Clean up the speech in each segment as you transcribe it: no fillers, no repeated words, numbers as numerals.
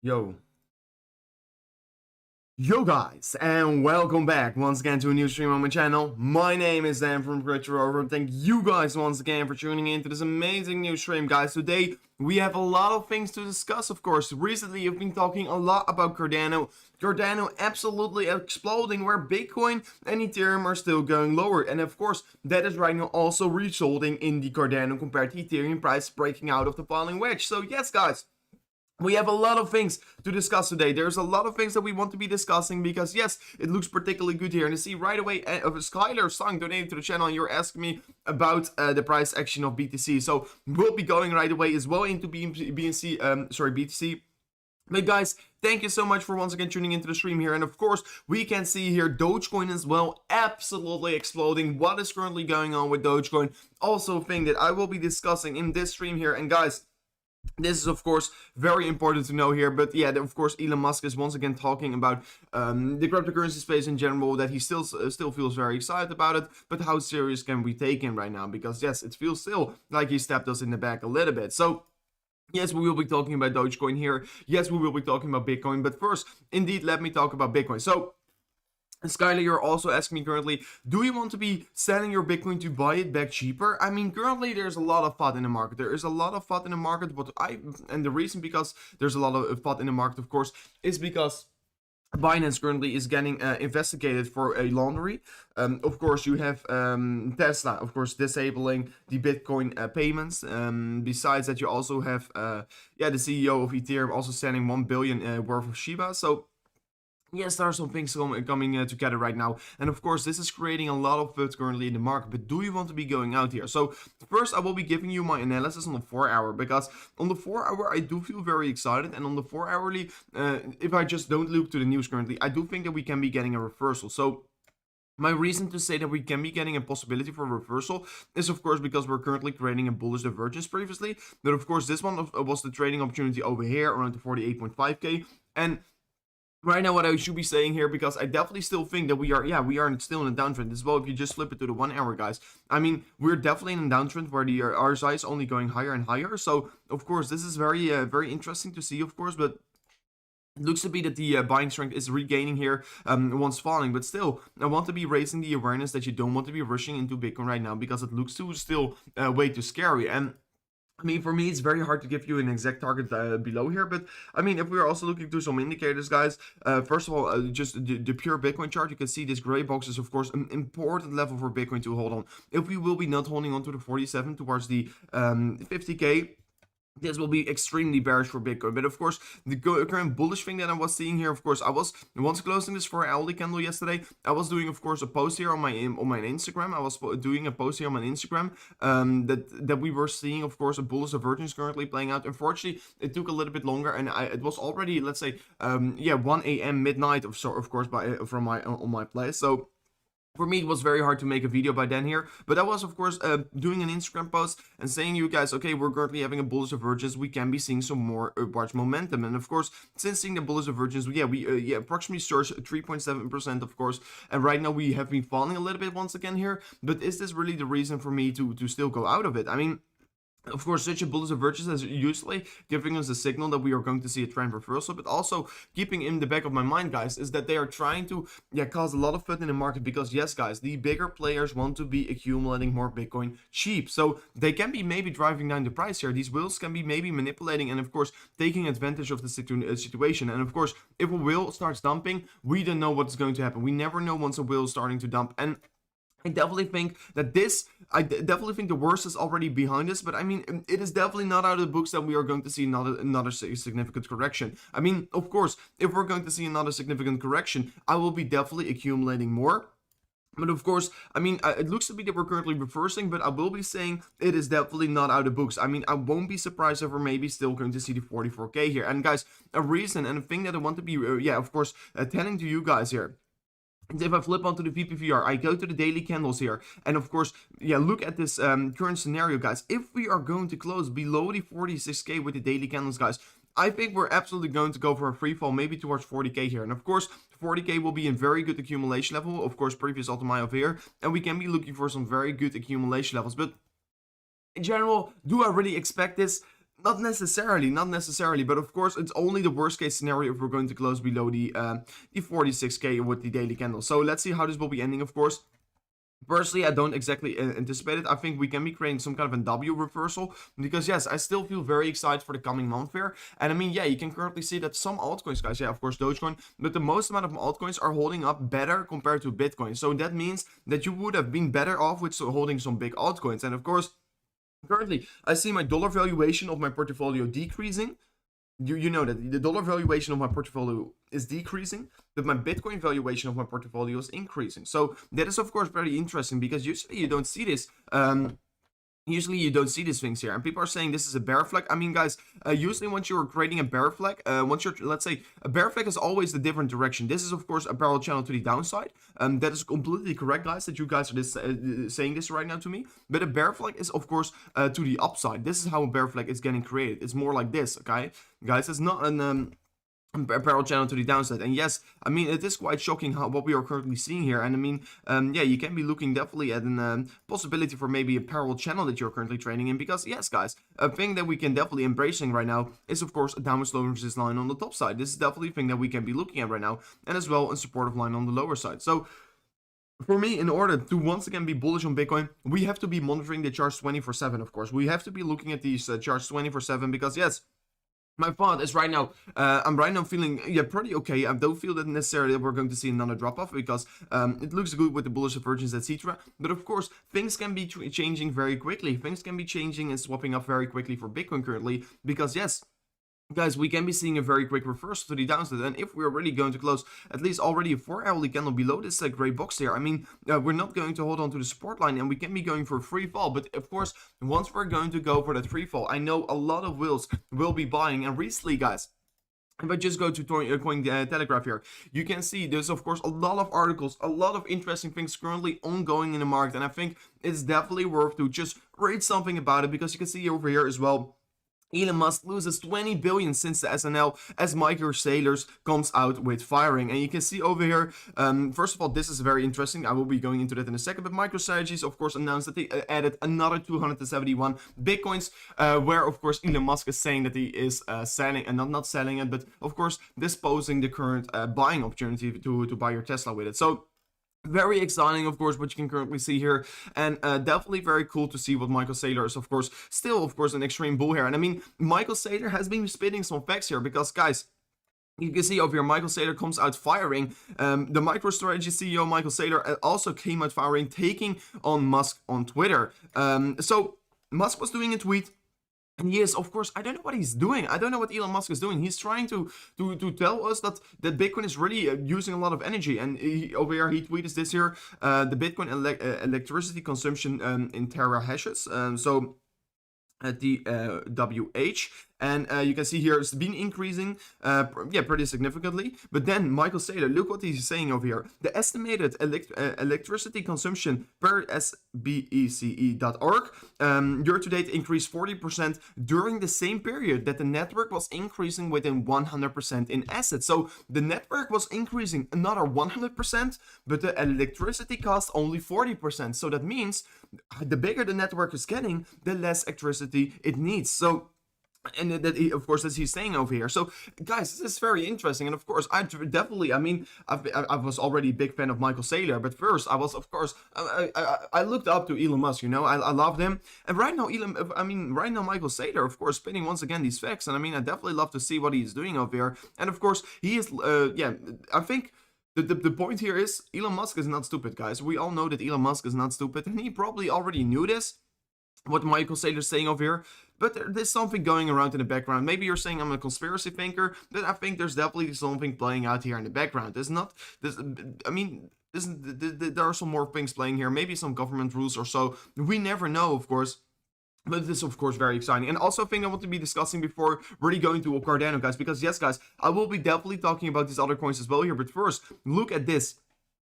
Yo. Yo guys, and welcome back once again to a new stream on my channel. My name is Dan from Rover, and thank you guys once again for tuning in to this amazing new stream, guys. Today we have a lot of things to discuss, of course. Recently you've been talking a lot about Cardano. Cardano absolutely exploding, where Bitcoin and Ethereum are still going lower, and of course that is right now also resulting in the Cardano compared to Ethereum price breaking out of the falling wedge. So yes guys, we have a lot of things to discuss today. There's a lot of things that we want to be discussing because, yes, it looks particularly good here. And you see right away, Skylar Song donated to the channel, and you're asking me about the price action of BTC. So we'll be going right away as well into BTC. But guys, thank you so much for once again tuning into the stream here. And of course, we can see here Dogecoin as well, absolutely exploding. What is currently going on with Dogecoin? Also a thing that I will be discussing in this stream here. And guys, this is of course very important to know here, but yeah, of course Elon Musk is once again talking about the cryptocurrency space in general, that he still feels very excited about it, but how serious can we take him right now? Because yes, it feels still like he stabbed us in the back a little bit. So yes, we will be talking about Dogecoin here. Yes, we will be talking about Bitcoin, but first, indeed, let me talk about Bitcoin. So Skylar, you're also asking me currently, do you want to be selling your Bitcoin to buy it back cheaper? I mean, currently there's a lot of FUD in the market. There is a lot of FUD in the market, and the reason because there's a lot of FUD in the market, of course, is because Binance currently is getting investigated for a laundry. Of course, you have Tesla, of course, disabling the Bitcoin payments. Besides that, you also have the CEO of Ethereum also sending 1 billion worth of Shiba. So yes, there are some things coming together right now, and of course this is creating a lot of FUD currently in the market. But do you want to be going out here? So first I will be giving you my analysis on the 4-hour, because on the 4-hour I do feel very excited, and on the 4-hourly, if I just don't look to the news currently, I do think that we can be getting a reversal. So my reason to say that we can be getting a possibility for reversal is of course because we're currently creating a bullish divergence previously, but of course this one was the trading opportunity over here around the 48.5k. And right now what I should be saying here, because I definitely still think that we are still in a downtrend as well. If you just flip it to the 1-hour, guys, I mean, we're definitely in a downtrend where the RSI is only going higher and higher. So of course this is very interesting to see, of course, but it looks to be that the buying strength is regaining here once falling. But still, I want to be raising the awareness that you don't want to be rushing into Bitcoin right now, because it looks still way too scary. And I mean, for me, it's very hard to give you an exact target below here, but I mean, if we're also looking to some indicators, guys, first of all, just the pure Bitcoin chart, you can see this gray box is, of course, an important level for Bitcoin to hold on. If we will be not holding on to the 47 towards the 50k, this will be extremely bearish for Bitcoin. But of course, the current bullish thing that I was seeing here, of course, I was once closing this 4-hourly candle yesterday, I was doing, of course, a post here on my Instagram. I was doing a post here on my Instagram that we were seeing, of course, a bullish divergence currently playing out. Unfortunately, it took a little bit longer, and it was already, let's say, 1 a.m. midnight of course on my place. So for me, it was very hard to make a video by then here, but I was, of course, doing an Instagram post and saying, you guys, okay, we're currently having a bullish divergence. We can be seeing some more upwards momentum. And of course, since seeing the bullish divergence, we approximately surged 3.7%, of course. And right now we have been falling a little bit once again here. But is this really the reason for me to still go out of it? I mean, of course, such a bullish divergence is usually giving us a signal that we are going to see a trend reversal, but also keeping in the back of my mind, guys, is that they are trying to cause a lot of FUD in the market, because yes, guys, the bigger players want to be accumulating more Bitcoin cheap, so they can be maybe driving down the price here. These whales can be maybe manipulating and of course taking advantage of the situation. And of course, if a whale starts dumping, we don't know what's going to happen. We never know once a whale is starting to dump. And I definitely think that the worst is already behind us, but I mean, it is definitely not out of the books that we are going to see another significant correction. I mean, of course, if we're going to see another significant correction, I will be definitely accumulating more. But of course, I mean, it looks to be that we're currently reversing, but I will be saying it is definitely not out of the books. I mean, I won't be surprised if we're maybe still going to see the 44k here. And guys, a reason and a thing that I want to be, of course, telling to you guys here. And if I flip onto the VPVR, I go to the daily candles here, and of course, look at this current scenario, guys. If we are going to close below the 46k with the daily candles, guys, I think we're absolutely going to go for a free fall, maybe towards 40k here. And of course, 40k will be a very good accumulation level, of course, previous all-time over here, and we can be looking for some very good accumulation levels. But in general, do I really expect this? Not necessarily, but of course it's only the worst case scenario if we're going to close below the 46k with the daily candle. So let's see how this will be ending, of course. Personally, I don't exactly anticipate it. I think we can be creating some kind of a W reversal because, yes, I still feel very excited for the coming month here. And I mean, yeah, you can currently see that some altcoins, guys, yeah, of course, Dogecoin, but the most amount of altcoins are holding up better compared to Bitcoin. So that means that you would have been better off with holding some big altcoins. And of course, currently, I see my dollar valuation of my portfolio decreasing. You know that the dollar valuation of my portfolio is decreasing, but my Bitcoin valuation of my portfolio is increasing. So that is, of course, very interesting because usually you don't see this. Usually you don't see these things here, and people are saying this is a bear flag. I mean, guys, usually once you're creating a bear flag, let's say, a bear flag is always the different direction. This is, of course, a parallel channel to the downside. That is completely correct, guys, that you guys are saying this right now to me. But a bear flag is, of course, to the upside. This is how a bear flag is getting created. It's more like this, okay? Guys, it's not an... parallel channel to the downside. And yes, I mean, it is quite shocking what we are currently seeing here. And I mean, yeah, you can be looking definitely at an possibility for maybe a parallel channel that you're currently trading in, because yes, guys, a thing that we can definitely embracing right now is, of course, a downward sloping resistance line on the top side. This is definitely a thing that we can be looking at right now, and as well a supportive line on the lower side. So for me, in order to once again be bullish on Bitcoin, we have to be monitoring the charts 24/7, of course. We have to be looking at these charts 24/7 because, yes, my thought is right now, I'm right now feeling, yeah, pretty okay. I don't feel that necessarily that we're going to see another drop-off because it looks good with the bullish divergence, etc. But of course, things can be changing very quickly. Things can be changing and swapping up very quickly for Bitcoin currently because, yes, guys, we can be seeing a very quick reversal to the downside, and if we're really going to close at least already a 4-hourly candle below this gray box here, I mean, we're not going to hold on to the support line, and we can be going for a free fall. But of course, once we're going to go for that free fall, I know a lot of whales will be buying. And recently, guys, if I just go to Coin Telegraph here, you can see there's, of course, a lot of articles, a lot of interesting things currently ongoing in the market, and I think it's definitely worth to just read something about it, because you can see over here as well, Elon Musk loses 20 billion since the SNL as Michael Saylor comes out with firing. And you can see over here, first of all, this is very interesting. I will be going into that in a second. But MicroStrategies, of course, announced that they added another 271 Bitcoins, where, of course, Elon Musk is saying that he is selling, and not selling it, but, of course, disposing the current buying opportunity to buy your Tesla with it. So very exciting, of course, what you can currently see here, and definitely very cool to see what Michael Saylor is, of course, still, of course, an extreme bull here. And I mean, Michael Saylor has been spitting some facts here because, guys, you can see over here, Michael Saylor comes out firing. The MicroStrategy CEO, Michael Saylor, also came out firing, taking on Musk on Twitter. So Musk was doing a tweet. And yes, of course, I don't know what he's doing. I don't know what Elon Musk is doing. He's trying to tell us that Bitcoin is really using a lot of energy. And over here, he tweeted this here, the Bitcoin electricity consumption in terahashes. So at the WH, and you can see here it's been increasing yeah, pretty significantly. But then Michael Saylor, look what he's saying over here. The estimated electricity consumption per SBECE.org year to date increased 40% during the same period that the network was increasing within 100% in assets. So the network was increasing another 100%, but the electricity cost only 40%. So that means the bigger the network is getting, the less electricity it needs. So, and that he, of course, as he's saying over here. So, guys, this is very interesting. And of course, I definitely, I mean, I was already a big fan of Michael Saylor, but first I was, of course, I looked up to Elon Musk. You know, I loved him. And right now, right now, Michael Saylor, of course, spinning once again these facts. And I mean, I definitely love to see what he's doing over here. And of course, he is, yeah, I think. The point here is Elon Musk is not stupid, guys. We all know that Elon Musk is not stupid, and he probably already knew this, what Michael Saylor is saying over here. But there's something going around in the background. Maybe you're saying I'm a conspiracy thinker, but I think there's definitely something playing out here in the background. There's not, I mean, there are some more things playing here. Maybe some government rules or so. We never know, of course. But this is, of course, very exciting. And also a thing I want to be discussing before really going to Cardano, guys. Because, yes, guys, I will be definitely talking about these other coins as well here. But first, look at this.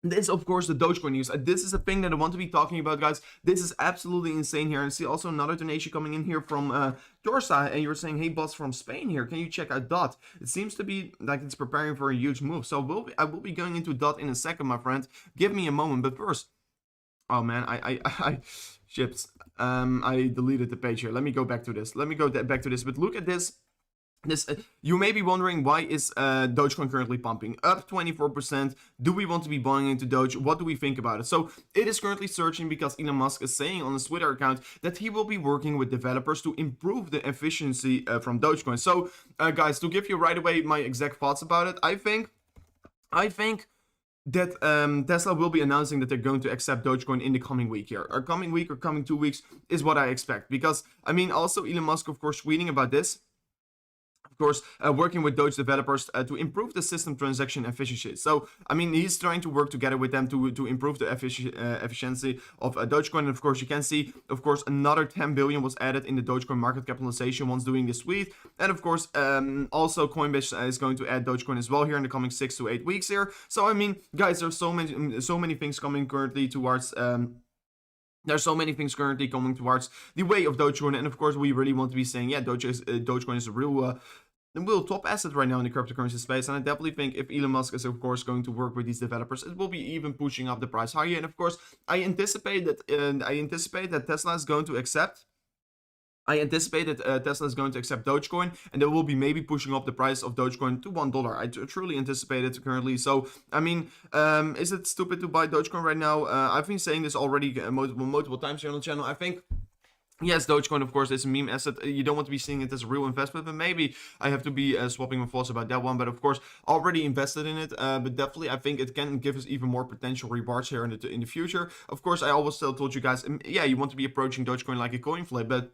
This, of course, the Dogecoin news. This is a thing that I want to be talking about, guys. This is absolutely insane here. And see also another donation coming in here from Dorsa. And you're saying, hey, boss from Spain here. Can you check out DOT? It seems to be like it's preparing for a huge move. So I will be going into DOT in a second, my friend. Give me a moment. But first, oh, man, chips. I deleted the page here. Let me go back to this. But look at this. You may be wondering, why is Dogecoin currently pumping up 24%? Do we want to be buying into Doge? What do we think about it? So it is currently surging because Elon Musk is saying on his Twitter account that he will be working with developers to improve the efficiency from Dogecoin. So guys, to give you right away my exact thoughts about it, I think that Tesla will be announcing that they're going to accept Dogecoin in the coming week here. Or coming week or coming 2 weeks is what I expect. Because, I mean, also Elon Musk, of course, tweeting about this. Of course, working with Doge developers to improve the system transaction efficiency. So, I mean, he's trying to work together with them to improve the efficiency of Dogecoin. And of course, you can see, of course, another 10 billion was added in the Dogecoin market capitalization once doing this tweet. And of course, also Coinbase is going to add Dogecoin as well here in the coming 6 to 8 weeks here. So, I mean, guys, there's so many things coming currently towards. There's so many things currently coming towards the way of Dogecoin, and of course, we really want to be saying, yeah, Dogecoin is a real top asset right now in the cryptocurrency space. And I definitely think if Elon Musk is, of course, going to work with these developers, it will be even pushing up the price higher. And of course, I anticipate that Tesla is going to accept. Tesla is going to accept Dogecoin, and they will be maybe pushing up the price of Dogecoin to $1. I truly anticipate it currently. So, I mean, is it stupid to buy Dogecoin right now? I've been saying this already multiple times here on the channel. I think, yes, Dogecoin, of course, is a meme asset. You don't want to be seeing it as a real investment, but maybe I have to be swapping my thoughts about that one. But of course, already invested in it. But definitely, I think it can give us even more potential rewards here in the future. Of course, I always still told you guys, yeah, you want to be approaching Dogecoin like a coin flip, but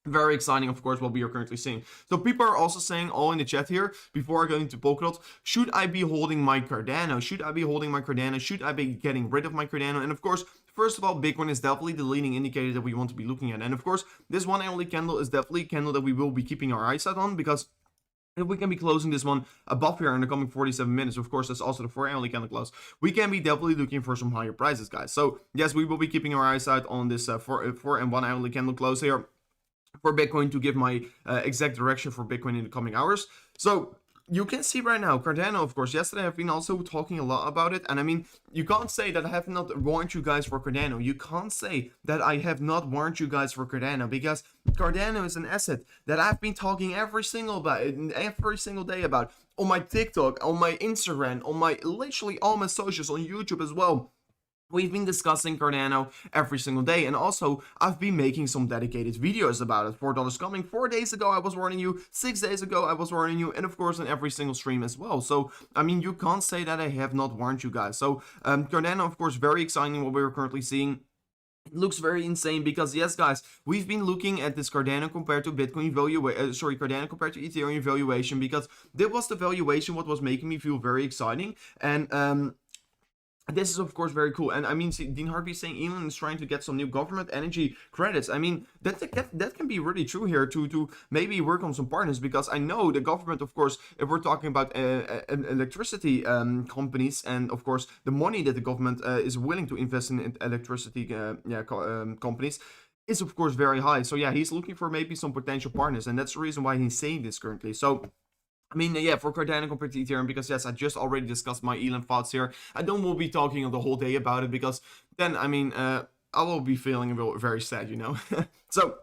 very exciting, of course, what we are currently seeing. So people are also saying all in the chat here, before going to Polkadot, should I be holding my Cardano? Should I be holding my Cardano? Should I be getting rid of my Cardano? And of course, first of all, Bitcoin is definitely the leading indicator that we want to be looking at. And of course, this one hourly candle is definitely a candle that we will be keeping our eyes out on, because if we can be closing this one above here in the coming 47 minutes, of course, that's also the 4-hourly candle close, we can be definitely looking for some higher prices, guys. So yes, we will be keeping our eyes out on this 4 and 1 hourly candle close here for Bitcoin, to give my exact direction for Bitcoin in the coming hours. So you can see right now, Cardano, of course, yesterday I've been also talking a lot about it. And I mean, you can't say that I have not warned you guys for Cardano. You can't say that I have not warned you guys for Cardano, because Cardano is an asset that I've been talking every single day about on my TikTok, on my Instagram, on my literally all my socials, on YouTube as well. We've been discussing Cardano every single day, and also I've been making some dedicated videos about it. $4 coming. 4 days ago I was warning you, 6 days ago I was warning you, and of course in every single stream as well. So I mean, you can't say that I have not warned you guys. So Cardano, of course, very exciting what we're currently seeing. It looks very insane, because yes, guys, we've been looking at this Cardano compared to Bitcoin Cardano compared to Ethereum valuation, because that was the valuation what was making me feel very exciting. And this is, of course, very cool. And I mean, Dean Harvey is saying Elon is trying to get some new government energy credits. I mean, that can be really true here, to maybe work on some partners, because I know the government, of course, if we're talking about electricity companies, and of course the money that the government is willing to invest in electricity companies, is of course very high. So yeah, he's looking for maybe some potential partners, and that's the reason why he's saying this currently. So I mean, yeah, for Cardano compared to Ethereum, because yes, I just already discussed my Elon thoughts here. I don't will be talking the whole day about it, because then, I mean, I will be feeling very sad, you know. So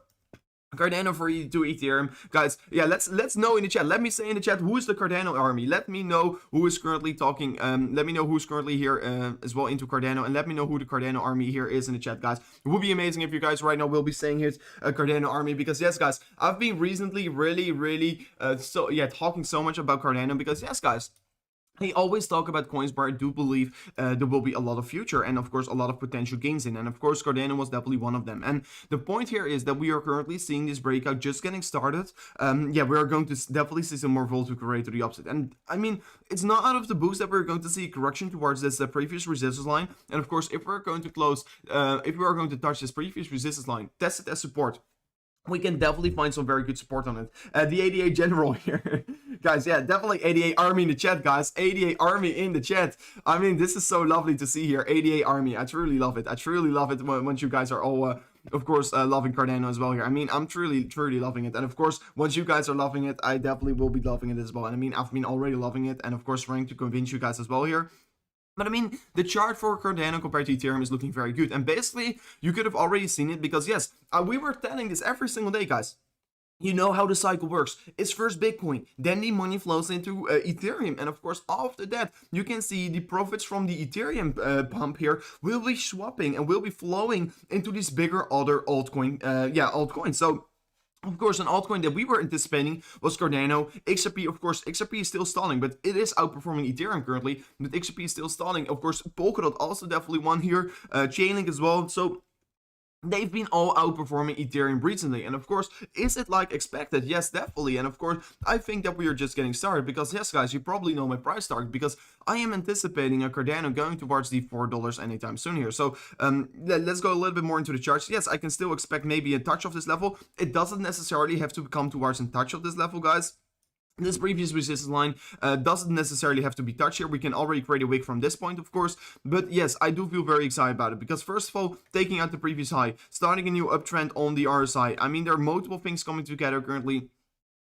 Cardano to Ethereum, guys. Yeah, let's know in the chat. Let me say in the chat, who is the Cardano army. Let me know who is currently talking. Let me know who's currently here as well into Cardano, and let me know who the Cardano army here is in the chat, guys. It would be amazing if you guys right now will be saying here's a Cardano army, because yes, guys, I've been recently really talking so much about Cardano, because yes, guys, I always talk about coins where I do believe there will be a lot of future, and of course a lot of potential gains in, and of course Cardano was definitely one of them. And the point here is that we are currently seeing this breakout just getting started. Yeah, we are going to definitely see some more volatility rate to the upside, and I mean, it's not out of the boost that we're going to see a correction towards this previous resistance line. And of course, if we're going to close, if we are going to touch this previous resistance line, test it as support, we can definitely find some very good support on it. The 88 general here. Guys, yeah, definitely 88 army in the chat, guys. 88 army in the chat. I mean, this is so lovely to see here. 88 army. I truly love it. I truly love it once you guys are all, of course, loving Cardano as well here. I mean, I'm truly loving it. And of course, once you guys are loving it, I definitely will be loving it as well. And I mean, I've been already loving it. And of course, trying to convince you guys as well here. But I mean, the chart for Cardano compared to Ethereum is looking very good. And basically, you could have already seen it because, yes, we were telling this every single day, guys. You know how the cycle works. It's first Bitcoin, then the money flows into Ethereum, and of course after that you can see the profits from the Ethereum pump here will be swapping and will be flowing into these bigger other altcoins. So of course, an altcoin that we were anticipating was Cardano. XRP, of course, XRP is still stalling, but it is outperforming Ethereum currently. But XRP is still stalling. Of course, Polkadot also definitely won here. Chainlink as well. So they've been all outperforming Ethereum recently. And of course, is it like expected? Yes, definitely. And of course, I think that we are just getting started because, yes, guys, you probably know my price target because I am anticipating a Cardano going towards the $4 anytime soon here. So let's go a little bit more into the charts. Yes, I can still expect maybe a touch of this level. It doesn't necessarily have to come towards a touch of this level, guys. This previous resistance line doesn't necessarily have to be touched here. We can already create a wick from this point, of course. But yes, I do feel very excited about it because first of all, taking out the previous high, starting a new uptrend on the RSI. I mean, there are multiple things coming together currently.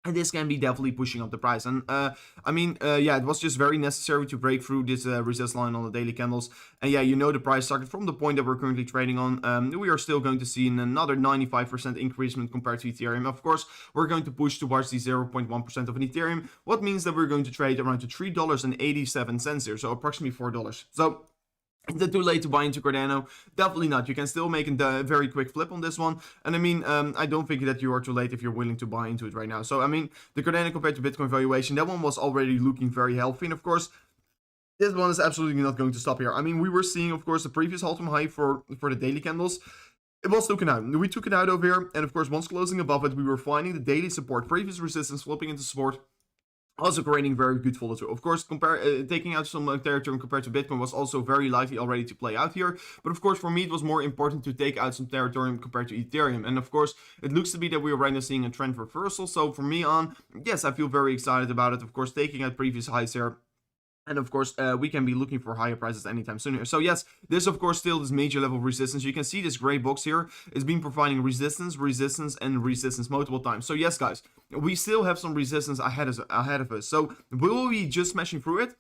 And this can be definitely pushing up the price. And yeah, it was just very necessary to break through this resistance line on the daily candles. And yeah, you know the price target from the point that we're currently trading on. We are still going to see another 95% increasement compared to Ethereum. Of course, we're going to push towards the 0.1% of an Ethereum, what means that we're going to trade around to $3.87 here, so approximately $4. So is it too late to buy into Cardano? Definitely not. You can still make a very quick flip on this one. And I mean, I don't think that you are too late if you're willing to buy into it right now. So, I mean, the Cardano compared to Bitcoin valuation, that one was already looking very healthy. And of course, this one is absolutely not going to stop here. I mean, we were seeing, of course, the previous all-time high for the daily candles. It was taken out. We took it out over here. And of course, once closing above it, we were finding the daily support, previous resistance, flipping into support. Also creating very good volatility. Of course, taking out some territory compared to Bitcoin was also very likely already to play out here. But of course, for me, it was more important to take out some territory compared to Ethereum. And of course, it looks to be that we are right now seeing a trend reversal. So for me yes, I feel very excited about it. Of course, taking out previous highs here. And of course, we can be looking for higher prices anytime sooner. So yes, this of course still this major level of resistance. You can see this gray box here is been providing resistance, resistance, and resistance multiple times. So yes, guys, we still have some resistance ahead of us. So will we just smashing through it?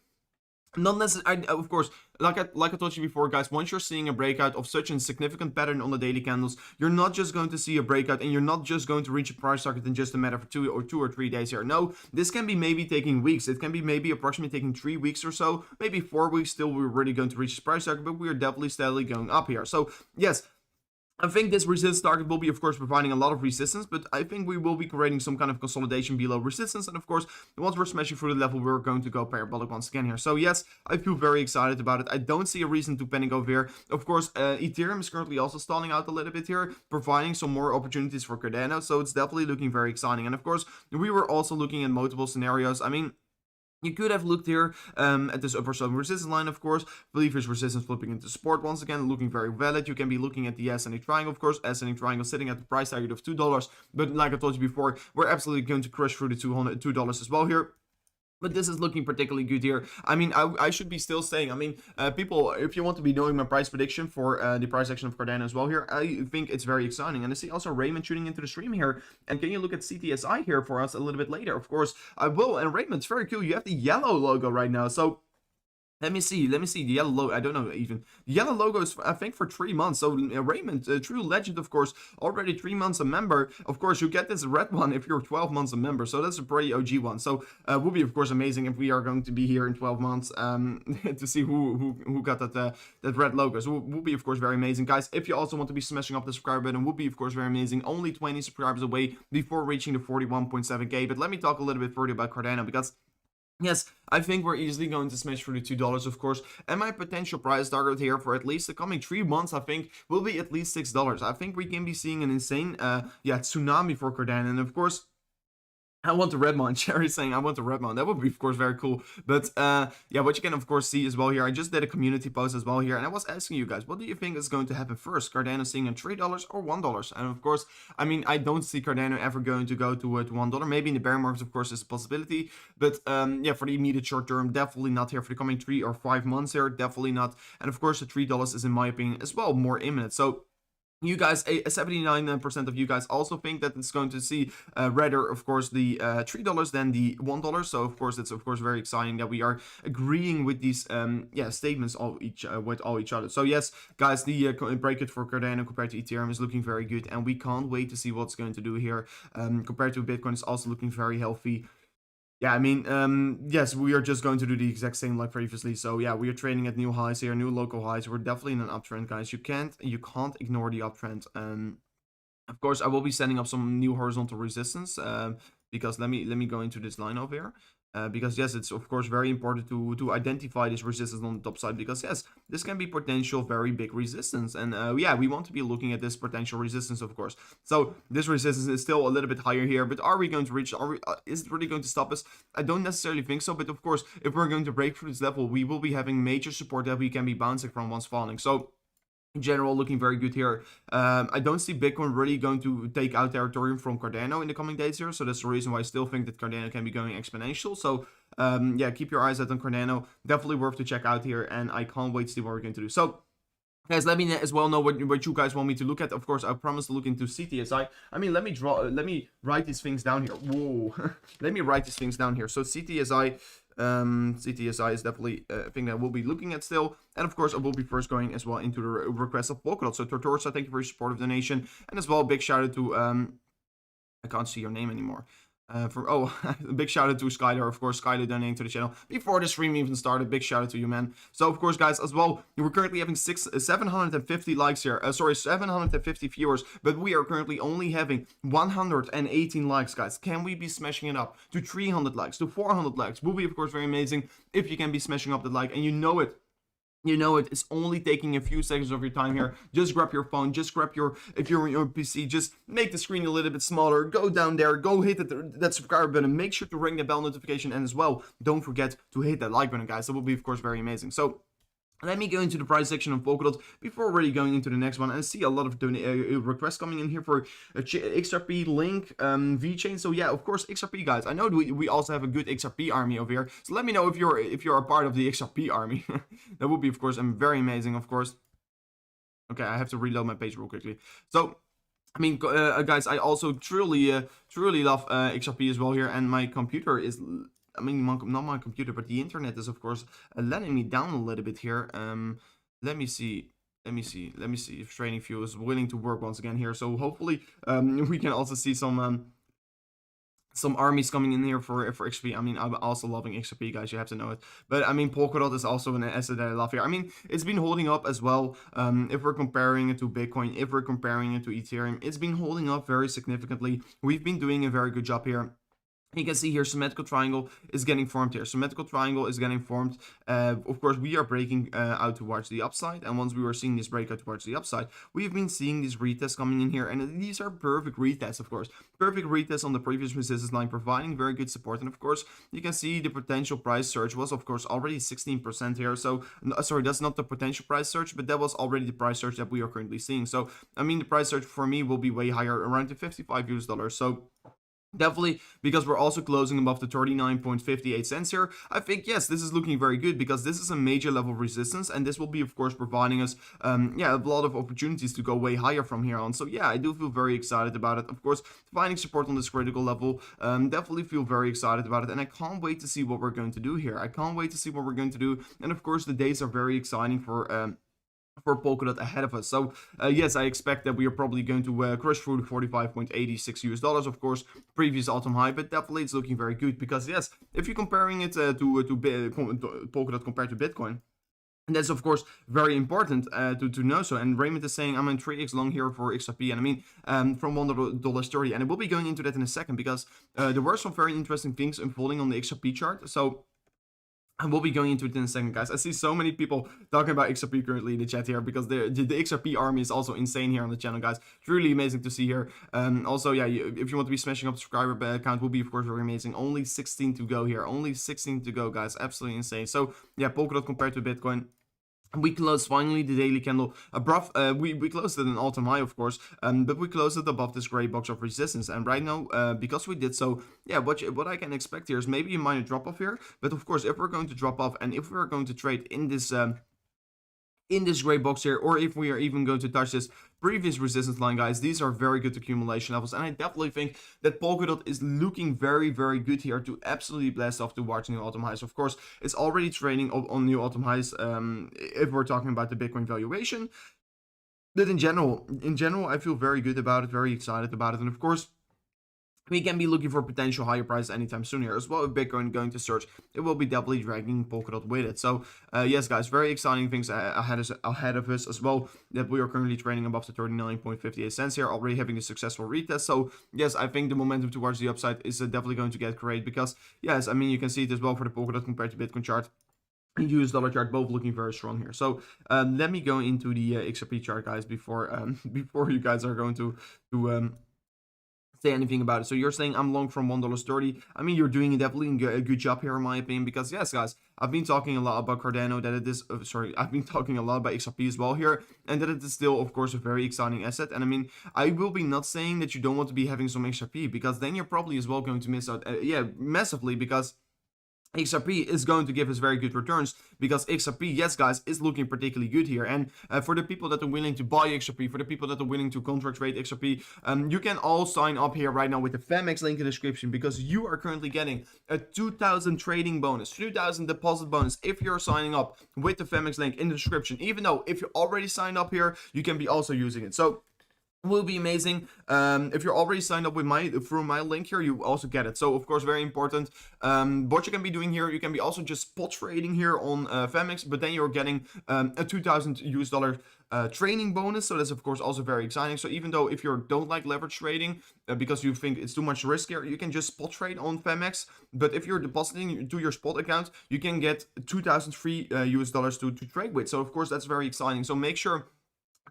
Not necessarily, of course, like I told you before, guys, once you're seeing a breakout of such a significant pattern on the daily candles, you're not just going to see a breakout and you're not just going to reach a price target in just a matter of 2 or 3 days here. No, this can be maybe taking weeks. It can be maybe approximately taking 3 weeks or so, maybe 4 weeks. Still, we're really going to reach this price target, but we are definitely steadily going up here. So yes, I think this resistance target will be, of course, providing a lot of resistance, but I think we will be creating some kind of consolidation below resistance. And of course, once we're smashing through the level, we're going to go parabolic once again here. So yes, I feel very excited about it. I don't see a reason to panic over here. Of course, Ethereum is currently also stalling out a little bit here, providing some more opportunities for Cardano. So it's definitely looking very exciting. And of course, we were also looking at multiple scenarios. I mean, you could have looked here at this upper side resistance line, of course. Believers resistance flipping into support once again, looking very valid. You can be looking at the ascending triangle, of course. Ascending triangle sitting at the price target of $2. But like I told you before, we're absolutely going to crush through the $2 as well here. But this is looking particularly good here. I mean, I should be still saying, I mean, people, if you want to be knowing my price prediction for the price action of Cardano as well here, I think it's very exciting. And I see also Raymond tuning into the stream here. And can you look at CTSI here for us a little bit later? Of course, I will. And Raymond, it's very cool. You have the yellow logo right now. So let me see the yellow logo. I don't know even. The yellow logo is, I think, for 3 months. So Raymond, a true legend, of course, already 3 months a member. Of course, you get this red one if you're 12 months a member. So that's a pretty OG one. So would be, of course, amazing if we are going to be here in 12 months to see who got that red logo. So would be, of course, very amazing, guys. If you also want to be smashing up the subscribe button, would be, of course, very amazing. Only 20 subscribers away before reaching the 41.7K. But let me talk a little bit further about Cardano because yes, I think we're easily going to smash through the $2, of course, and my potential price target here for at least the coming 3 months, I think, will be at least $6. I think we can be seeing an insane, tsunami for Cardano, and of course, I want the red mine. Cherry's saying I want the red mine. That would be, of course, very cool. But yeah, what you can, of course, see as well here. I just did a community post as well here, and I was asking you guys, what do you think is going to happen first? Cardano seeing a $3 or $1? And of course, I mean, I don't see Cardano ever going to go to $1. Maybe in the bear market, of course, is a possibility. But yeah, for the immediate short term, definitely not here for the coming 3 or 5 months here. Definitely not. And of course, the $3 is, in my opinion, as well more imminent. So you guys, 79% of you guys also think that it's going to see rather, of course, the $3 than the $1. So of course, it's of course very exciting that we are agreeing with these yeah, statements with all each other. So yes, guys, the breakout for Cardano compared to Ethereum is looking very good, and we can't wait to see what's going to do here. Compared to Bitcoin, it's also looking very healthy. Yeah, I mean, yes, we are just going to do the exact same like previously. So yeah, we are trading at new highs here, new local highs. We're definitely in an uptrend, guys. You can't ignore the uptrend. Of course, I will be setting up some new horizontal resistance. Because let me go into this line over here. Because yes, it's of course very important to identify this resistance on the top side, because yes, this can be potential very big resistance, and yeah, we want to be looking at this potential resistance, of course. So this resistance is still a little bit higher here, but are we going to reach, is it really going to stop us? I don't necessarily think so, but of course, if we're going to break through this level, we will be having major support that we can be bouncing from once falling. So in general, looking very good here. I don't see Bitcoin really going to take out territory from Cardano in the coming days here. So that's the reason why I still think that Cardano can be going exponential. So yeah, keep your eyes out on Cardano. Definitely worth to check out here. And I can't wait to see what we're going to do. So guys, let me as well know what you guys want me to look at. Of course, I promise to look into CTSI. I mean, let me write these things down here. Whoa. Let me write these things down here. So CTSI, CTSI is definitely a thing that we'll be looking at still. And of course, I will be first going as well into the request of Polkadot. So Tortorsa, thank you for your support of the donation. And as well, big shout out to I can't see your name anymore. Big shout out to Skyler, of course. Skyler donating to the channel before the stream even started. Big shout out to you, man. So of course, guys, as well, we're currently having 750 likes here. Sorry, 750 viewers, but we are currently only having 118 likes, guys. Can we be smashing it up to 300 likes, to 400 likes? Will be of course very amazing if you can be smashing up the like, and you know it. You know it, it's only taking a few seconds of your time here. Just grab your phone, just grab your, if you're on your PC, just make the screen a little bit smaller. Go down there, go hit that subscribe button. Make sure to ring the bell notification, and as well, don't forget to hit that like button, guys. That will be, of course, very amazing. So let me go into the price section of Polkadot before really going into the next one. And I see a lot of requests coming in here for XRP, Link, VeChain. So yeah, of course, XRP, guys. I know we also have a good XRP army over here. So let me know if you're a part of the XRP army. That would be, of course, very amazing, of course. Okay, I have to reload my page real quickly. So I mean, guys, I also truly love XRP as well here, and my computer is, I mean, not my computer, but the internet is, of course, letting me down a little bit here. Let me see if Trading View is willing to work once again here. So hopefully, we can also see some armies coming in here for XP. I mean, I'm also loving XP, guys. You have to know it. But I mean, Polkadot is also an asset that I love here. I mean, it's been holding up as well. If we're comparing it to Bitcoin, if we're comparing it to Ethereum, it's been holding up very significantly. We've been doing a very good job here. You can see here, symmetrical triangle is getting formed here. Symmetrical triangle is getting formed. Of course, we are breaking out towards the upside. And once we were seeing this breakout towards the upside, we've been seeing these retests coming in here. And these are perfect retests, of course. Perfect retests on the previous resistance line, providing very good support. And of course, you can see the potential price surge was, of course, already 16% here. So, sorry, that's not the potential price surge, but that was already the price surge that we are currently seeing. So, I mean, the price surge for me will be way higher, around the $55. So, definitely, because we're also closing above the 39.58 cents here, I think, yes, this is looking very good, because this is a major level of resistance, and this will be, of course, providing us, yeah, a lot of opportunities to go way higher from here on. So yeah, I do feel very excited about it. Of course, finding support on this critical level, definitely feel very excited about it, and I can't wait to see what we're going to do here. I can't wait to see what we're going to do, and of course, the days are very exciting for Polkadot ahead of us. So yes, I expect that we are probably going to crush through the 45.86 US dollars, of course, previous all-time high, but definitely it's looking very good, because yes, if you're comparing it to Polkadot compared to Bitcoin, and that's, of course, very important to know so. And Raymond is saying, I'm in 3x long here for XRP. And I mean, from $1.30. And I will be going into that in a second, because there were some very interesting things unfolding on the XRP chart. So I will be going into it in a second, guys. I see so many people talking about XRP currently in the chat here, because the XRP army is also insane here on the channel, guys. Truly amazing to see here. Also, yeah, if you want to be smashing up the subscriber count, will be, of course, very amazing. Only 16 to go here. Only 16 to go, guys. Absolutely insane. So, yeah, Polkadot compared to Bitcoin. We closed finally the daily candle above, we closed it an all-time high, of course, but we closed it above this gray box of resistance. And right now, because we did so, yeah, what I can expect here is maybe a minor drop off here. But of course, if we're going to drop off, and if we're going to trade in this in this gray box here, or if we are even going to touch this previous resistance line, guys, these are very good accumulation levels, and I definitely think that Polkadot is looking very, very good here to absolutely blast off towards new all-time highs. Of course, it's already trading on new all-time highs if we're talking about the Bitcoin valuation, but in general, I feel very good about it, very excited about it, and of course, we can be looking for potential higher price anytime soon here as well. If Bitcoin going to surge, it will be definitely dragging Polkadot with it. So yes, guys, very exciting things ahead of us as well, that we are currently trading above the 39.58 cents here, already having a successful retest. So yes, I think the momentum towards the upside is definitely going to get great, because yes, I mean, you can see it as well for the Polkadot compared to Bitcoin chart. US dollar chart, both looking very strong here. So let me go into the XRP chart, guys, before before you guys are going to say anything about it. So you're saying I'm long from $1.30. I mean, you're doing definitely a good job here in my opinion, because yes, guys, I've been talking a lot about Cardano, that it is I've been talking a lot about XRP as well here, and that it is still, of course, a very exciting asset. And I mean, I will be not saying that you don't want to be having some XRP, because then you're probably as well going to miss out massively, because XRP is going to give us very good returns, because XRP, yes, guys, is looking particularly good here. And for the people that are willing to buy XRP, for the people that are willing to contract trade XRP, you can all sign up here right now with the FAMX link in the description, because you are currently getting a 2,000 trading bonus, 2,000 deposit bonus if you're signing up with the FAMX link in the description. Even though if you already signed up here, you can be also using it. So will be amazing. If you're already signed up with through my link here, you also get it. So of course, very important. What you can be doing here, you can be also just spot trading here on FAMX, but then you're getting a 2,000 US dollar training bonus. So that's of course also very exciting. So even though if you don't like leverage trading because you think it's too much risk here, you can just spot trade on FAMX. But if you're depositing to your spot account, you can get 2,000 free US dollars to trade with. So of course, that's very exciting. So make sure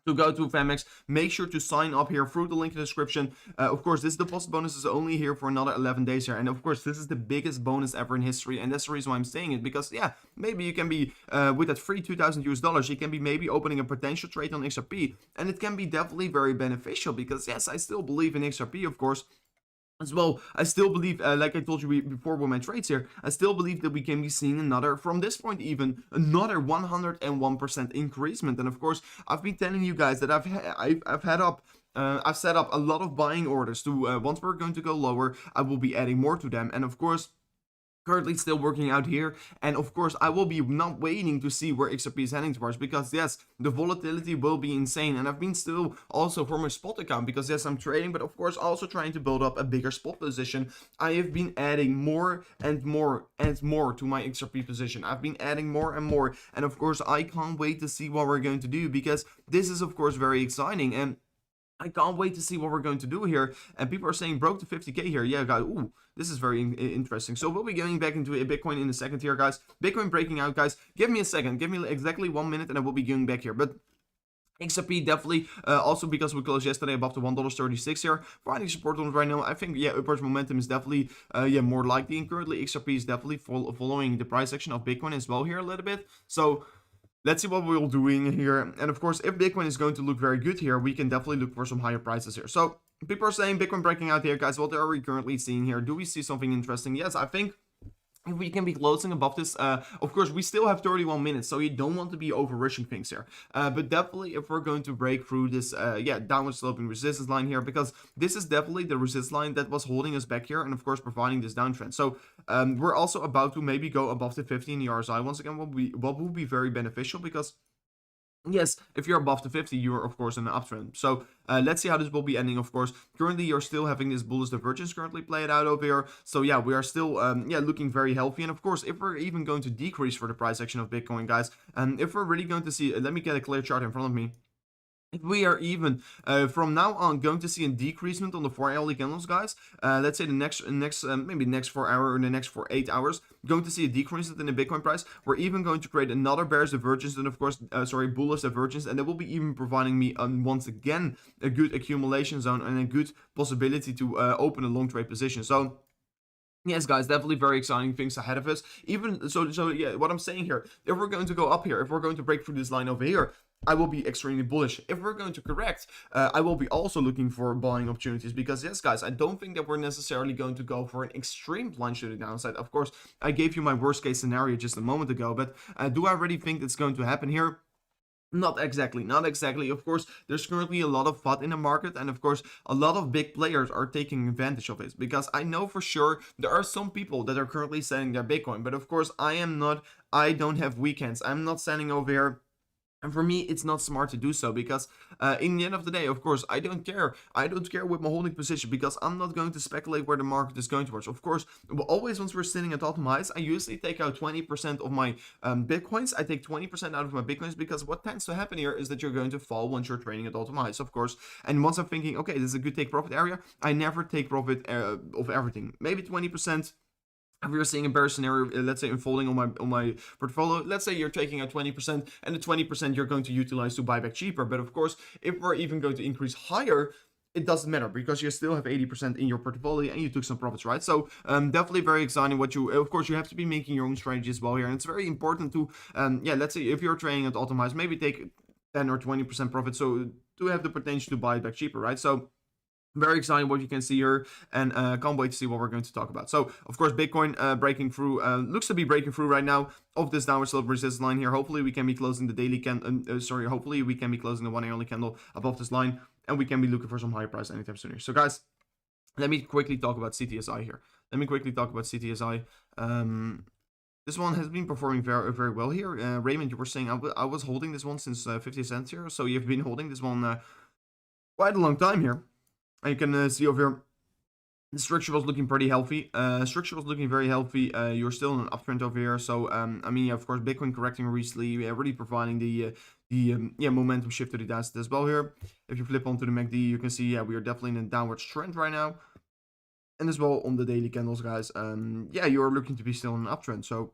to go to FAMX, make sure to sign up here through the link in the description. Of course, this deposit bonus is only here for another 11 days here, and of course, this is the biggest bonus ever in history, and that's the reason why I'm saying it, because yeah, maybe you can be with that free 2,000 US dollars, you can be maybe opening a potential trade on XRP, and it can be definitely very beneficial, because yes, I still believe in XRP, of course, as well. I still believe, like I told you before with my trades here, I still believe that we can be seeing another, from this point even, another 101% increasement. And of course, I've been telling you guys that I've set up a lot of buying orders to, once we're going to go lower, I will be adding more to them. And of course, currently still working out here, and of course I will be not waiting to see where XRP is heading towards, because yes, the volatility will be insane. And I've been still also for my spot account, because yes, I'm trading, but of course also trying to build up a bigger spot position. I have been adding more and more and more to my XRP position. I've been adding more and more, and of course I can't wait to see what we're going to do, because this is of course very exciting, and I can't wait to see what we're going to do here. And people are saying broke to 50k here. Yeah, guys. Ooh, this is very interesting. So we'll be going back into a Bitcoin in a second here, guys. Bitcoin breaking out, guys. Give me a second. Give me exactly 1 minute, and I will be going back here. But XRP definitely, also because we closed yesterday above the $1.36 here, finding support on it right now. I think, yeah, upwards momentum is definitely, more likely. And currently, XRP is definitely following the price action of Bitcoin as well here a little bit. So let's see what we're doing here. And of course, if Bitcoin is going to look very good here, we can definitely look for some higher prices here. So people are saying Bitcoin breaking out here, guys. What are we currently seeing here? Do we see something interesting? Yes, I think if we can be closing above this, of course, we still have 31 minutes, so you don't want to be over rushing things here. But definitely, if we're going to break through this, downward sloping resistance line here, because this is definitely the resistance line that was holding us back here, and of course, providing this downtrend. So we're also about to maybe go above the 15 RSI once again, what will be very beneficial, because yes, if you're above the 50, you're of course in an uptrend. So let's see how this will be ending. Of course, currently you're still having this bullish divergence currently played out over here. So yeah, we are still looking very healthy. And of course, if we're even going to decrease for the price action of Bitcoin, guys, and if we're really going to see, let me get a clear chart in front of me. If we are even from now on going to see a decreasement on the 4 hourly candles, guys, let's say the next maybe next 4 hour or the next 8 hours, going to see a decrease in the Bitcoin price. We're even going to create another bearish divergence, and of course, bullish divergence, and that will be even providing me once again a good accumulation zone and a good possibility to open a long trade position. So yes, guys, definitely very exciting things ahead of us. Even so yeah, what I'm saying here, if we're going to go up here, if we're going to break through this line over here, I will be extremely bullish. If we're going to correct, I will be also looking for buying opportunities, because yes, guys, I don't think that we're necessarily going to go for an extreme plunge to the downside. Of course, I gave you my worst case scenario just a moment ago, but do I really think that's going to happen here? Not exactly, not exactly. Of course, there's currently a lot of FUD in the market, and of course, a lot of big players are taking advantage of it. Because I know for sure there are some people that are currently selling their Bitcoin, but of course, I am not. I don't have weekends. I'm not standing over here. And for me, it's not smart to do so because in the end of the day, of course, I don't care. I don't care with my holding position because I'm not going to speculate where the market is going towards. Of course, always once we're sitting at all-time highs, I usually take out 20% of my Bitcoins. I take 20% out of my Bitcoins because what tends to happen here is that you're going to fall once you're trading at all-time highs, of course. And once I'm thinking, okay, this is a good take profit area, I never take profit of everything. Maybe 20%. If you're seeing a bear scenario, let's say unfolding on my portfolio, let's say you're taking out 20%, and the 20% you're going to utilize to buy back cheaper. But of course, if we're even going to increase higher, it doesn't matter because you still have 80% in your portfolio and you took some profits, right? So definitely very exciting. What you, of course, you have to be making your own strategy as well here, and it's very important to, yeah, let's say if you're trading at all-time highs, maybe take 10 or 20% profit, so to have the potential to buy it back cheaper, right? So very exciting what you can see here, and can't wait to see what we're going to talk about. So of course, Bitcoin breaking through, looks to be breaking through right now of this downward slope resistance line here. Hopefully we can be closing the daily hopefully we can be closing the 1 hourly candle above this line, and we can be looking for some higher price anytime sooner. So guys, let me quickly talk about CTSI here. This one has been performing very, very well here. Raymond, you were saying I was holding this one since 50 cents here, so you've been holding this one quite a long time here. And you can see over here, the structure was looking pretty healthy. Structure was looking very healthy. You're still in an uptrend over here. So, I mean, of course, Bitcoin correcting recently, really providing the momentum shift to the downside as well here. If you flip onto the MACD, you can see, yeah, we are definitely in a downward trend right now. And as well on the daily candles, guys, yeah, you're looking to be still in an uptrend. So,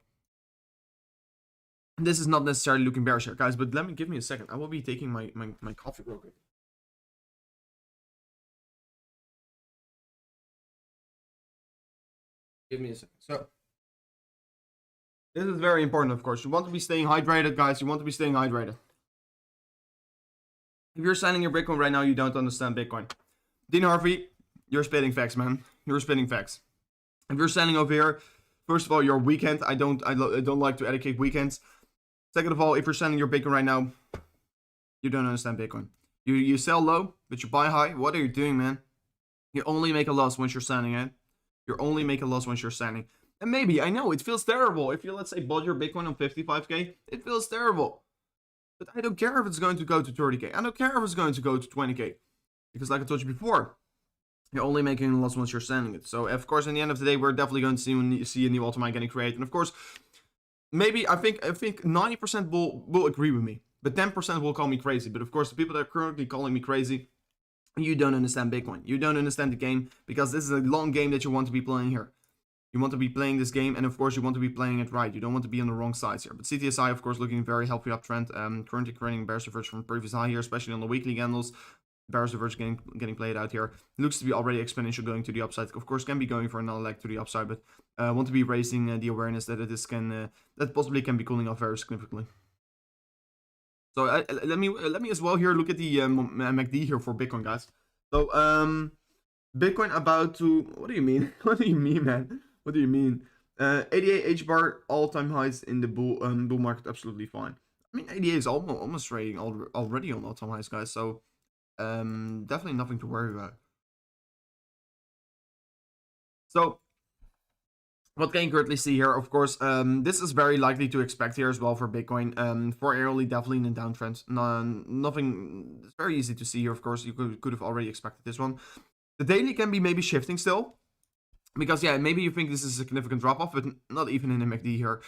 this is not necessarily looking bearish here, guys, but give me a second. I will be taking my coffee real quick. Give me a second. So, this is very important, of course. You want to be staying hydrated, guys. You want to be staying hydrated. If you're signing your Bitcoin right now, you don't understand Bitcoin. Dean Harvey, you're spitting facts, man. You're spitting facts. If you're selling over here, first of all, your weekend. I don't like to educate weekends. Second of all, if you're selling your Bitcoin right now, you don't understand Bitcoin. You sell low, but you buy high. What are you doing, man? You only make a loss once you're selling it. You only make a loss once you're selling. And maybe, I know, it feels terrible. If you, let's say, bought your Bitcoin on 55k, it feels terrible. But I don't care if it's going to go to 30k. I don't care if it's going to go to 20k. Because like I told you before, you're only making a loss once you're selling it. So, of course, in the end of the day, we're definitely going to see a new Altcoin getting created. And, of course, maybe, I think 90% will agree with me. But 10% will call me crazy. But, of course, the people that are currently calling me crazy, you don't understand Bitcoin. You don't understand the game, because this is a long game that you want to be playing here. You want to be playing this game, and of course you want to be playing it right. You don't want to be on the wrong sides here. But CTSI, of course, looking very healthy uptrend. Currently creating bearish divergence from previous high here, especially on the weekly candles. Bearish divergence getting played out here. Looks to be already exponential going to the upside. Of course, can be going for another leg to the upside, but want to be raising the awareness that that possibly can be cooling off very significantly. So let me as well here look at the MACD here for Bitcoin, guys. So Bitcoin about to, what do you mean? What do you mean, man? What do you mean? 88 H bar, all-time highs in the bull market, absolutely fine. I mean, 88 is almost trading already on all-time highs, guys. So definitely nothing to worry about. So what can you currently see here? Of course, this is very likely to expect here as well for Bitcoin. For early, definitely in a downtrend. Nothing. It's very easy to see here. Of course, you could have already expected this one. The daily can be maybe shifting still, because yeah, maybe you think this is a significant drop off, but not even in the MACD here.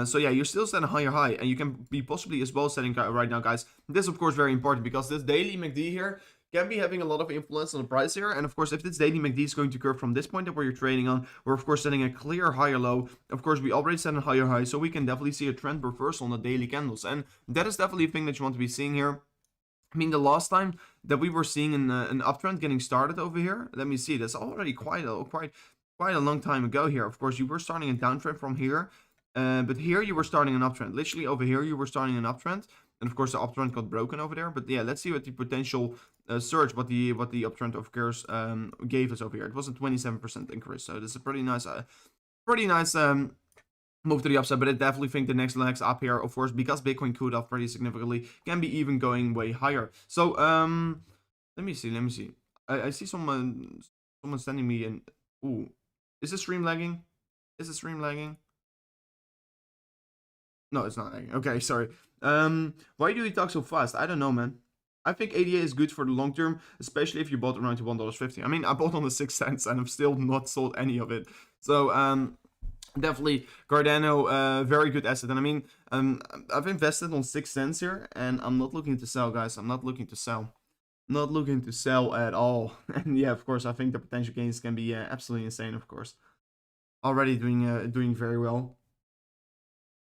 So yeah, you're still setting a higher high, and you can be possibly as well setting right now, guys. This is of course very important, because this daily MACD here can be having a lot of influence on the price here. And of course, if this daily MACD is going to curve from this point up where you're trading on, we're of course setting a clear higher low. Of course, we already set a higher high, so we can definitely see a trend reversal on the daily candles, and that is definitely a thing that you want to be seeing here. I mean, the last time that we were seeing an uptrend getting started over here, let me see, that's already quite a long time ago here. Of course, you were starting a downtrend from here, but here you were starting an uptrend. Literally over here, you were starting an uptrend, and of course the uptrend got broken over there. But yeah, let's see what the potential surge, what the uptrend of course gave us over here. It was a 27% increase, so this is a pretty nice move to the upside, but I definitely think the next legs up here, of course, because Bitcoin cooled off pretty significantly, can be even going way higher. So let me see. I see someone sending me an, ooh, is the stream lagging? Is the stream lagging? No, it's not lagging. Okay, sorry. Why do you talk so fast? I don't know, man. I think ADA is good for the long term, especially if you bought around to $1.50. I mean, I bought on the 6 cents and I've still not sold any of it. So definitely Cardano, very good asset. And I mean, I've invested on 6 cents here, and I'm not looking to sell, guys. I'm not looking to sell. Not looking to sell at all. And yeah, of course, I think the potential gains can be absolutely insane, of course. Already doing very well.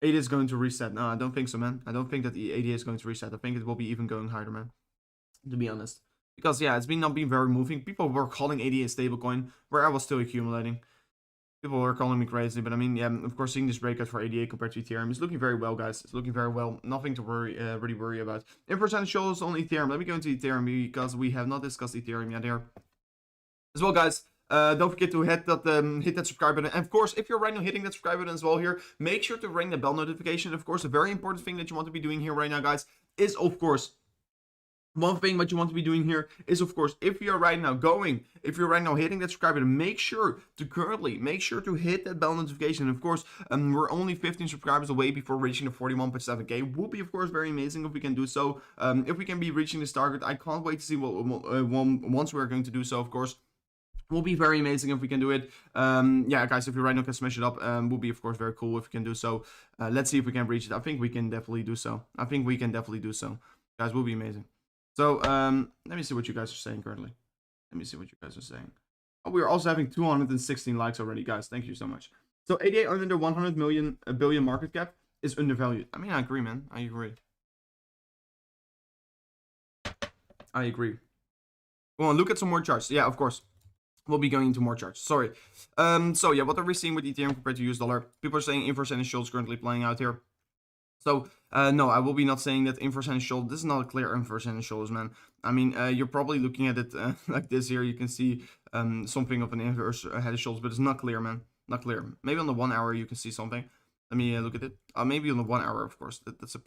ADA is going to reset. No, I don't think so, man. I don't think that the ADA is going to reset. I think it will be even going higher, man. To be honest. Because, yeah, it's not been very moving. People were calling ADA a stablecoin, where I was still accumulating. People were calling me crazy, but I mean, yeah, of course, seeing this breakout for ADA compared to Ethereum is looking very well, guys. It's looking very well. Nothing to really worry about. Inverse shows on Ethereum. Let me go into Ethereum because we have not discussed Ethereum yet here. As well, guys. Don't forget to hit that subscribe button. And of course, if you're right now hitting that subscribe button as well here, make sure to ring the bell notification. Of course, a very important thing that you want to be doing here right now, guys, is of course, one thing what you want to be doing here is, of course, if you're right now hitting that subscribe button, make sure to hit that bell notification. Of course, we're only 15 subscribers away before reaching the 41.7k. Would be, of course, very amazing if we can do so. If we can be reaching this target, I can't wait to see what once we're going to do so, of course. Will be very amazing if we can do it. Yeah, guys, if you right now can smash it up, will be, of course, very cool if you can do so. Let's see if we can reach it. I think we can definitely do so. Guys, will be amazing. So, let me see what you guys are saying currently. Oh, we're also having 216 likes already, guys. Thank you so much. So, 88 under 100 billion market cap is undervalued. I mean, I agree, man. I agree. Go on, look at some more charts. Yeah, of course. We'll be going into more charts. Sorry. So yeah, what are we seeing with Ethereum compared to US dollar? People are saying inverse and shoals currently playing out here. So no, I will be not saying that inverse and shoals. This is not a clear inverse and shoals, man. I mean, you're probably looking at it like this here. You can see something of an inverse head and shoulders, but it's not clear, man. Not clear. Maybe on the 1 hour you can see something. Let me look at it. Maybe on the 1 hour, of course. That's a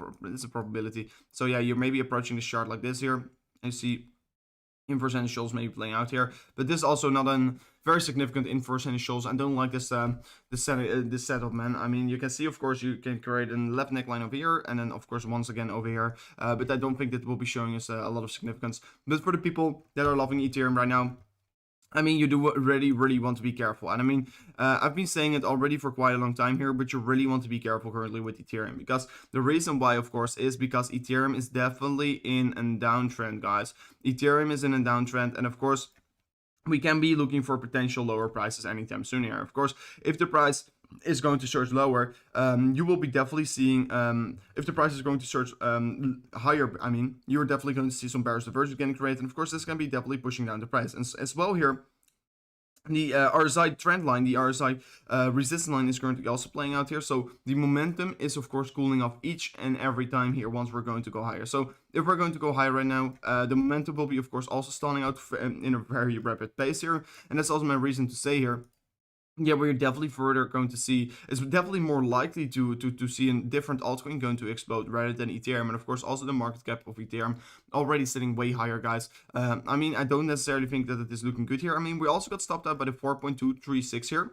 probability. So yeah, you're maybe approaching the chart like this here, and you see inverse and shoals maybe playing out here, but this is also not a very significant inverse and shoals. I don't like this this setup, man. I mean, you can see, of course, you can create a left neckline over here, and then of course once again over here. But I don't think that will be showing us a lot of significance. But for the people that are loving Ethereum right now, I mean, you do really want to be careful. And I mean, I've been saying it already for quite a long time here, but you really want to be careful currently with Ethereum. Because the reason why, of course, is because Ethereum is definitely in a downtrend, guys. Ethereum is in a downtrend, and of course, we can be looking for potential lower prices anytime soon here. Of course, if the price is going to surge lower, you will be definitely seeing, if the price is going to surge higher, I mean, you're definitely going to see some bearish divergence getting created, and of course this can be definitely pushing down the price. And as well here, the RSI trend line, the RSI resistance line is currently also playing out here. So the momentum is, of course, cooling off each and every time here once we're going to go higher. So if we're going to go higher right now, the momentum will be, of course, also stalling out in a very rapid pace here. And that's also my reason to say here, yeah, we're definitely further going to see, it's definitely more likely to see a different altcoin going to explode rather than Ethereum. And of course, also the market cap of Ethereum already sitting way higher, guys. I mean, I don't necessarily think that it is looking good here. I mean, we also got stopped out by the 4.236 here.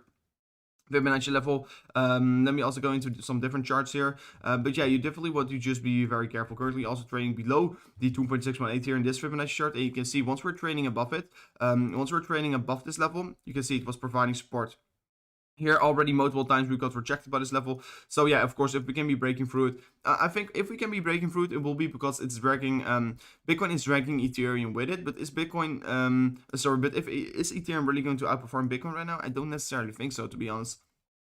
Fibonacci level. Let me also go into some different charts here. But yeah, you definitely want to just be very careful. Currently also trading below the 2.618 here in this Fibonacci chart. And you can see once we're trading above it, once we're trading above this level, you can see it was providing support. Here already multiple times we got rejected by this level. So yeah, of course, if we can be breaking through it, I think if we can be breaking through it, it will be because it's dragging, Bitcoin is dragging Ethereum with it. But is Bitcoin, is Ethereum really going to outperform Bitcoin right now? I don't necessarily think so, to be honest.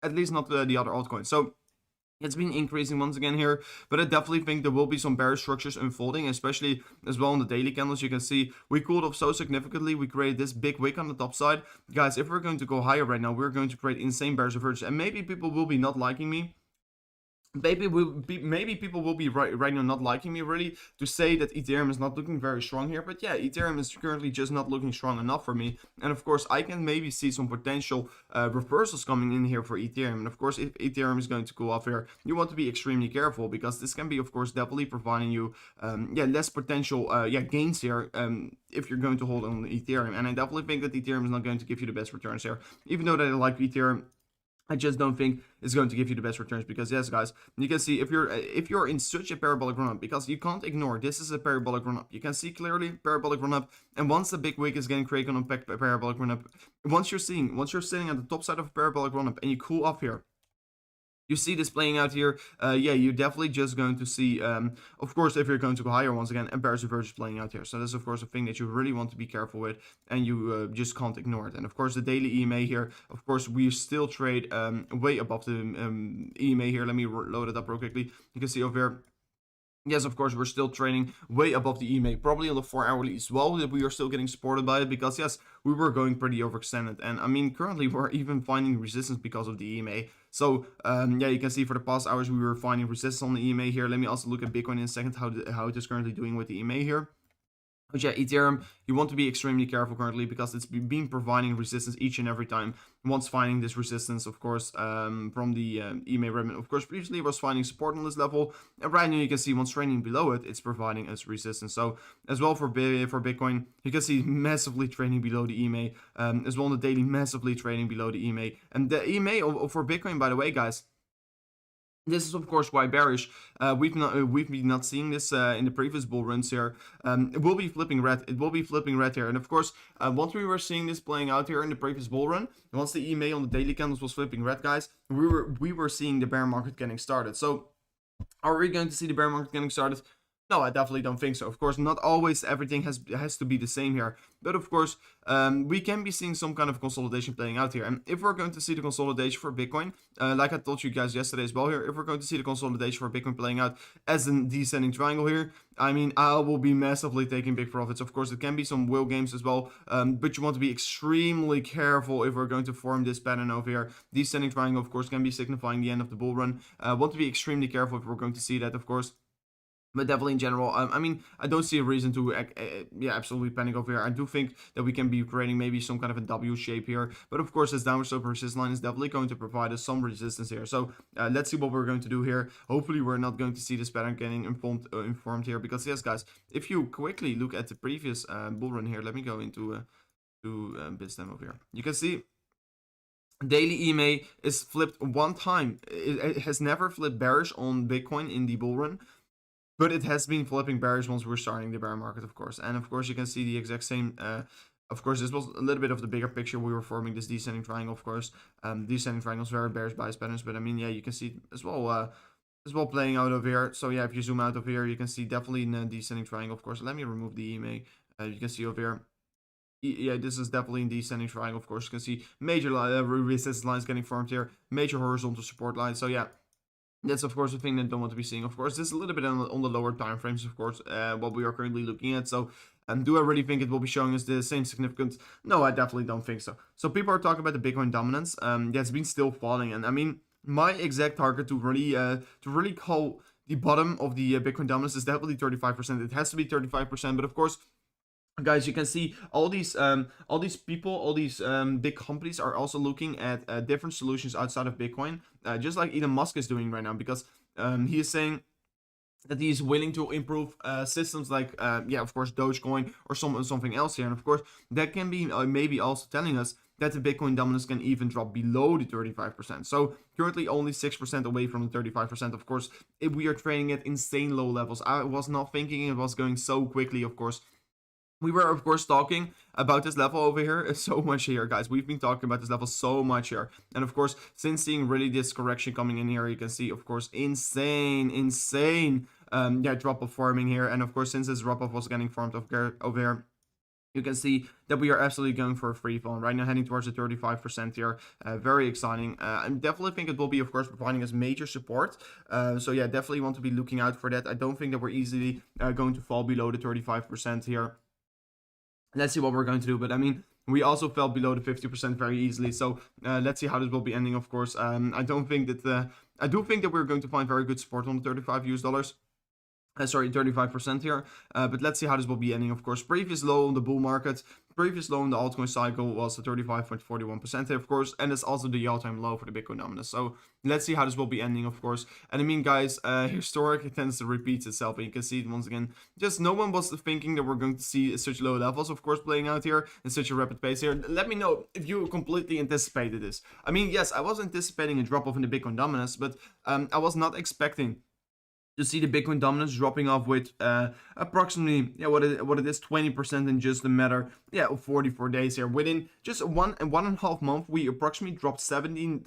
At least not the other altcoins. So it's been increasing once again here, but I definitely think there will be some bearish structures unfolding, especially as well on the daily candles. You can see we cooled off so significantly. We created this big wick on the top side. Guys, if we're going to go higher right now, we're going to create insane bearish divergence. And maybe people will be not liking me maybe people will be right now not liking me really to say that Ethereum is not looking very strong here, but yeah, Ethereum is currently just not looking strong enough for me. And of course, I can maybe see some potential reversals coming in here for Ethereum. And of course, if Ethereum is going to go off here, you want to be extremely careful, because this can be, of course, definitely providing you less potential gains here if you're going to hold on Ethereum. And I definitely think that Ethereum is not going to give you the best returns here, even though that I like Ethereum. I just don't think it's going to give you the best returns, because yes, guys, you can see if you're in such a parabolic run up, because you can't ignore this is a parabolic run up. You can see clearly parabolic run up, and once the big wick is getting created on a parabolic run up, once you're sitting at the top side of a parabolic run up and you cool off here, you see this playing out here. Yeah, you're definitely just going to see, of course, if you're going to go higher once again, embarrassing versus playing out here. So that's, of course, a thing that you really want to be careful with, and you just can't ignore it. And of course, the daily EMA here, of course, we still trade way above the EMA here. Let me load it up real quickly. You can see over here. Yes, of course, we're still trading way above the EMA, probably on the 4 hourly as well, that we are still getting supported by it, because yes, we were going pretty overextended. And I mean, currently we're even finding resistance because of the EMA. So yeah, you can see for the past hours we were finding resistance on the EMA here. Let me also look at Bitcoin in a second, how it is currently doing with the EMA here. But yeah, Ethereum, you want to be extremely careful currently, because it's been providing resistance each and every time. Once finding this resistance, of course, from the EMA remnant, of course, previously it was finding support on this level, and right now you can see once trading below it, it's providing us resistance. So as well for Bitcoin, you can see massively trading below the EMA, as well on the daily, massively trading below the EMA. And the EMA for Bitcoin, by the way, guys, this is of course why bearish. We've been not seeing this in the previous bull runs here. It will be flipping red. It will be flipping red here. And of course, once we were seeing this playing out here in the previous bull run, once the EMA on the daily candles was flipping red, guys, we were seeing the bear market getting started. So are we going to see the bear market getting started? No, I definitely don't think so. Of course, not always everything has to be the same here. But of course, we can be seeing some kind of consolidation playing out here. And if we're going to see the consolidation for Bitcoin, like I told you guys yesterday as well here, if we're going to see the consolidation for Bitcoin playing out as a descending triangle here, I mean, I will be massively taking big profits. Of course, it can be some whale games as well, but you want to be extremely careful if we're going to form this pattern over here. Descending triangle, of course, can be signifying the end of the bull run. Want to be extremely careful if we're going to see that, of course. But definitely in general, I mean, I don't see a reason to, yeah, absolutely panic over here. I do think that we can be creating maybe some kind of a W shape here. But of course, this downward slope resistance line is definitely going to provide us some resistance here. So let's see what we're going to do here. Hopefully, we're not going to see this pattern getting informed here. Because yes, guys, if you quickly look at the previous bull run here, let me go into Bitstamp over here. You can see daily EMA is flipped one time. It has never flipped bearish on Bitcoin in the bull run. But it has been flipping bearish once we're starting the bear market, of course. And of course, you can see the exact same. Of course, this was a little bit of the bigger picture. We were forming this descending triangle, of course. Descending triangles very bearish bias patterns, but I mean, yeah, you can see as well playing out over here. So yeah, if you zoom out over here, you can see definitely in a descending triangle, of course. Let me remove the EMA. You can see over here. Yeah, this is definitely in descending triangle, of course. You can see major resistance lines getting formed here, major horizontal support lines. So yeah. That's of course a thing that don't want to be seeing. Of course, this is a little bit on the lower time frames, of course, what we are currently looking at. So, do I really think it will be showing us the same significance? No, I definitely don't think so. So people are talking about the Bitcoin dominance. That's been still falling, and I mean, my exact target to really call the bottom of the Bitcoin dominance is definitely 35%. It has to be 35%, but of course, guys, you can see all these people, all these big companies are also looking at different solutions outside of Bitcoin, just like Elon Musk is doing right now, because he is saying that he is willing to improve systems like yeah, of course, Dogecoin or something else here. And of course, that can be maybe also telling us that the Bitcoin dominance can even drop below the 35%. So currently only 6% away from the 35%. Of course, if we are trading at insane low levels, I was not thinking it was going so quickly, of course. We were, of course, talking about this level over here so much here, guys. We've been talking about this level so much here. And, of course, since seeing really this correction coming in here, you can see, of course, insane, yeah, drop-off forming here. And, of course, since this drop-off was getting formed over here, you can see that we are absolutely going for a free fall right now, heading towards the 35% here. Very exciting. I definitely think it will be, of course, providing us major support. So yeah, definitely want to be looking out for that. I don't think that we're easily going to fall below the 35% here. Let's see what we're going to do. But I mean, we also fell below the 50% very easily. So let's see how this will be ending, of course. I don't think that I do think that we're going to find very good support on the 35 US dollars. Sorry, 35% here. But let's see how this will be ending. Of course, previous low on the bull market, previous low in the altcoin cycle was the 35.41% here, of course, and it's also the all-time low for the Bitcoin dominance. So let's see how this will be ending, of course. And I mean, guys, historic, it tends to repeat itself, and you can see it once again. Just no one was thinking that we're going to see such low levels, of course, playing out here in such a rapid pace here. Let me know if you completely anticipated this. I mean, yes, I was anticipating a drop off in the Bitcoin dominance, but I was not expecting to see the Bitcoin dominance dropping off with approximately what it is 20% in just a matter of 44 days here. Within just one and a half month, we approximately dropped 17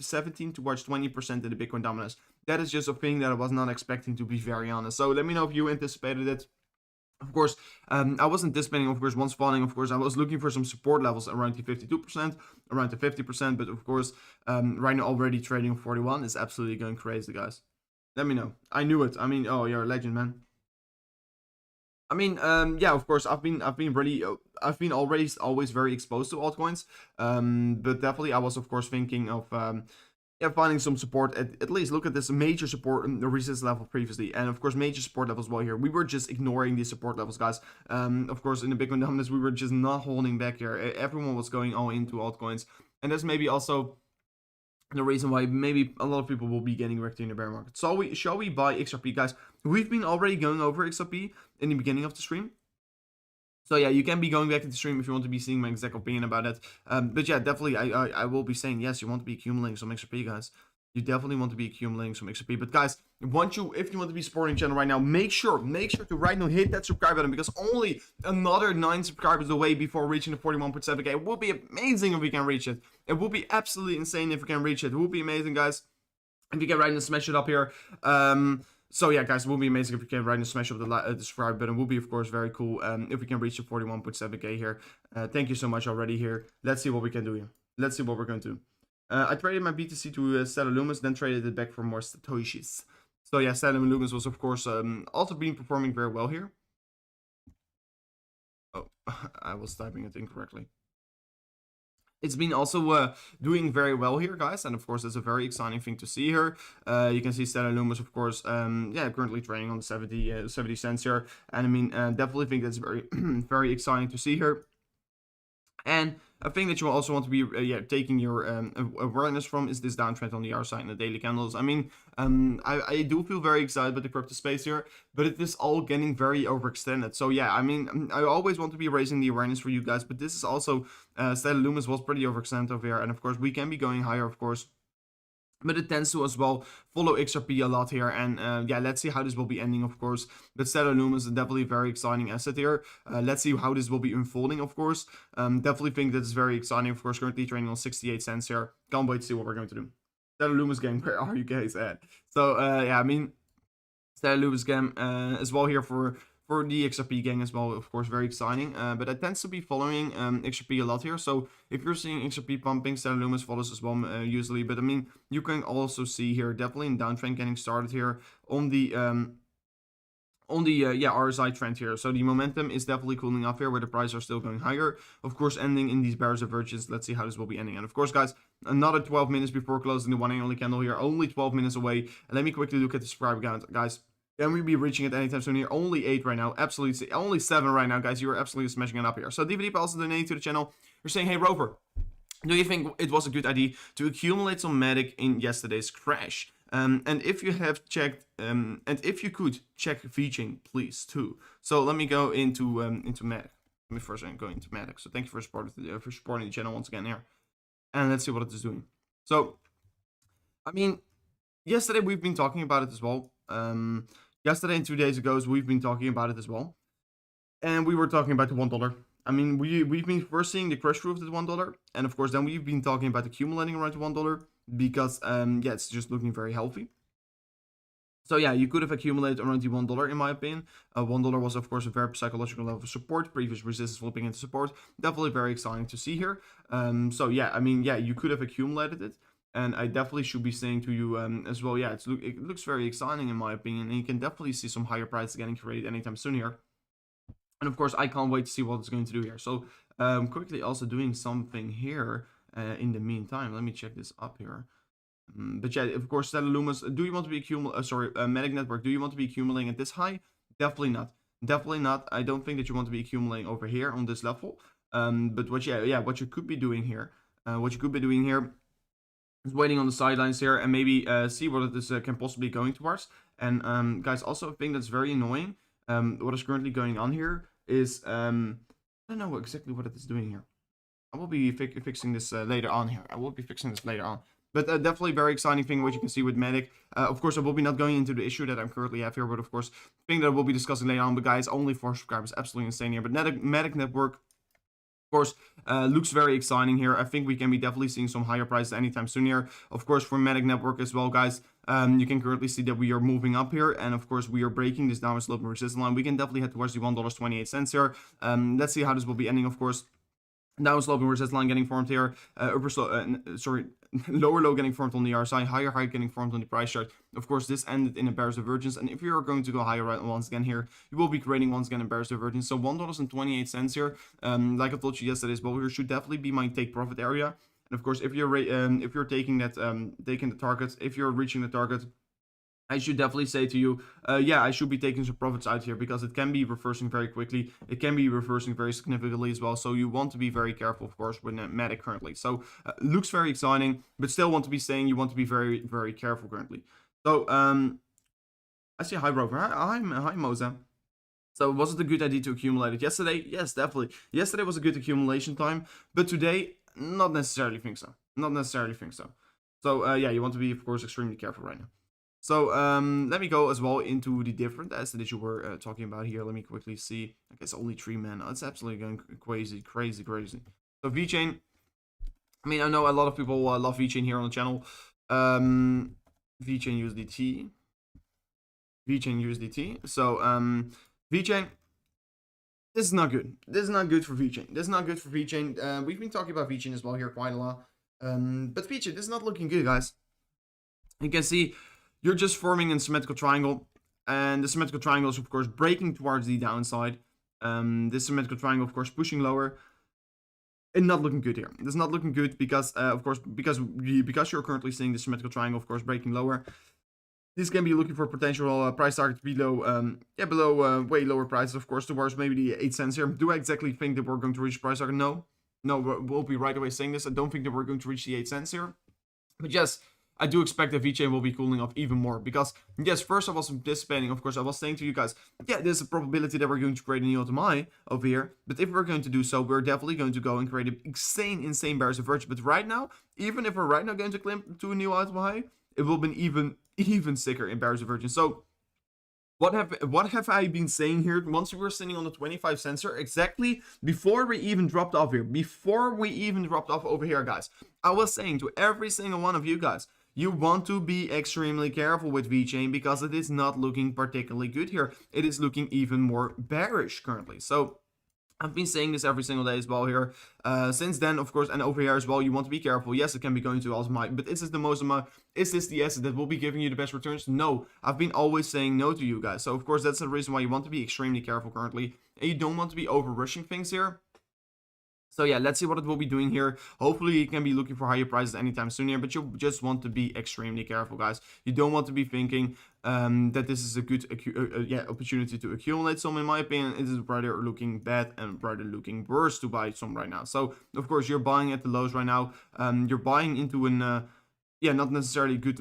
towards 20% in the Bitcoin dominance. That is just a thing that I was not expecting, to be very honest. So let me know if you anticipated it. Of course, I was anticipating, of course, once falling, of course, I was looking for some support levels around the 52%, around the 50%, but of course, right now already trading 41 is absolutely going crazy, guys. Let me know. I knew it. I mean, oh, you're a legend, man. I mean, yeah, of course, I've been always very exposed to altcoins. But definitely I was, of course, thinking of finding some support. At least look at this major support in the resistance level previously, and of course major support levels well here. We were just ignoring these support levels, guys. Of course, in the Bitcoin dominance, we were just not holding back here. Everyone was going all into altcoins, and that's maybe also the reason why maybe a lot of people will be getting wrecked in the bear market. So shall we buy XRP, guys? We've been already going over XRP in the beginning of the stream. So yeah, you can be going back to the stream if you want to be seeing my exact opinion about it. But yeah, definitely I will be saying, yes, you want to be accumulating some XRP, guys. You definitely want to be accumulating some XRP. But guys, if you want to be supporting the channel right now, make sure to right now hit that subscribe button, because only another 9 subscribers away before reaching the 41.7k. It would be amazing if we can reach it. It would be absolutely insane if we can reach it. It would be amazing, guys, if you can right now smash it up here. So yeah, guys, it will be amazing if we can right now smash up the subscribe button. It will be, of course, very cool if we can reach the 41.7k here. Thank you so much already here. Let's see what we can do here. Let's see what we're going to do. I traded my BTC to Stellar Lumens, then traded it back for more Satoshis. So yeah, Stellar Lumens was, of course, also been performing very well here. Oh, I was typing it incorrectly. It's been also doing very well here, guys, and of course that's a very exciting thing to see here. You can see Stellar Lumens, of course, yeah, currently trading on 70 cents here, and I mean, definitely think that's very very exciting to see here. And a thing that you also want to be taking your awareness from is this downtrend on the R side and the daily candles. I mean, I do feel very excited about the crypto space here, but it is all getting very overextended. So yeah, I mean, I always want to be raising the awareness for you guys, but this is also Stellar Lumens was pretty overextended over here, and of course we can be going higher, of course. But it tends to as well follow XRP a lot here, and yeah, let's see how this will be ending, of course. But Stellar Lumens is definitely a very exciting asset here. Let's see how this will be unfolding, of course. Definitely think that it's very exciting, of course. Currently trading on 68 cents here. Can't wait to see what we're going to do. Stellar Lumens gang, where are you guys at? So yeah, I mean, Stellar Lumens gang as well here for the XRP gang as well, of course, very exciting. But it tends to be following XRP a lot here. So if you're seeing XRP pumping, Stellar Lumens follows as well usually. But I mean, you can also see here definitely a downtrend getting started here on the RSI trend here. So the momentum is definitely cooling off here, where the prices are still going higher, of course, ending in these bearish divergence. Let's see how this will be ending. And of course, guys, another 12 minutes before closing the one and only candle here, only 12 minutes away. And let me quickly look at the subscribe count, guys. And we'll be reaching it anytime soon here. Only 8 right now. Absolutely. Only 7 right now, guys. You are absolutely smashing it up here. So DVD also donating to the channel. You're saying, hey, Rover, do you think it was a good idea to accumulate some Matic in yesterday's crash? And if you have checked, and if you could check VeChain, please, too. So let me go into Matic. Let me first go into Matic. So thank you for supporting the channel once again here. And let's see what it is doing. So, I mean, yesterday we've been talking about it as well. Yesterday and 2 days ago, we've been talking about it as well, and we were talking about the $1. I mean, we've been first seeing the crash through of the $1, and of course, then we've been talking about accumulating around the $1 because yeah, it's just looking very healthy. So yeah, you could have accumulated around the $1 in my opinion. $1 was of course a very psychological level of support, previous resistance flipping into support. Definitely very exciting to see here. So yeah, I mean, yeah, you could have accumulated it. And I definitely should be saying to you as well, yeah, it looks very exciting in my opinion. And you can definitely see some higher prices getting created anytime soon here. And of course, I can't wait to see what it's going to do here. So Quickly also doing something here in the meantime. Let me check this up here. But yeah, of course, Stellar Lumos, do you want to be Medic Network, do you want to be accumulating at this high? Definitely not. Definitely not. I don't think that you want to be accumulating over here on this level. But what you could be doing here, is waiting on the sidelines here and maybe see what this can possibly going towards. And guys, also a thing that's very annoying, what is currently going on here is, I don't know exactly what it is doing here. I will be fixing this later on here. But definitely very exciting thing, what you can see with Medic. Of course, I will be not going into the issue that I'm currently have here, but of course, thing that we'll be discussing later on. But guys, only 4 subscribers, absolutely insane here. But Medic Network, of course, looks very exciting here. I think we can be definitely seeing some higher prices anytime soon here. Of course, for Medic Network as well, guys, you can currently see that we are moving up here. And of course, we are breaking this downward sloping resistance line. We can definitely head towards the $1.28 here. Let's see how this will be ending, of course. Down sloping resistance line getting formed here, lower low getting formed on the RSI, higher high getting formed on the price chart. Of course, this ended in a bearish divergence, and if you're going to go higher right once again here, you will be creating once again a bearish divergence. So $1.28 here, like I told you yesterday as well, here should definitely be my take profit area. And of course, if you're taking that taking the target, if you're reaching the target, I should definitely say to you, yeah, I should be taking some profits out here because it can be reversing very quickly. It can be reversing very significantly as well. So you want to be very careful, of course, with Medic currently. So looks very exciting, but still want to be saying you want to be very, very careful currently. So I see hi Rover. Hi Moza. So was it a good idea to accumulate it yesterday? Yes, definitely. Yesterday was a good accumulation time, but today, not necessarily think so. So yeah, you want to be, of course, extremely careful right now. So let me go as well into the different assets that you were talking about here. Let me quickly see. I guess only 3 men. Oh, it's absolutely going crazy. So VeChain. I mean, I know a lot of people love VeChain here on the channel. VeChain USDT. So VeChain. This is not good. This is not good for VeChain. We've been talking about VeChain as well here quite a lot. But VeChain, this is not looking good, guys. You can see you're just forming a symmetrical triangle, and the symmetrical triangle is, of course, breaking towards the downside. This symmetrical triangle, of course, pushing lower, and not looking good here. This is not looking good because, of course, because you're currently seeing the symmetrical triangle, of course, breaking lower. This can be looking for potential price target below, way lower prices, of course, towards maybe the 8 cents here. Do I exactly think that we're going to reach price target? No, we'll be right away saying this. I don't think that we're going to reach the 8 cents here, but yes, I do expect that VeChain will be cooling off even more because, yes, first I was anticipating, of course, I was saying to you guys, yeah, there's a probability that we're going to create a new all-time high over here, but if we're going to do so, we're definitely going to go and create an insane bearish divergence. But right now, even if we're right now going to climb to a new all-time high, it will be even sicker in bearish divergence. So what have I been saying here? Once we were sitting on the 25 cents here, exactly before we even dropped off here, over here, guys, I was saying to every single one of you guys, you want to be extremely careful with VeChain because it is not looking particularly good here. It is looking even more bearish currently. So I've been saying this every single day as well here. Since then, of course, and over here as well, you want to be careful. Yes, it can be going to all-time, but is this the most amount? Is this the asset that will be giving you the best returns? No, I've been always saying no to you guys. So of course, that's the reason why you want to be extremely careful currently, and you don't want to be over rushing things here. So yeah, let's see what it will be doing here. Hopefully you can be looking for higher prices anytime soon here, but you just want to be extremely careful, guys. You don't want to be thinking that this is a good opportunity to accumulate some. In my opinion, it is rather looking bad and rather looking worse to buy some right now. So of course you're buying at the lows right now. You're buying into an not necessarily good.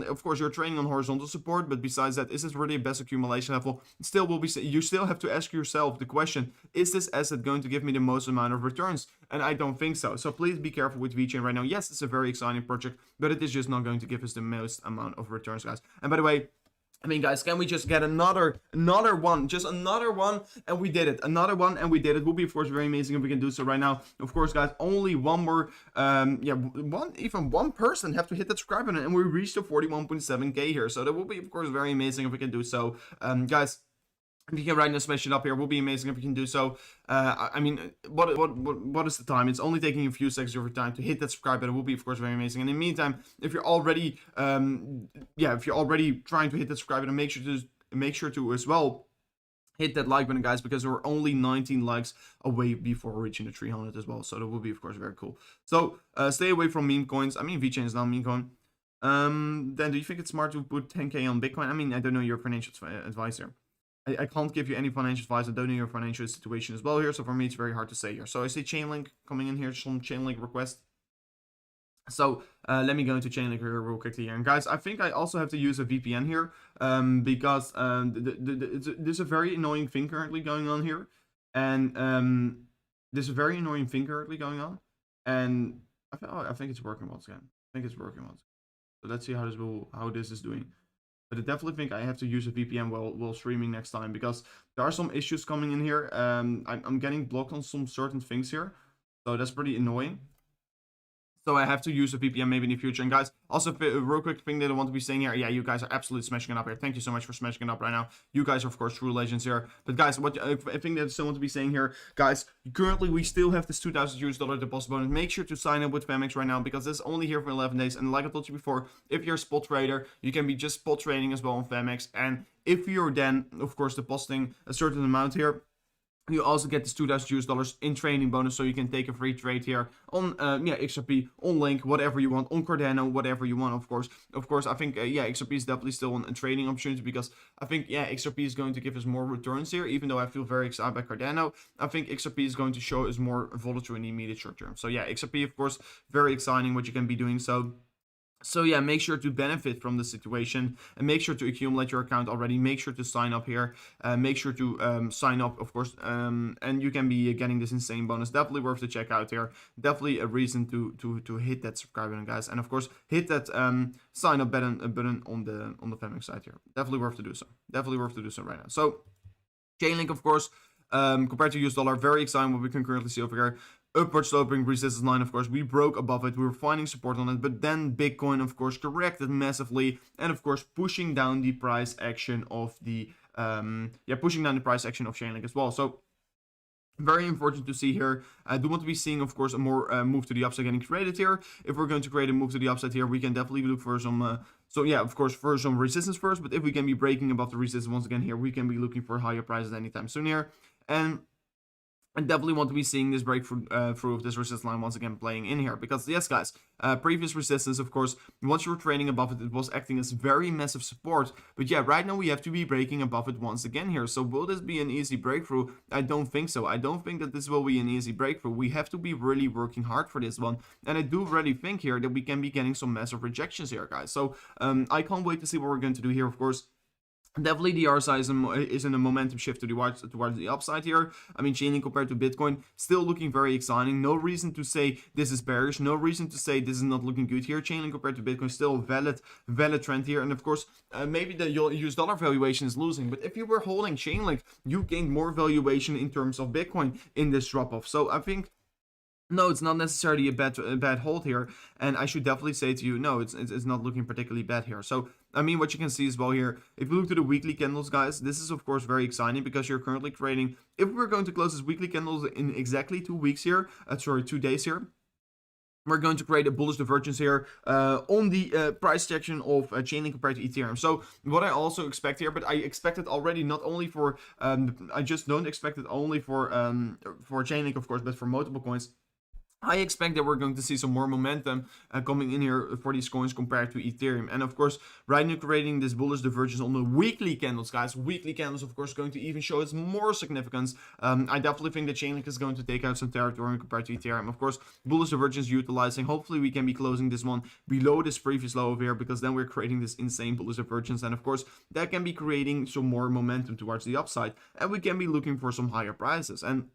Of course, you're trading on horizontal support, but besides that, is this really a best accumulation level? Still will be. You still have to ask yourself the question: is this asset going to give me the most amount of returns? And I don't think so. So please be careful with VeChain right now. Yes, it's a very exciting project, but it is just not going to give us the most amount of returns, guys. And by the way, I mean, guys, can we just get another one? Just another one, and we did it. Another one, and we did it. Would be, of course, very amazing if we can do so right now. Of course, guys, only one more, one person have to hit that subscribe button, and we reached the 41.7k here. So that will be, of course, very amazing if we can do so. Guys, if you can right now smash it up here, it will be amazing if you can do so. I mean, what is the time? It's only taking a few seconds of your time to hit that subscribe button. It will be, of course, very amazing. And in the meantime, if you're already, if you're already trying to hit that subscribe button, make sure to as well hit that like button, guys, because we're only 19 likes away before reaching the 300 as well. So that will be, of course, very cool. So stay away from meme coins. I mean, VeChain is not meme coin. Then do you think it's smart to put 10k on Bitcoin? I mean, I don't know your financial advice here. I can't give you any financial advice. I don't know your financial situation as well here. So for me, it's very hard to say here. So I see Chainlink coming in here, some Chainlink request. So let me go into Chainlink here real quickly here. And guys, I think I also have to use a VPN here because there's a very annoying thing currently going on here. And there's a very annoying thing currently going on. And I think it's working once again. I think it's working once. So let's see how this is doing. But I definitely think I have to use a VPN while streaming next time, because there are some issues coming in here. I'm getting blocked on some certain things here. So that's pretty annoying. So I have to use a VPN maybe in the future. And guys, also a real quick thing that I want to be saying here. Yeah, you guys are absolutely smashing it up here. Thank you so much for smashing it up right now. You guys are, of course, true legends here. But guys, what I think that I still want to be saying here, guys, currently we still have this $2,000 deposit bonus. Make sure to sign up with Memecoins right now, because it's only here for 11 days. And like I told you before, if you're a spot trader, you can be just spot trading as well on Memecoins. And if you're then, of course, depositing a certain amount here, you also get this $2,000 in training bonus, so you can take a free trade here on XRP, on Link, whatever you want, on Cardano, whatever you want, of course. Of course, I think XRP is definitely still a trading opportunity, because I think XRP is going to give us more returns here. Even though I feel very excited by Cardano, I think XRP is going to show us more volatile in the immediate short term. So XRP, of course, very exciting what you can be doing. So make sure to benefit from the situation, and make sure to accumulate your account already. Make sure to sign up here. Make sure to sign up, of course, and you can be getting this insane bonus. Definitely worth to check out here. Definitely a reason to hit that subscribe button, guys, and of course hit that sign up button on the Femex side here. Definitely worth to do so. Definitely worth to do so right now. So Chainlink, of course, compared to US dollar, very exciting what we can currently see over here. Upward sloping resistance line, of course, we broke above it, we were finding support on it, but then Bitcoin, of course, corrected massively, and of course pushing down the price action of the Chainlink as well. So very important to see here. I do want to be seeing, of course, a more move to the upside getting created here. If we're going to create a move to the upside here, we can definitely look for some of course, for some resistance first. But if we can be breaking above the resistance once again here, we can be looking for higher prices anytime soon here. And I definitely want to be seeing this breakthrough of this resistance line once again playing in here, because yes, guys, previous resistance, of course, once you were trading above it, it was acting as very massive support. But right now we have to be breaking above it once again here. So will this be an easy breakthrough? I don't think so. I don't think that this will be an easy breakthrough. We have to be really working hard for this one, and I do really think here that we can be getting some massive rejections here, guys. So I can't wait to see what we're going to do here, of course. Definitely the RSI is in a momentum shift towards the upside here. I mean, Chainlink compared to Bitcoin, still looking very exciting. No reason to say this is bearish. No reason to say this is not looking good here. Chainlink compared to Bitcoin, still valid trend here. And of course, maybe the US dollar valuation is losing. But if you were holding Chainlink, you gained more valuation in terms of Bitcoin in this drop-off. So I think, no, it's not necessarily a bad hold here, and I should definitely say to you, no, it's not looking particularly bad here. So I mean, what you can see as well here, if you look to the weekly candles, guys, this is of course very exciting, because you're currently trading. If we're going to close this weekly candles in exactly 2 weeks here, 2 days here, we're going to create a bullish divergence here on the price section of Chainlink compared to Ethereum. So what I also expect here, but I expect it already not only for, I just don't expect it only for Chainlink, of course, but for multiple coins. I expect that we're going to see some more momentum coming in here for these coins compared to Ethereum. And of course, right now creating this bullish divergence on the weekly candles, guys. Weekly candles, of course, going to even show its more significance. I definitely think that Chainlink is going to take out some territory compared to Ethereum. Of course, bullish divergence utilizing. Hopefully, we can be closing this one below this previous low over here, because then we're creating this insane bullish divergence. And of course, that can be creating some more momentum towards the upside. And we can be looking for some higher prices. And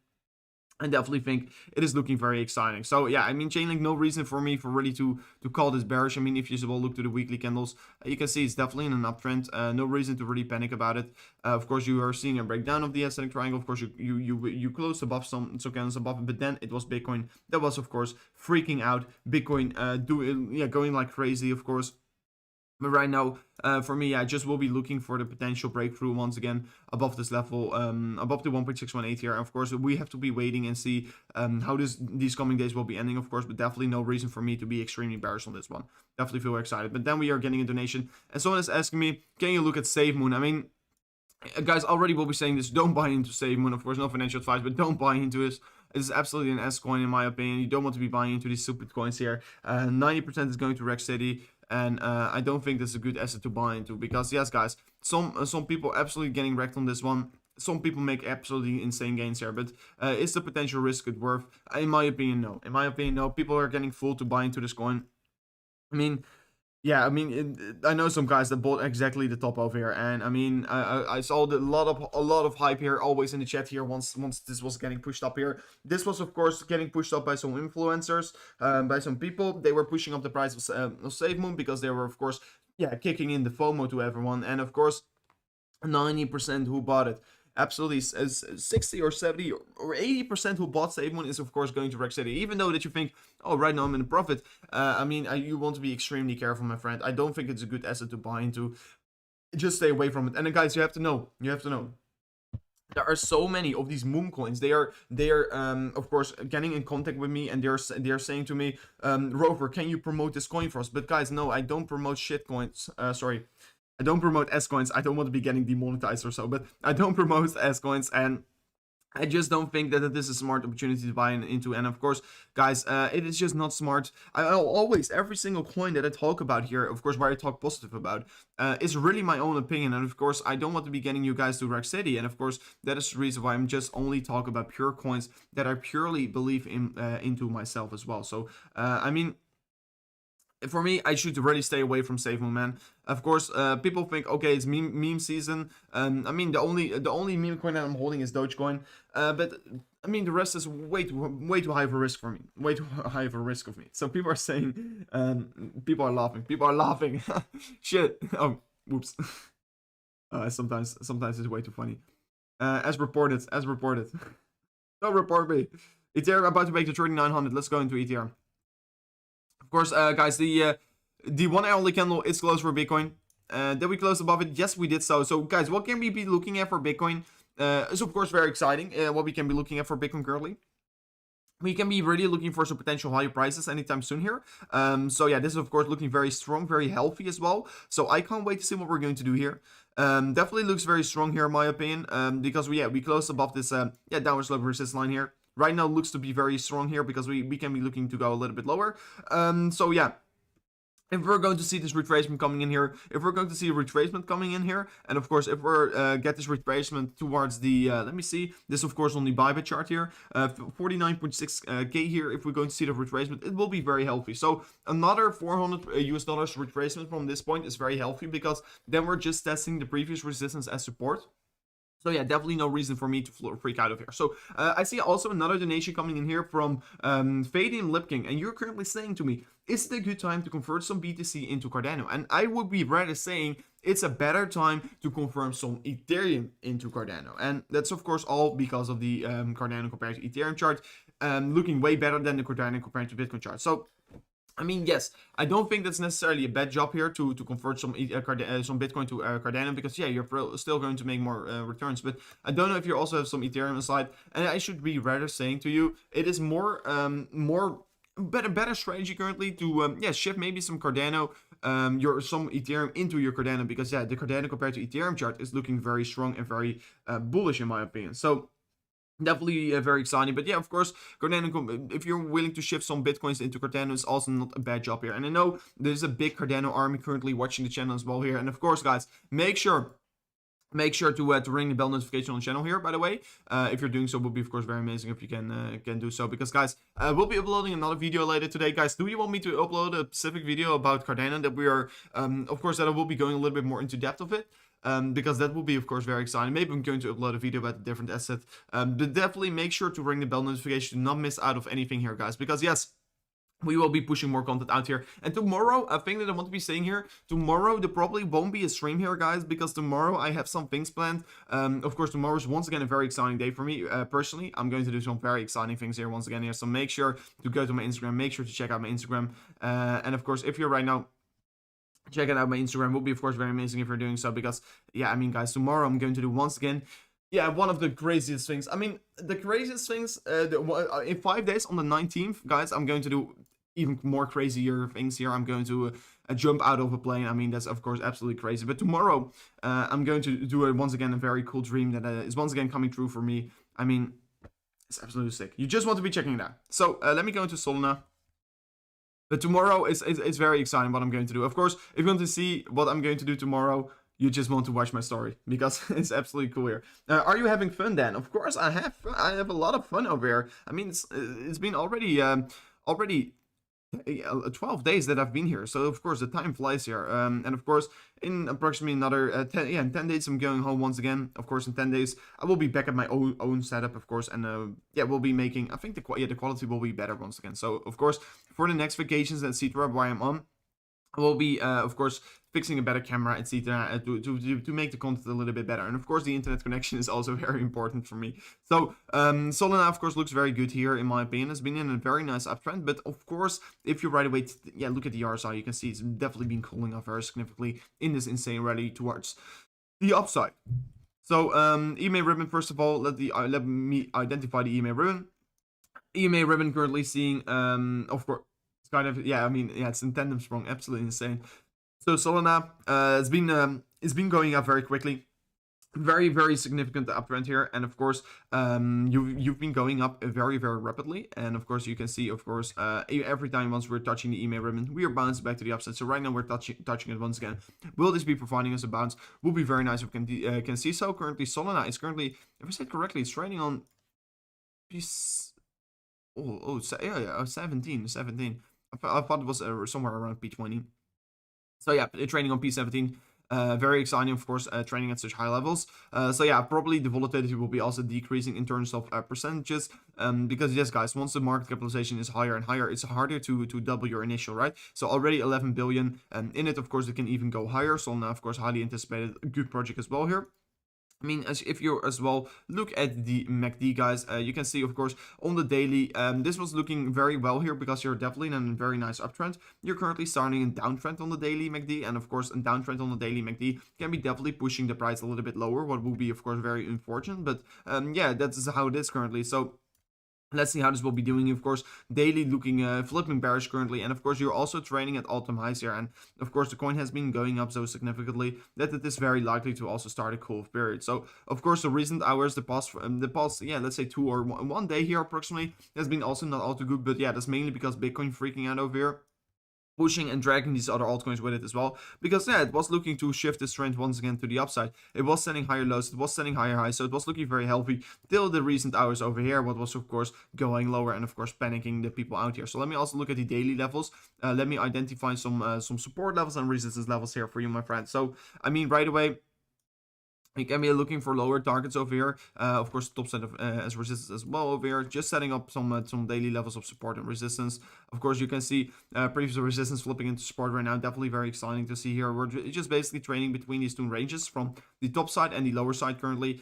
I definitely think it is looking very exciting. So I mean, Chainlink, no reason for me really to call this bearish. I mean, if you will look to the weekly candles, you can see it's definitely in an uptrend. No reason to really panic about it. Of course, you are seeing a breakdown of the ascending triangle. Of course, you closed above some candles above it, but then it was Bitcoin that was, of course, freaking out. Bitcoin going like crazy, of course. But right now, for me, I just will be looking for the potential breakthrough once again above this level, above the 1.618 here. And of course, we have to be waiting and see how these coming days will be ending, of course. But definitely no reason for me to be extremely bearish on this one. Definitely feel excited. But then we are getting a donation, and someone is asking me, can you look at SafeMoon? I mean, Guys, already will be saying this, don't buy into SafeMoon, of course, no financial advice, but don't buy into this. It's absolutely an S coin in my opinion. You don't want to be buying into these stupid coins here. 90% is going to Rex City, and I don't think this is a good asset to buy into, because yes, guys, some people absolutely getting wrecked on this one. Some people make absolutely insane gains here, but is the potential risk it worth? In my opinion, no. In my opinion, no. People are getting fooled to buy into this coin. I mean, yeah, I mean, I know some guys that bought exactly the top over here, and I mean, I saw a lot of hype here, always in the chat here. Once this was getting pushed up here, this was of course getting pushed up by some influencers, by some people. They were pushing up the price of SafeMoon because they were of course, yeah, kicking in the FOMO to everyone, and of course, 90% who bought it. Absolutely, as 60 or 70 or 80% who bought SafeMoon is of course going to Rex City. Even though that you think, oh, right now I'm in a profit. I mean, you want to be extremely careful, my friend. I don't think it's a good asset to buy into. Just stay away from it. And then, guys, you have to know. There are so many of these meme coins. They are of course getting in contact with me, and they're saying to me, Rover, can you promote this coin for us? But guys, no, I don't promote shit coins. Sorry. I don't promote S coins. I don't want to be getting demonetized or so, but I don't promote S coins, and I just don't think that this is a smart opportunity to buy into. And of course, guys, it is just not smart. I'll always, every single coin that I talk about here, of course, where I talk positive about, is really my own opinion. And of course, I don't want to be getting you guys to Rex City. And of course, that is the reason why I'm just only talk about pure coins that I purely believe in into myself as well. So, I mean, for me, I should really stay away from SafeMoon, man. Of course, people think, okay, it's meme season. I mean, the only meme coin that I'm holding is Dogecoin. But I mean, the rest is way too high of a risk for me. Way too high of a risk of me. So people are saying, people are laughing. People are laughing. Shit. Oh, whoops. Sometimes it's way too funny. As reported. Don't report me. Ethereum about to make the 3900. Let's go into Ethereum. Of course, guys, the 1 hourly candle is closed for Bitcoin. Did we close above it? Yes, we did so. So, guys, what can we be looking at for Bitcoin? Is of course very exciting. What we can be looking at for Bitcoin currently. We can be really looking for some potential higher prices anytime soon here. So yeah, this is of course looking very strong, very healthy as well. So I can't wait to see what we're going to do here. Definitely looks very strong here in my opinion. Because we closed above this downward slope resistance line here. Right now looks to be very strong here because we can be looking to go a little bit lower. So yeah, if we're going to see this retracement coming in here, and of course if we're get this retracement towards the let me see, this of course on the Bybit chart here, 49.6k here, if we're going to see the retracement, it will be very healthy. So another $400 US retracement from this point is very healthy, because then we're just testing the previous resistance as support. So yeah, definitely no reason for me to freak out of here. So I see also another donation coming in here from Fadian Lipking, and you're currently saying to me, is it a good time to convert some BTC into Cardano? And I would be rather saying it's a better time to convert some Ethereum into Cardano. And that's of course all because of the Cardano compared to Ethereum chart looking way better than the Cardano compared to Bitcoin chart. So I mean, yes, I don't think that's necessarily a bad job here to convert some Bitcoin to Cardano, because yeah, you're still going to make more returns. But I don't know if you also have some Ethereum inside, and I should be rather saying to you, it is better strategy currently to shift maybe some Cardano, some Ethereum into your Cardano, because yeah, the Cardano compared to Ethereum chart is looking very strong and very bullish in my opinion. So definitely very exciting. But yeah, of course, Cardano, if you're willing to shift some Bitcoins into Cardano, is also not a bad job here. And I know there's a big Cardano army currently watching the channel as well here. And of course, guys, make sure to ring the bell notification on the channel here, by the way. If you're doing so, it would be of course very amazing if you can do so, because guys, we'll be uploading another video later today. Guys, do you want me to upload a specific video about Cardano that we are of course that I will be going a little bit more into depth of it? Because that will be of course very exciting. Maybe I'm going to upload a video about a different asset. But definitely make sure to ring the bell notification to not miss out of anything here, guys, because yes, we will be pushing more content out here. And tomorrow, a thing that I want to be saying here, tomorrow there probably won't be a stream here, guys, because tomorrow I have some things planned. Of course, tomorrow is once again a very exciting day for me. Personally, I'm going to do some very exciting things here once again here. So make sure to go to my Instagram. Make sure to check out my Instagram. And of course, if you're right now checking out my Instagram, will be of course very amazing if you're doing so, because yeah, I mean, guys, tomorrow I'm going to do once again, yeah, one of the craziest things. I mean, the craziest things in 5 days on the 19th, guys, I'm going to do even more crazier things here. I'm going to jump out of a plane. I mean, that's of course absolutely crazy. But tomorrow, I'm going to do once again a very cool dream that is once again coming true for me. I mean, it's absolutely sick. You just want to be checking it out. So let me go into Solana. But tomorrow is very exciting what I'm going to do. Of course, if you want to see what I'm going to do tomorrow, you just want to watch my story because it's absolutely cool here. Are you having fun then? Of course, I have fun. I have a lot of fun over here. I mean, it's been already 12 days that I've been here, so of course the time flies here. And of course, in approximately another 10 days, I'm going home once again. Of course, in 10 days, I will be back at my own setup, of course, and yeah, we'll be making. I think the quality will be better once again. So of course, for the next vacations, etc., where I'm on, I will be, of course, fixing a better camera, etc., to make the content a little bit better. And of course, the internet connection is also very important for me. So Solana, of course, looks very good here, in my opinion. It's been in a very nice uptrend. But of course, if you right away, look at the RSI, you can see it's definitely been cooling off very significantly in this insane rally towards the upside. So EMA ribbon, first of all, let me identify the EMA ribbon. EMA ribbon currently seeing, of course, kind of, I mean, it's in tandem sprung, absolutely insane. So Solana, it's been going up very quickly, very significant uptrend here, and of course, you've been going up very rapidly, and of course you can see, of course, every time once we're touching the EMA ribbon, we are bouncing back to the upside. So right now we're touching it once again. Will this be providing us a bounce? Will be very nice if we can see so. Currently, Solana is currently, if I said correctly, it's trading on piece. 17. I thought it was somewhere around P20. So yeah, trading on P17. Very exciting, of course, trading at such high levels. So yeah, probably the volatility will be also decreasing in terms of percentages. Because yes, guys, once the market capitalization is higher and higher, it's harder to double your initial, right? So already 11 billion in it. Of course, it can even go higher. So now, of course, highly anticipated, a good project as well here. I mean, if you as well look at the MACD, guys, you can see, of course, on the daily, this was looking very well here because you're definitely in a very nice uptrend. You're currently starting a downtrend on the daily MACD, and of course, a downtrend on the daily MACD can be definitely pushing the price a little bit lower, what will be, of course, very unfortunate. But yeah, that's how it is currently. So let's see how this will be doing. Of course, daily looking flipping bearish currently, and of course you're also trading at all-time highs here, and of course the coin has been going up so significantly that it is very likely to also start a cool-off period. So of course the recent hours, the past let's say 2 or 1 day here approximately, has been also not all too good. But yeah, that's mainly because Bitcoin freaking out over here, pushing and dragging these other altcoins with it as well, because yeah, it was looking to shift this trend once again to the upside. It was setting higher lows, it was setting higher highs, so it was looking very healthy till the recent hours over here, what was of course going lower and of course panicking the people out here. So let me also look at the daily levels. Let me identify some support levels and resistance levels here for you, my friends. So I mean, right away, you can be looking for lower targets over here. Of course, top set of as resistance as well over here. Just setting up some daily levels of support and resistance. Of course, you can see previous resistance flipping into support right now. Definitely very exciting to see here. We're just basically trading between these two ranges from the top side and the lower side currently.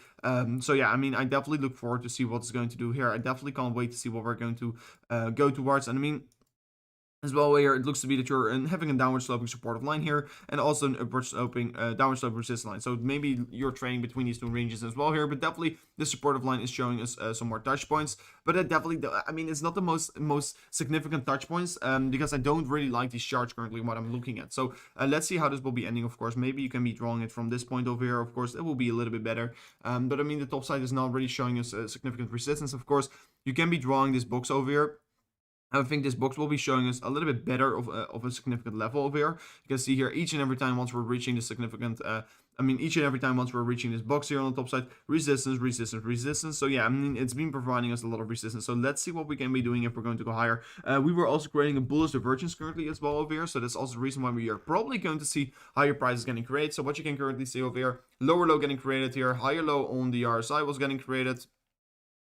So yeah, I mean, I definitely look forward to see what it's going to do here. I definitely can't wait to see what we're going to go towards. And I mean, as well here, it looks to be that you're having a downward sloping supportive line here, and also an upward sloping downward sloping resistance line. So maybe you're trading between these two ranges as well here, but definitely the supportive line is showing us some more touch points. But it definitely, I mean, it's not the most significant touch points, because I don't really like these charts currently what I'm looking at. So let's see how this will be ending. Of course, maybe you can be drawing it from this point over here. Of course, it will be a little bit better, but I mean, the top side is not really showing us significant resistance. Of course, you can be drawing this box over here. I think this box will be showing us a little bit better of a significant level over here. You can see here, each and every time once we're reaching the significant, each and every time once we're reaching this box here on the top side, resistance. So yeah, I mean, it's been providing us a lot of resistance. So let's see what we can be doing if we're going to go higher. We were also creating a bullish divergence currently as well over here. So that's also the reason why we are probably going to see higher prices getting created. So what you can currently see over here, lower low getting created here, higher low on the RSI was getting created,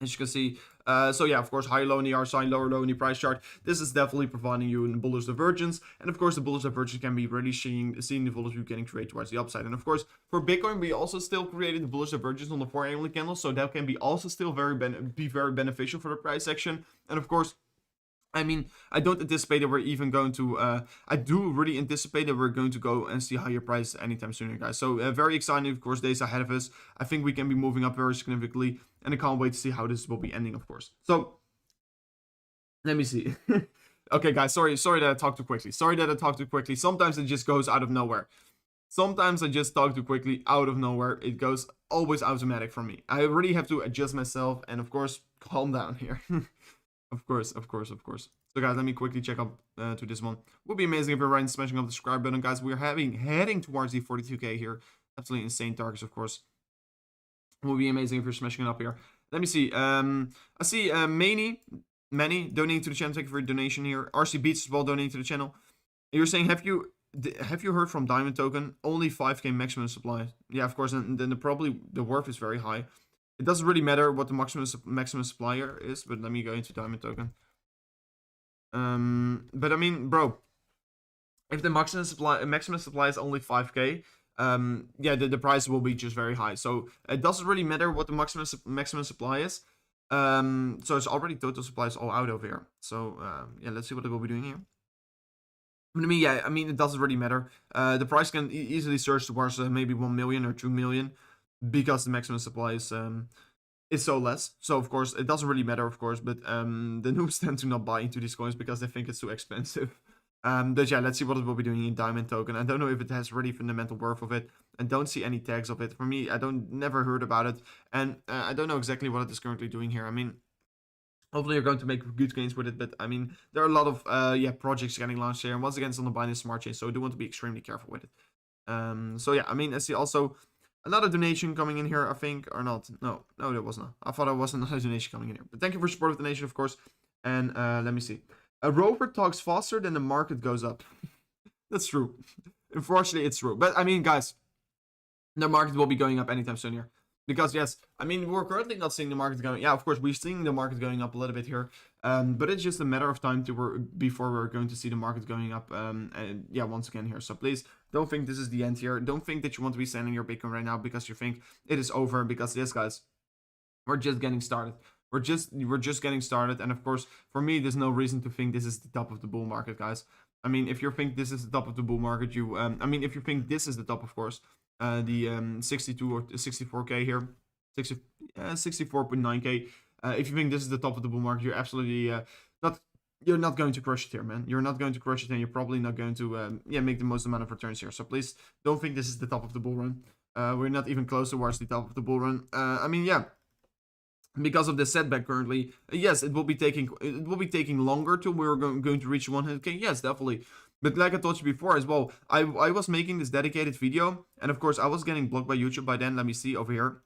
as you can see. So yeah, of course, high low in the RSI, lower low in the price chart. This is definitely providing you a bullish divergence, and of course the bullish divergence can be really seeing the bullish view getting created towards the upside. And of course, for Bitcoin, we also still created the bullish divergence on the 4-hourly candle, so that can be also still very beneficial for the price action. And of course, I mean, I don't anticipate that we're even going to, I do really anticipate that we're going to go and see higher prices anytime sooner, guys. So very exciting, of course, days ahead of us. I think we can be moving up very significantly, and I can't wait to see how this will be ending, of course. So let me see. Okay, guys, sorry that I talked too quickly. Sorry that I talked too quickly. Sometimes it just goes out of nowhere. Sometimes I just talk too quickly out of nowhere. It goes always automatic for me. I really have to adjust myself and, of course, calm down here. Of course. So, guys, let me quickly check up to this one. Would be amazing if you're right and smashing up the subscribe button, guys. We're heading towards the 42k here. Absolutely insane targets, of course. Would be amazing if you're smashing it up here. Let me see. I see Manny donating to the channel. Thank you for your donation here. RC Beats as well donating to the channel. You're saying, have you heard from Diamond Token? Only 5k maximum supply. Yeah, of course, and then probably the worth is very high. It doesn't really matter what the maximum supplier is, but let me go into Diamond Token. But I mean, bro, if the maximum supply is only 5k, yeah, the price will be just very high. So it doesn't really matter what the maximum supply is. So it's already total supply is all out over here. So yeah, let's see what it will be doing here. I mean, yeah, I mean, it doesn't really matter. The price can easily surge towards maybe 1 million or 2 million because the maximum supply is so less. So of course it doesn't really matter, of course, but the noobs tend to not buy into these coins because they think it's too expensive. But yeah, let's see what it will be doing in Diamond Token. I don't know if it has really fundamental worth of it, and don't see any tags of it. For me, I never heard about it, and I don't know exactly what it is currently doing here. I mean, hopefully you're going to make good gains with it, but I mean, there are a lot of yeah, projects getting launched here, and once again, it's on the Binance Smart Chain, so I do want to be extremely careful with it. So yeah, I mean, I see also another donation coming in here, I think, or not. No, there was not. I thought there was another donation coming in here, but thank you for supporting the donation, of course. And let me see. A rover talks faster than the market goes up. That's true. Unfortunately, it's true. But I mean, guys, the market will be going up anytime soon here. Because yes, I mean, we're currently not seeing the market going. Yeah, of course, we're seeing the market going up a little bit here. But it's just a matter of time before we're going to see the market going up. And yeah, once again here. So please don't think this is the end here. Don't think that you want to be selling your Bitcoin right now because you think it is over. Because yes, guys, we're just getting started. We're just getting started, and of course, for me, there's no reason to think this is the top of the bull market, guys. I mean, if you think this is the top of the bull market, you I mean, if you think this is the top, of course, the 62 or 64k here, 64.9k. If you think this is the top of the bull market, you're absolutely you're not going to crush it here, man. You're not going to crush it, and you're probably not going to yeah, make the most amount of returns here. So please don't think this is the top of the bull run. We're not even close towards the top of the bull run. I mean, yeah. Because of the setback currently, yes, it will be taking longer till we're going to reach 100k. Yes, definitely. But like I told you before as well, I was making this dedicated video, and of course I was getting blocked by YouTube by then. Let me see over here,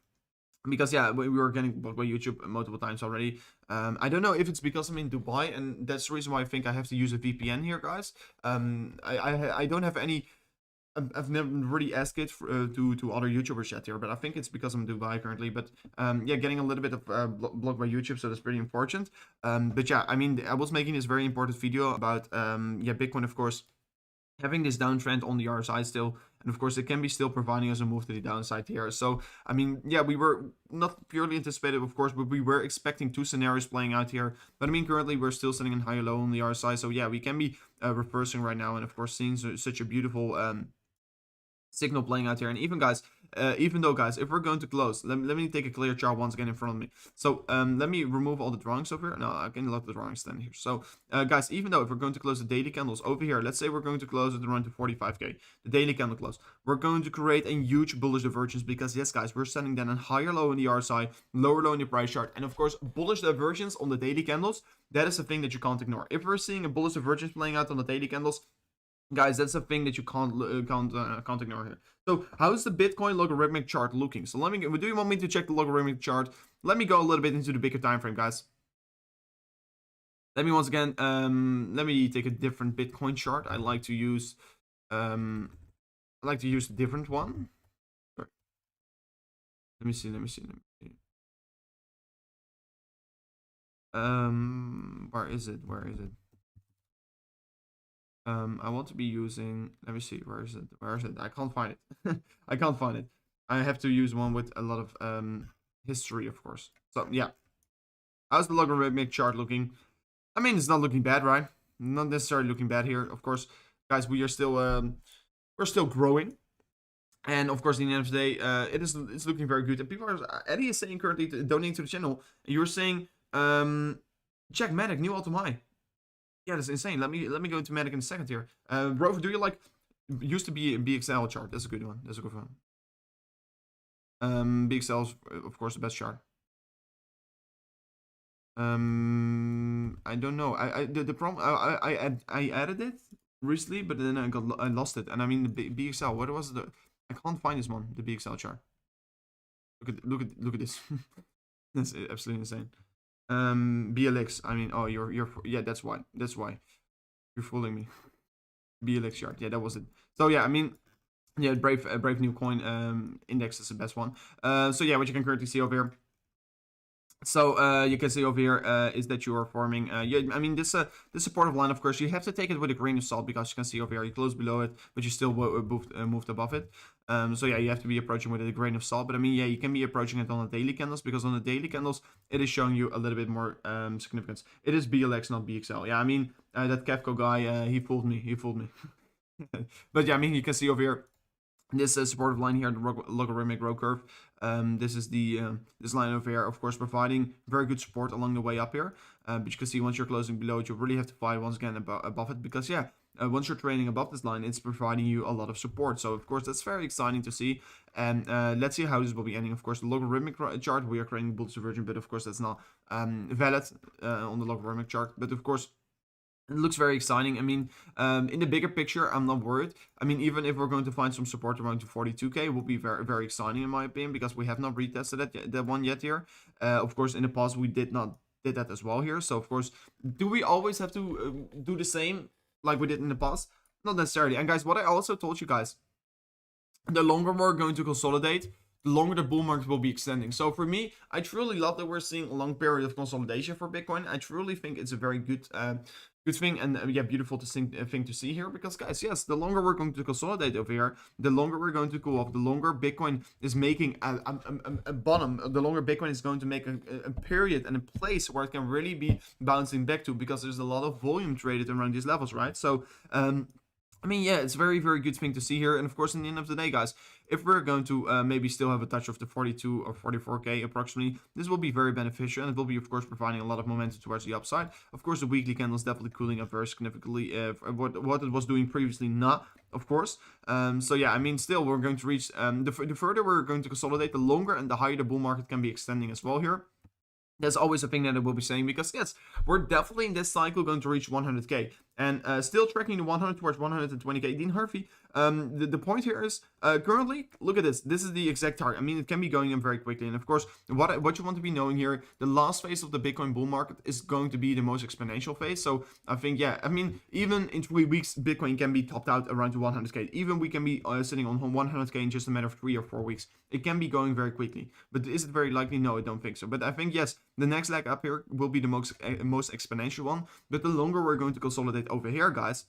because yeah, we were getting blocked by YouTube multiple times already. I don't know if it's because I'm in Dubai, and that's the reason why I think I have to use a VPN here, guys. I don't have any. I've never really asked it to other YouTubers yet here, but I think it's because I'm in Dubai currently. But yeah, getting a little bit of blocked by YouTube, so that's pretty important. But yeah, I mean, I was making this very important video about yeah, Bitcoin, of course, having this downtrend on the RSI still, and of course it can be still providing us a move to the downside here. So I mean, yeah, we were not purely anticipated, of course, but we were expecting two scenarios playing out here. But I mean, currently we're still sitting in high or low on the RSI, so yeah, we can be reversing right now, and of course seeing such a beautiful signal playing out here. And even guys, even though guys, if we're going to close, let me take a clear chart once again in front of me. So let me remove all the drawings over here. No, I can let the drawings stand here. So guys, even though if we're going to close the daily candles over here, let's say we're going to close at around to 45k, the daily candle close, we're going to create a huge bullish divergence, because yes guys, we're setting then a higher low in the RSI, lower low in the price chart, and of course bullish divergence on the daily candles. That is a thing that you can't ignore. If we're seeing a bullish divergence playing out on the daily candles, guys, that's a thing that you can't ignore here. So how's the Bitcoin logarithmic chart looking? So do you want me to check the logarithmic chart? Let me go a little bit into the bigger time frame, guys. Let me once again, let me take a different Bitcoin chart. I like to use a different one. Let me see. Where is it? I want to be using, let me see, where is it? I can't find it. I can't find it. I have to use one with a lot of history, of course. So yeah, how's the logarithmic chart looking? I mean, it's not looking bad, right? Not necessarily looking bad here, of course, guys. We're still growing, and of course, at the end of the day, it's looking very good. And people are, Eddie is saying currently donating to the channel. You're saying, Jack Maddock, new all-time high. Yeah, that's insane. Let me go into Medic in a second here. Rover, do you like, used to be a BXL chart? That's a good one. That's a good one. BXL is of course the best chart. I don't know. The problem, I added it recently, but then I lost it. And I mean the BXL. What was the? I can't find this one. The BXL chart. Look at this. That's absolutely insane. BLX. I mean, oh, yeah. That's why. You're fooling me. BLX chart. Yeah, that was it. So yeah, I mean, yeah, Brave new coin index is the best one. So yeah, what you can currently see over here. So you can see over here is that you are forming. Yeah, I mean this supportive line, of course, you have to take it with a grain of salt because you can see over here you close below it, but you still moved above it. So yeah, you have to be approaching with a grain of salt. But I mean, yeah, you can be approaching it on the daily candles because on the daily candles it is showing you a little bit more significance. It is BLX, not BXL. Yeah, I mean that Kefko guy, he fooled me. But yeah, I mean you can see over here. This supportive line here, the logarithmic row curve. This is the this line over here, of course, providing very good support along the way up here. But you can see once you're closing below it, you really have to fight once again above it because yeah, once you're trading above this line, it's providing you a lot of support. So of course that's very exciting to see. And let's see how this will be ending. Of course, the logarithmic chart, we are creating bullish divergence, but of course that's not valid on the logarithmic chart. But of course, it looks very exciting. I mean, in the bigger picture, I'm not worried. I mean, even if we're going to find some support around to 42k, it will be very, very exciting in my opinion because we have not retested that one yet here. Of course, in the past we did that as well here. So of course, do we always have to do the same like we did in the past? Not necessarily. And guys, what I also told you guys, the longer we're going to consolidate, the longer the bull market will be extending. So for me, I truly love that we're seeing a long period of consolidation for Bitcoin. I truly think it's a very good thing and yeah, beautiful thing to see here because guys, yes, the longer we're going to consolidate over here, the longer we're going to cool off, the longer Bitcoin is making a bottom, the longer Bitcoin is going to make a period and a place where it can really be bouncing back to because there's a lot of volume traded around these levels, right? So I mean, yeah, it's a very, very good thing to see here. And of course, in the end of the day, guys, if we're going to maybe still have a touch of the 42 or 44k approximately, this will be very beneficial. And it will be, of course, providing a lot of momentum towards the upside. Of course, the weekly candle is definitely cooling up very significantly. What it was doing previously, not, of course. So yeah, I mean, still, we're going to reach, the further we're going to consolidate, the longer and the higher the bull market can be extending as well here. That's always a thing that I will be saying because yes, we're definitely in this cycle going to reach 100k and still tracking the 100 towards 120k. Dean Harvey, the point here is currently, look at this. This is the exact target. I mean, it can be going in very quickly. And of course, what you want to be knowing here, the last phase of the Bitcoin bull market is going to be the most exponential phase. So I think, yeah, I mean, even in 3 weeks, Bitcoin can be topped out around to 100k. Even we can be sitting on 100k in just a matter of 3 or 4 weeks. It can be going very quickly. But is it very likely? No, I don't think so. But I think, yes, the next leg up here will be the most exponential one. But the longer we're going to consolidate over here, guys,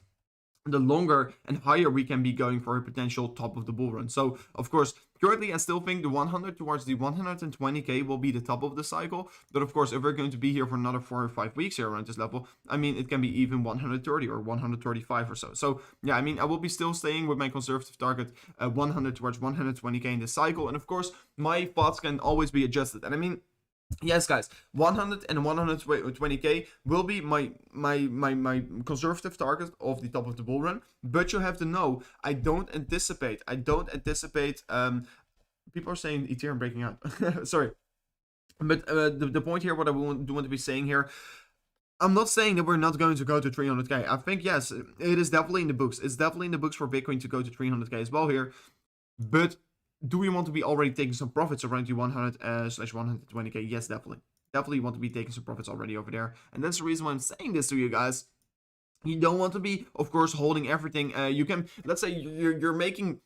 the longer and higher we can be going for a potential top of the bull run. So of course, currently I still think the 100 towards the 120k will be the top of the cycle. But of course, if we're going to be here for another 4 or 5 weeks here around this level, I mean, it can be even 130 or 135 or so. So yeah, I mean, I will be still staying with my conservative target 100 towards 120k in this cycle. And of course, my thoughts can always be adjusted. And I mean, yes, guys, 100 and 120k will be my conservative target of the top of the bull run. But you have to know, I don't anticipate. People are saying Ethereum breaking out. Sorry, but the point here, what I want to be saying here, I'm not saying that we're not going to go to 300k. I think yes, it is definitely in the books. It's definitely in the books for Bitcoin to go to 300k as well here, but do we want to be already taking some profits around the 100 slash 120k? Yes, definitely. Definitely want to be taking some profits already over there. And that's the reason why I'm saying this to you guys. You don't want to be, of course, holding everything. You can, let's say you're making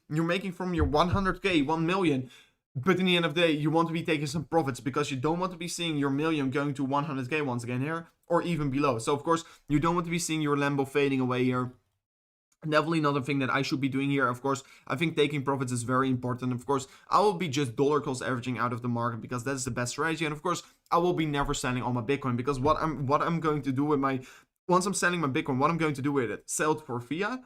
from your 100k 1 million, but in the end of the day, you want to be taking some profits because you don't want to be seeing your million going to 100k once again here, or even below. So of course, you don't want to be seeing your Lambo fading away here. Definitely another thing that I should be doing here. Of course, I think taking profits is very important. Of course, I will be just dollar cost averaging out of the market because that's the best strategy. And of course, I will be never selling all my Bitcoin because what I'm going to do with my, once I'm selling my Bitcoin, what I'm going to do with it, sell it for fiat.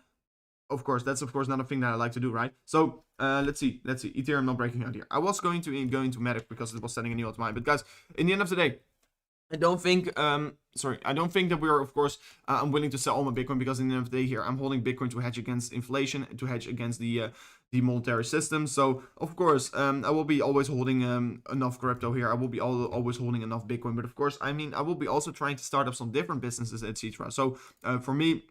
Of course, that's of course not a thing that I like to do, right? So let's see, Ethereum not breaking out here. I was going to go into Medic because it was setting a new all-time high, but guys, in the end of the day, I don't think, I don't think that we are, of course, I'm willing to sell all my Bitcoin, because in the end of the day here, I'm holding Bitcoin to hedge against inflation, to hedge against the monetary system. So, of course, I will be always holding enough crypto here. I will be always holding enough Bitcoin. But of course, I mean, I will be also trying to start up some different businesses, etc. So, for me,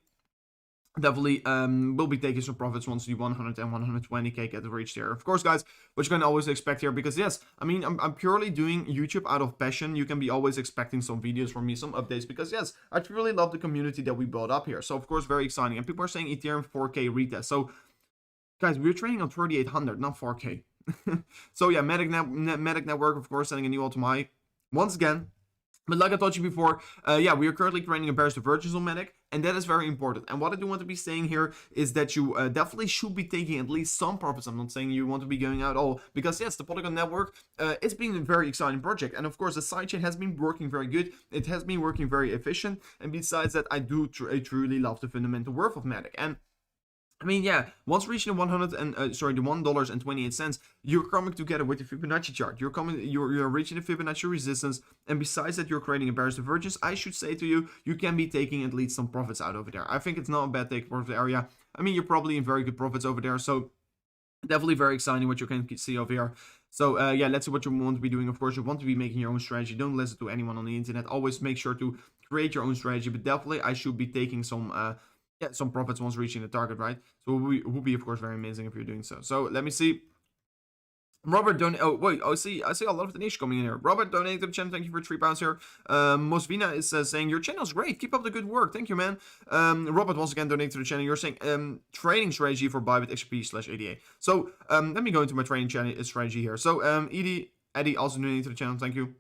definitely will be taking some profits once the 100 and 120k get reached here. Of course, guys, what you can always expect here, because yes, I mean, I'm purely doing YouTube out of passion. You can be always expecting some videos from me, some updates, because yes, I really love the community that we built up here. So of course, very exciting. And people are saying Ethereum 4k retest. So guys, we're trading on 3800, not 4k. So yeah, Medic Network, of course, sending a new ultimate once again. But like I told you before, yeah, we are currently creating a bearish divergence on Medic, and that is very important. And what I do want to be saying here is that you definitely should be taking at least some profits. I'm not saying you want to be going out all, because yes, the Polkadot network, it's been a very exciting project. And of course, the sidechain has been working very good. It has been working very efficient. And besides that, I do truly love the fundamental worth of Medic. And I mean, yeah, once reaching the the $1.28, you're coming together with the Fibonacci chart. You're reaching the Fibonacci resistance, and besides that, you're creating a bearish divergence. I should say to you, you can be taking at least some profits out over there. I think it's not a bad take profit area. I mean, you're probably in very good profits over there, so definitely very exciting what you can see over here. So yeah, let's see what you want to be doing. Of course, you want to be making your own strategy. Don't listen to anyone on the internet. Always make sure to create your own strategy. But definitely, I should be taking some some profits once reaching the target, right? So it would be, of course, very amazing if you're doing so. So let me see. Robert donate. Oh wait, I see a lot of the niche coming in here. Robert donated to the channel. Thank you for £3 here. Mosvina is saying your channel's great. Keep up the good work. Thank you, man. Robert once again donated to the channel. You're saying trading strategy for Bybit XRP/ADA. So let me go into my trading strategy here. So Eddie also donated to the channel. Thank you.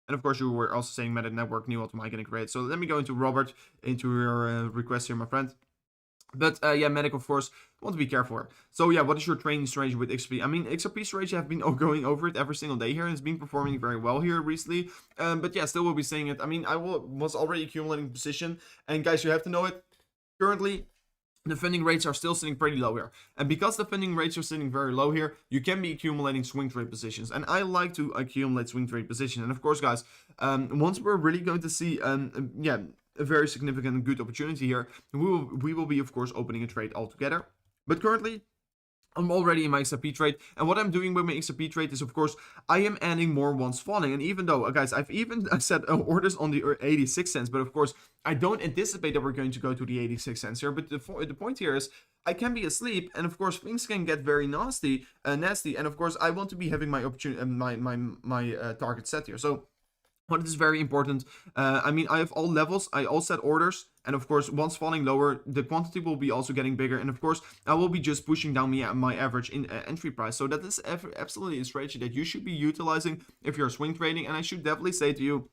And of course, you were also saying Meta Network, new ultimate getting great. So let me go into Robert, into your request here, my friend. But yeah, Medic, of course, want to be careful here. So yeah, what is your trading strategy with XRP? I mean, XRP strategy, I've been going over it every single day here, and it's been performing very well here recently. But yeah, still will be saying it. I mean, was already accumulating position, and guys, you have to know it. Currently, the funding rates are still sitting pretty low here. And because the funding rates are sitting very low here, you can be accumulating swing trade positions. And I like to accumulate swing trade positions. And of course, guys, once we're really going to see, yeah, a very significant and good opportunity here, we will be, of course, opening a trade altogether. But currently, I'm already in my XRP trade, and what I'm doing with my XRP trade is, of course, I am adding more once falling. And even though, guys, I've even set orders on the 86 cents, but of course, I don't anticipate that we're going to go to the 86 cents here. But the point here is, I can be asleep, and of course, things can get very nasty, and of course, I want to be having my opportunity, my target set here. So what is very important, I mean, I have all levels, I all set orders, and of course, once falling lower, the quantity will be also getting bigger, and of course, I will be just pushing down my average in entry price. So that is absolutely a strategy that you should be utilizing if you're swing trading, and I should definitely say to you,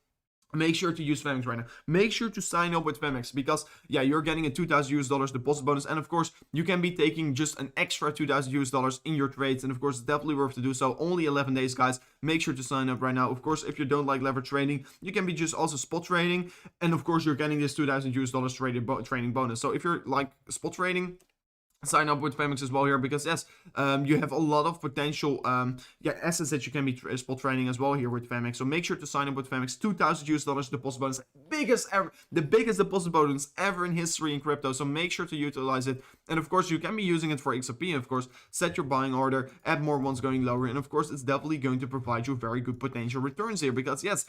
make sure to use Femex right now. Make sure to sign up with Femex, because yeah, you're getting a $2,000 deposit bonus, and of course you can be taking just an extra $2,000 in your trades, and of course it's definitely worth to do so. Only 11 days, guys. Make sure to sign up right now. Of course, if you don't like leverage trading, you can be just also spot trading, and of course you're getting this $2,000 trading bonus. So if you're like spot trading, sign up with Femex as well here, because yes, you have a lot of potential assets that you can be spot trading as well here with Femex. So make sure to sign up with Femex. $2,000 deposit bonus, the biggest deposit bonus ever in history in crypto. So make sure to utilize it, and of course you can be using it for XRP, and of course set your buying order, add more ones going lower, and of course it's definitely going to provide you very good potential returns here, because yes,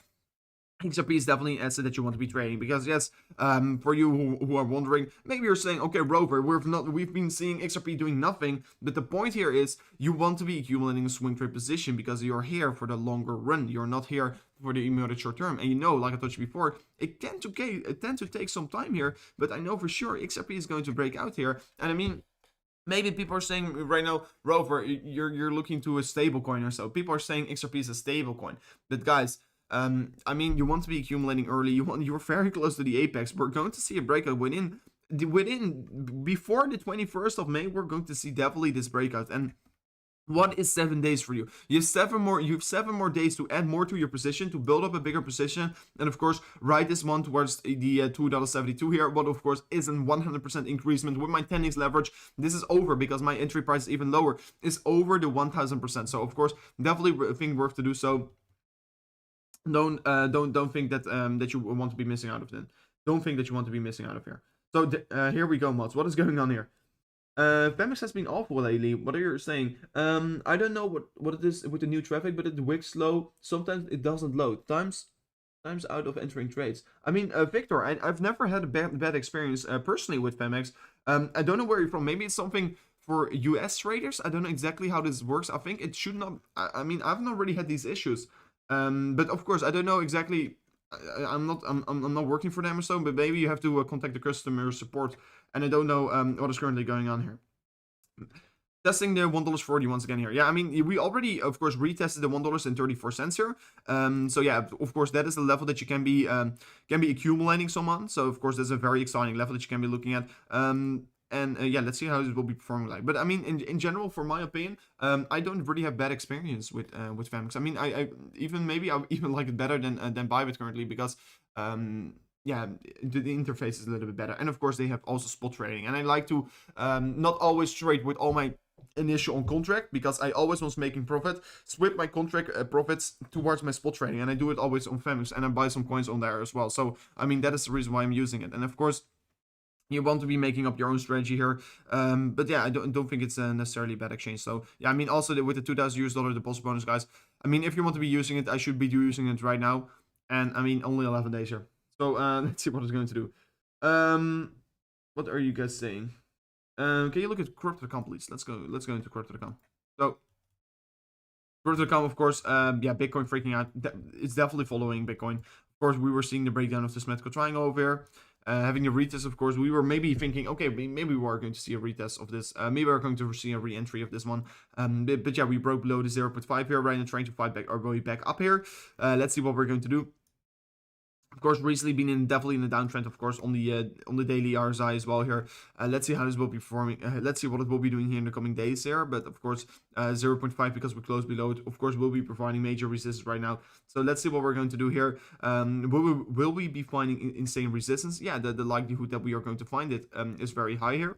XRP is definitely an asset that you want to be trading, because yes, for you who are wondering, maybe you're saying, okay, Rover, we've been seeing XRP doing nothing, but the point here is you want to be accumulating a swing trade position, because you're here for the longer run. You're not here for the immediate short term, and you know, like I told you before, it tends to take some time here, but I know for sure XRP is going to break out here. And I mean, maybe people are saying right now, Rover, you're looking to a stable coin or so. People are saying XRP is a stable coin, but guys, I mean, you want to be accumulating early. You're very close to the apex. We're going to see a breakout before the 21st of May. We're going to see definitely this breakout. And what is 7 days for you? You have seven more days to add more to your position, to build up a bigger position, and of course ride this one towards the $2.72 here. What of course is a 100% increasement with my 10x leverage. This is over, because my entry price is even lower. It's over the 1000%. So of course, definitely a thing worth to do so. Don't think that that you want to be missing out of then. Don't think that you want to be missing out of here. So here we go, mods. What is going on here? Femex has been awful lately. What are you saying? I don't know what it is with the new traffic, but it wicks slow. Sometimes it doesn't load. Times out of entering trades. I mean, Victor, I've never had a bad experience personally with Femex. I don't know where you're from. Maybe it's something for US traders. I don't know exactly how this works. I think it should not. I mean, I've not really had these issues. But of course, I don't know exactly. I'm not working for them or so. But maybe you have to contact the customer support. And I don't know what is currently going on here. Testing the $1.40 once again here. Yeah, I mean, we already, of course, retested the $1.34 here. So yeah, of course, that is the level that you can be accumulating some on. So of course, that's a very exciting level that you can be looking at. Yeah, let's see how this will be performing like. But I mean, in general, for my opinion, I don't really have bad experience with Femex. I mean, I even like it better than Bybit currently because yeah, the interface is a little bit better. And of course, they have also spot trading. And I like to not always trade with all my initial on contract because I always was making profit, swap my contract profits towards my spot trading, and I do it always on Femex, and I buy some coins on there as well. So I mean, that is the reason why I'm using it. And of course, you want to be making up your own strategy here, but yeah, I don't think it's necessarily a bad exchange. So yeah, I mean, also with the $2,000 deposit bonus, guys, I mean, if you want to be using it, I should be using it right now. And I mean, only 11 days here. So let's see what it's going to do. What are you guys saying? Can you look at Crypto.com, please? Let's go into Crypto.com. So Crypto.com, of course, yeah, Bitcoin freaking out. It's definitely following Bitcoin. Of course, we were seeing the breakdown of the symmetrical triangle over here. Having a retest, of course, we were maybe thinking, okay, maybe we are going to see a retest of this. Maybe we're going to see a re-entry of this one. But yeah, we broke below the 0.5 here, right, and trying to fight back our way back up here. Let's see what we're going to do. Of course, recently been definitely in a downtrend, of course, on the daily RSI as well here. Let's see how this will be performing. Let's see what it will be doing here in the coming days here. But of course, 0.5 because we're close below it. Of course, will be providing major resistance right now. So let's see what we're going to do here. Will we be finding insane resistance? Yeah, the likelihood that we are going to find it is very high here.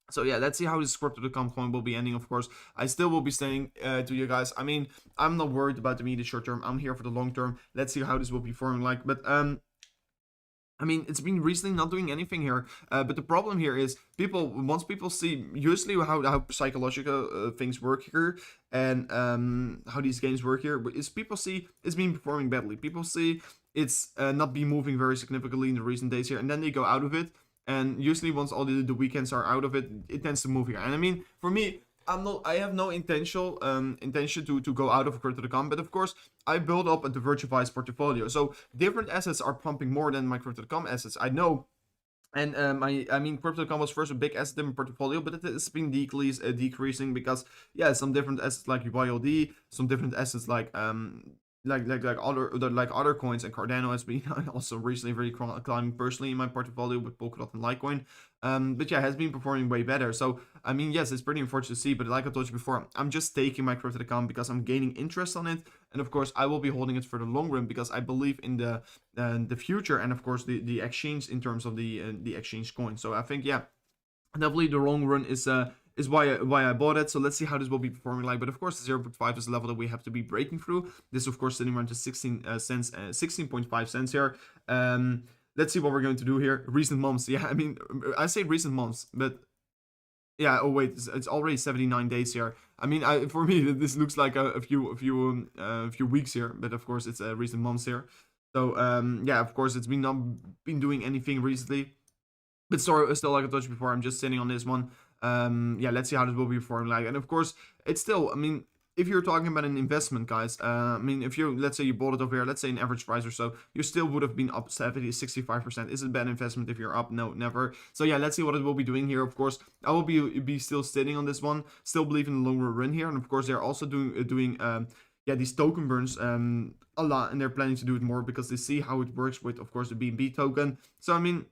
So yeah, let's see how this Crypto.com coin will be ending, of course. I still will be saying to you guys, I mean, I'm not worried about the immediate short term. I'm here for the long term. Let's see how this will be forming like. But I mean, it's been recently not doing anything here. But the problem here is once people see usually how psychological things work here and how these games work here, is people see it's been performing badly. People see it's not been moving very significantly in the recent days here, and then they go out of it. And usually once all the weekends are out of it, it tends to move here. And I mean, for me, I have no intention to go out of Crypto.com, but of course I build up a diversified portfolio. So different assets are pumping more than my Crypto.com assets. I know. And I mean, Crypto.com was first a big asset in my portfolio, but it has been decreasing because yeah, some different assets like YLD, some different assets like other coins, and Cardano has been also recently very climbing personally in my portfolio with Polkadot and Litecoin. But yeah, has been performing way better. So I mean, yes, it's pretty unfortunate to see, but like I told you before, I'm just taking my Crypto.com because I'm gaining interest on it, and of course I will be holding it for the long run because I believe in the future, and of course the exchange in terms of the exchange coin. So I think yeah, definitely the long run is why I bought it. So let's see how this will be performing like. But of course, the 0.5 is the level that we have to be breaking through. This, of course, sitting around to 16.5 cents here. Let's see what we're going to do here. Recent months, yeah. I mean, I say recent months, but yeah. Oh wait, it's already 79 days here. I mean, for me, this looks like a few weeks here, but of course, it's recent months here. So yeah, of course, it's not been doing anything recently. But still, like I told you before, I'm just sitting on this one. Yeah, let's see how this will be performing like. And of course, it's still, I mean, if you're talking about an investment, guys, I mean, if you, let's say you bought it over here, let's say an average price or so, you still would have been up 65%. Is it a bad investment if you're up? No, never. So yeah, let's see what it will be doing here. Of course, I will be still sitting on this one, still believe in the longer run here. And of course, they're also doing yeah, these token burns a lot, and they're planning to do it more because they see how it works with, of course, the BNB token. So I mean,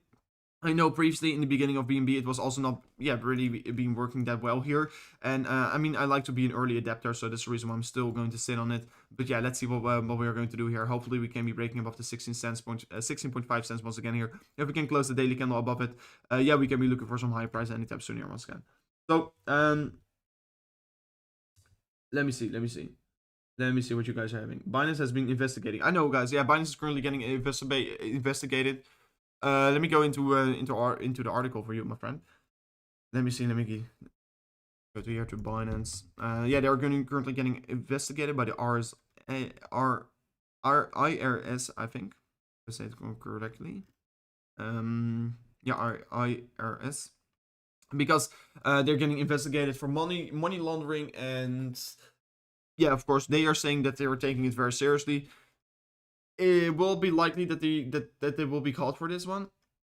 I know previously in the beginning of BNB, it was also not, yeah, really been working that well here. And I mean, I like to be an early adapter, so that's the reason why I'm still going to sit on it. But yeah, let's see what we are going to do here. Hopefully, we can be breaking above the 16.5 cents once again here. If we can close the daily candle above it, yeah, we can be looking for some high price anytime soon here once again. So let me see. Let me see what you guys are having. Binance has been investigating. I know, guys. Yeah, Binance is currently getting investigated. Let me go into the article for you, my friend. Let me see. Let me go to here to Binance. Yeah, they're currently getting investigated by the IRS, I think. If I say it correctly. Yeah, IRS. Because they're getting investigated for money laundering, and yeah, of course, they are saying that they are taking it very seriously. It will be likely that they will be called for this one.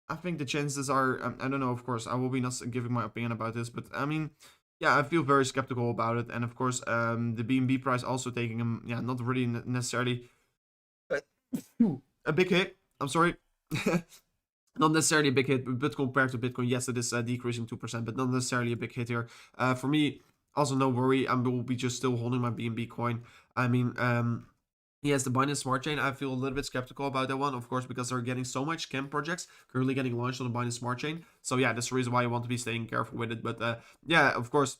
I think the chances are, I don't know, of course, I will be not giving my opinion about this, but I mean, yeah, I feel very skeptical about it. And of course, the BNB price also taking them, yeah, not really necessarily a big hit. I'm sorry. Not necessarily a big hit, but compared to Bitcoin, yes, it is decreasing 2%, but not necessarily a big hit here. For me, also no worry, I will be just still holding my BNB coin. I mean, yes, the Binance Smart Chain, I feel a little bit skeptical about that one, of course, because they're getting so much scam projects currently getting launched on the Binance Smart Chain. So yeah, that's the reason why I want to be staying careful with it. But yeah, of course,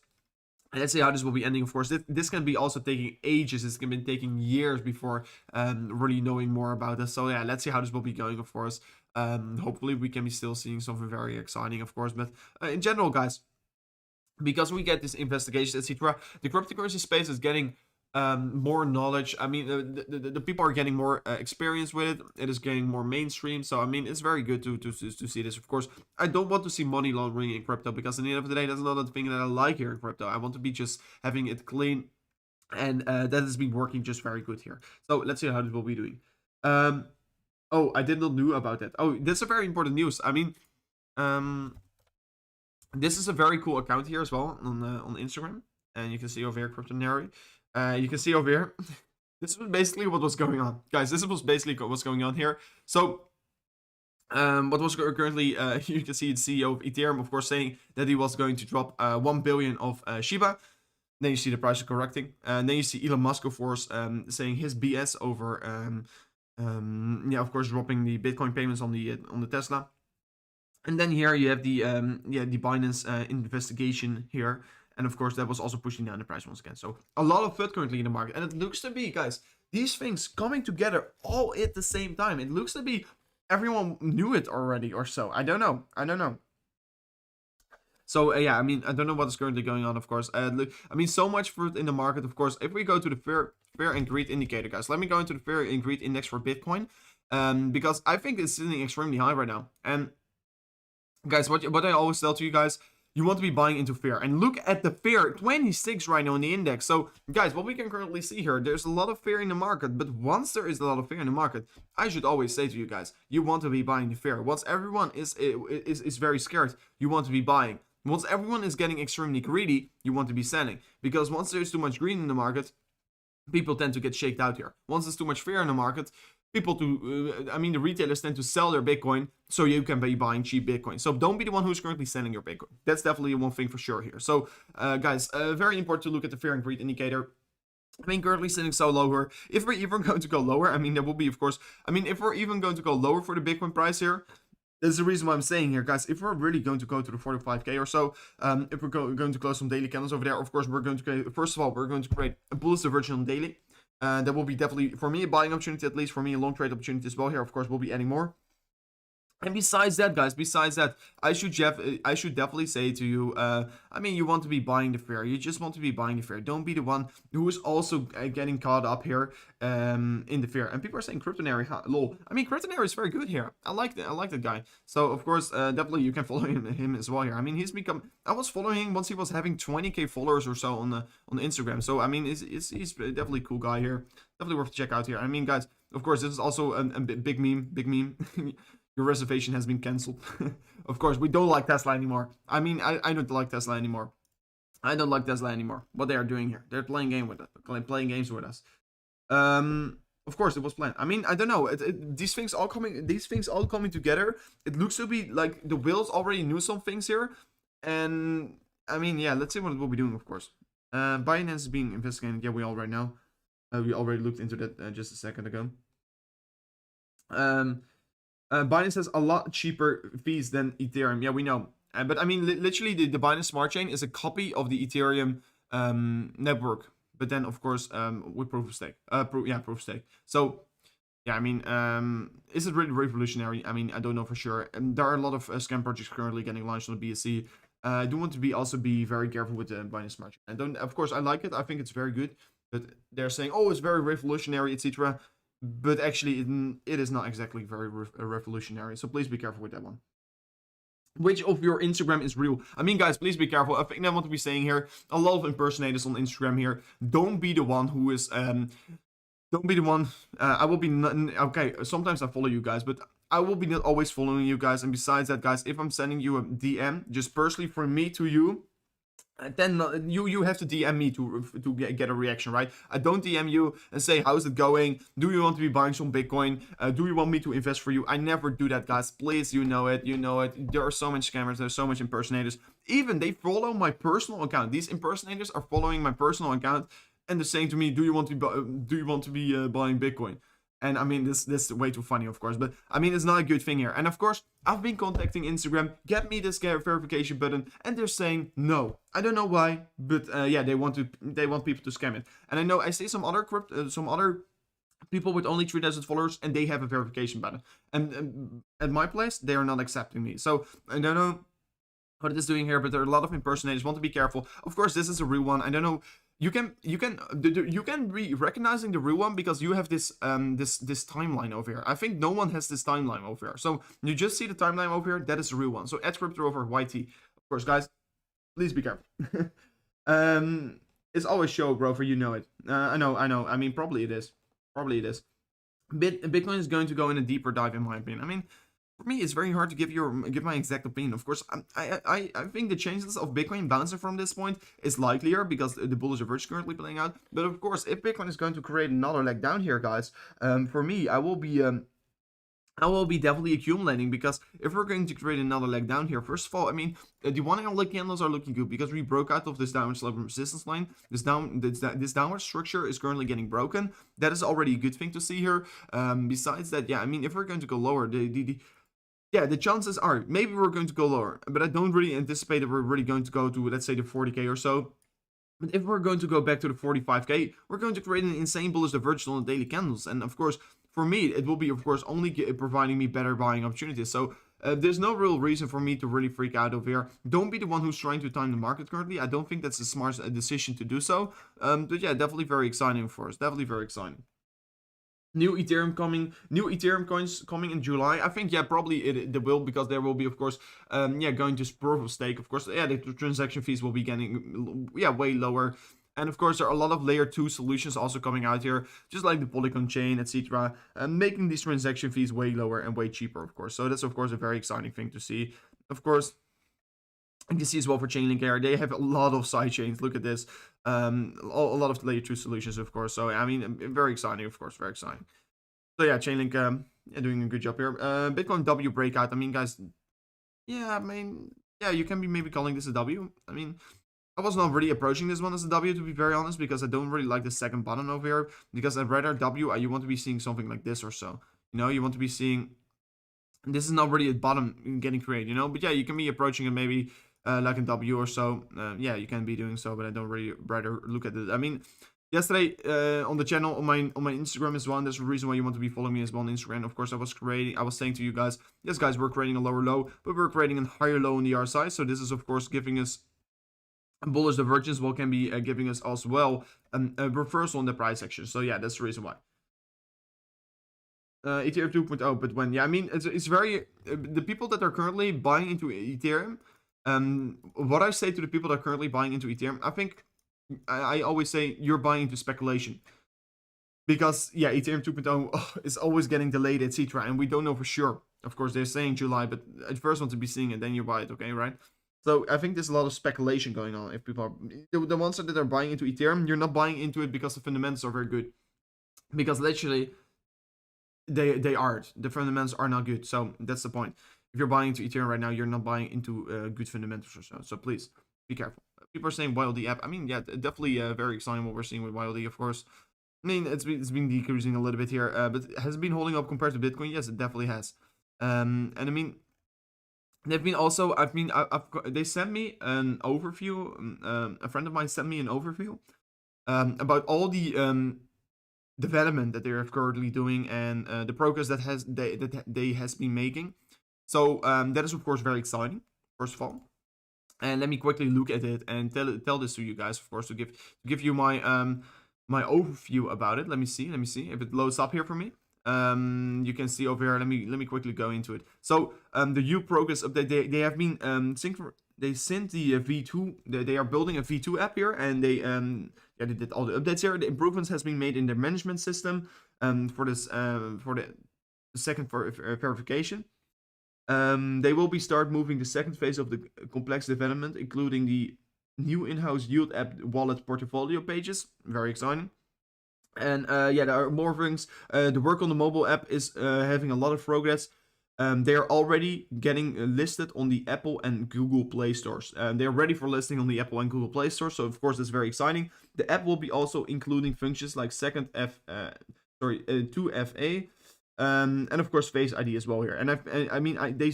let's see how this will be ending. Of course, this can be also taking ages. It's going to be taking years before really knowing more about this. So yeah, let's see how this will be going, of course. Hopefully we can be still seeing something very exciting, of course. But in general, guys, because we get this investigation, etc., the cryptocurrency space is getting more knowledge. I mean, the people are getting more experience with it. It is getting more mainstream. So I mean, it's very good to see this. Of course, I don't want to see money laundering in crypto, because at the end of the day, that's not the thing that I like here in crypto. I want to be just having it clean, and that has been working just very good here. So let's see how this will be doing. Oh, I did not know about that. Oh, that's a very important news. I mean, this is a very cool account here as well on Instagram, and you can see over here, Cryptonary. You can see over here. This was basically what was going on, guys. This was basically what's going on here. So, what was currently, you can see the CEO of Ethereum, of course, saying that he was going to drop 1 billion of Shiba. Then you see the price correcting, and then you see Elon Musk, of course, saying his BS over, yeah, of course, dropping the Bitcoin payments on the Tesla. And then here you have the the Binance investigation here. And of course, that was also pushing down the price once again. So a lot of FUD currently in the market. And it looks to be, guys, these things coming together all at the same time. It looks to be everyone knew it already or so. I don't know. So yeah, I mean, I don't know what is currently going on, of course. I mean, so much fruit in the market, of course. If we go to the fear and greed indicator, guys, let me go into the fear and greed index for Bitcoin. Because I think it's sitting extremely high right now. And guys, what I always tell to you guys, you want to be buying into fear. And look at the fear, 26 right now in the index. So, guys, what we can currently see here, there's a lot of fear in the market. But once there is a lot of fear in the market, I should always say to you guys, you want to be buying the fear. Once everyone is very scared, you want to be buying. Once everyone is getting extremely greedy, you want to be selling. Because once there's too much greed in the market, people tend to get shaked out here. Once there's too much fear in the market, the retailers tend to sell their Bitcoin so you can be buying cheap Bitcoin. So don't be the one who's currently selling your Bitcoin. That's definitely one thing for sure here. So, guys, very important to look at the fear and greed indicator. I mean, currently sitting so low here. If we're even going to go lower, I mean, there will be, of course, I mean, if we're even going to go lower for the Bitcoin price here, that's the reason why I'm saying here, guys, if we're really going to go to the 45k or so, if we're going to close some daily candles over there, of course, we're going to create, first of all, we're going to create a bullish divergence on daily. That will be definitely, for me, a buying opportunity, at least for me, a long trade opportunity as well here. Of course, we'll be adding more. And besides that, guys, I should definitely say to you, I mean, you want to be buying the fear. You just want to be buying the fear. Don't be the one who is also getting caught up here in the fear. And people are saying Cryptonary, lol. I mean, Cryptonary is very good here. I like that guy. So, of course, definitely you can follow him as well here. I mean, I was following him once he was having 20k followers or so on Instagram. So, I mean, he's definitely a cool guy here. Definitely worth to check out here. I mean, guys, of course, this is also a big meme. Your reservation has been cancelled. Of course, we don't like Tesla anymore. I mean, I don't like Tesla anymore. I don't like Tesla anymore. What they are doing here. They're playing games with us. Of course, it was planned. I mean, I don't know. These things all coming together. It looks to be like the whales already knew some things here. And, I mean, yeah, let's see what it will be doing, of course. Binance is being investigated. Yeah, we already know. We already looked into that just a second ago. Binance has a lot cheaper fees than Ethereum. Yeah, we know. But I mean, literally, the Binance Smart Chain is a copy of the Ethereum network. but then of course with proof of stake. Proof of stake. So yeah, I mean, is it really revolutionary? I mean, I don't know for sure. There are a lot of scam projects currently getting launched on the BSC. I do want to also be very careful with the Binance Smart Chain. I don't, of course, I like it. I think it's very good, but they're saying, oh, it's very revolutionary, etc. But actually, it is not exactly very revolutionary. So please be careful with that one. Which of your Instagram is real? I mean, guys, please be careful. I think I want to be saying here, a lot of impersonators on Instagram here. Don't be the one who is don't be the one. I will be okay. Sometimes I follow you guys, but I will be not always following you guys. And besides that, guys, if I'm sending you a DM, just personally from me to you, then you have to DM me to get a reaction, right? I don't DM you and say, how's it going? Do you want to be buying some Bitcoin? Do you want me to invest for you? I never do that, guys. Please, you know it. You know it. There are so many scammers. There's so much impersonators. Even they follow my personal account. These impersonators are following my personal account and they're saying to me, do you want to be buying Bitcoin? And I mean, this is way too funny, of course. But I mean, it's not a good thing here. And of course, I've been contacting Instagram, get me this verification button, and they're saying no. I don't know why, but yeah, they want people to scam it. And I know I see some other people with only 3,000 followers, and they have a verification button. And at my place, they are not accepting me. So I don't know what it is doing here, but there are a lot of impersonators. Want to be careful. Of course, this is a real one. I don't know. You can be recognizing the real one because you have this this timeline over here. I think no one has this timeline over here. So you just see the timeline over here. That is the real one. So @crypto over YT. Of course, guys, please be careful. It's always show, bro. For you know it. I know. I mean, probably it is. Probably it is. Bitcoin is going to go in a deeper dive, in my opinion. I mean, for me, it's very hard to give my exact opinion. Of course, I think the chances of Bitcoin bouncing from this point is likelier because the bullish average currently playing out. But of course, if Bitcoin is going to create another leg down here, guys, for me, I will be definitely accumulating, because if we're going to create another leg down here, first of all, I mean, the 1 hour candles are looking good because we broke out of this downward slope resistance line. This downward structure is currently getting broken. That is already a good thing to see here. Besides that, yeah, I mean, if we're going to go lower, the chances are maybe we're going to go lower, but I don't really anticipate that we're really going to go to, let's say, the 40k or so. But if we're going to go back to the 45k, we're going to create an insane bullish divergence on the daily candles. And of course, for me, it will be, of course, only providing me better buying opportunities. So there's no real reason for me to really freak out over here. Don't be the one who's trying to time the market currently. I don't think that's a smart decision to do so. But yeah, definitely very exciting for us. Definitely very exciting. New Ethereum coins coming in July. I think, yeah, probably it will, because there will be, of course, going to proof of stake. Of course, yeah, the transaction fees will be getting, way lower. And of course, there are a lot of layer 2 solutions also coming out here, just like the Polygon chain, etc., making these transaction fees way lower and way cheaper, of course. So that's, of course, a very exciting thing to see. Of course, you can see as well for Chainlink here, they have a lot of side chains. Look at this. A lot of layer 2 solutions, of course. So, I mean, very exciting, of course, very exciting. So, yeah, Chainlink, doing a good job here. Bitcoin W breakout. I mean, guys, yeah, I mean, yeah, you can be maybe calling this a W. I mean, I was not really approaching this one as a W, to be very honest, because I don't really like the second button over here. Because I'd rather W, you want to be seeing something like this or so. You know, you want to be seeing, this is not really a bottom getting created, you know. But yeah, you can be approaching it maybe like a W or so. Yeah, you can be doing so, but I don't really rather look at it. I mean, yesterday on the channel, on my Instagram as well, and there's a reason why you want to be following me as well on Instagram. Of course, I was saying to you guys, yes, guys, we're creating a lower low, but we're creating a higher low on the RSI. So this is, of course, giving us bullish divergence, what can be giving us as well a reversal in the price action. So yeah, that's the reason why. Ethereum 2.0, but when, yeah, I mean, it's very, the people that are currently buying into Ethereum, what I say to the people that are currently buying into Ethereum, I think, I always say, you're buying into speculation. Because, yeah, Ethereum 2.0 is always getting delayed, etc. And we don't know for sure. Of course, they're saying July, but at first want to be seeing it, then you buy it, okay, right? So I think there's a lot of speculation going on. If people are, the ones that are buying into Ethereum, you're not buying into it because the fundamentals are very good. Because literally, they aren't. The fundamentals are not good. So that's the point. If you're buying into Ethereum right now, you're not buying into good fundamentals or so. So please be careful. People are saying YLD app. I mean, yeah, definitely very exciting what we're seeing with YLD, of course. I mean, it's been decreasing a little bit here, but has it been holding up compared to Bitcoin? Yes, it definitely has. And I mean, they've been also, they sent me an overview. A friend of mine sent me an overview about all the development that they are currently doing, and the progress that they has been making. So that is of course very exciting, first of all. And let me quickly look at it and tell this to you guys, of course, to give you my my overview about it. Let me see if it loads up here for me. You can see over here. Let me quickly go into it. So the new progress update, they have been they sent the V2. They are building a V2 app here, and they did all the updates here. The improvements has been made in their management system for this for the second verification. They will be start moving the second phase of the complex development, including the new in-house yield app wallet portfolio pages. Very exciting. And yeah, there are more things. The work on the mobile app is having a lot of progress. They are already getting listed on the Apple and Google Play stores. They are ready for listing on the Apple and Google Play stores. So of course, that's very exciting. The app will be also including functions like 2FA. And of course Face ID as well here. And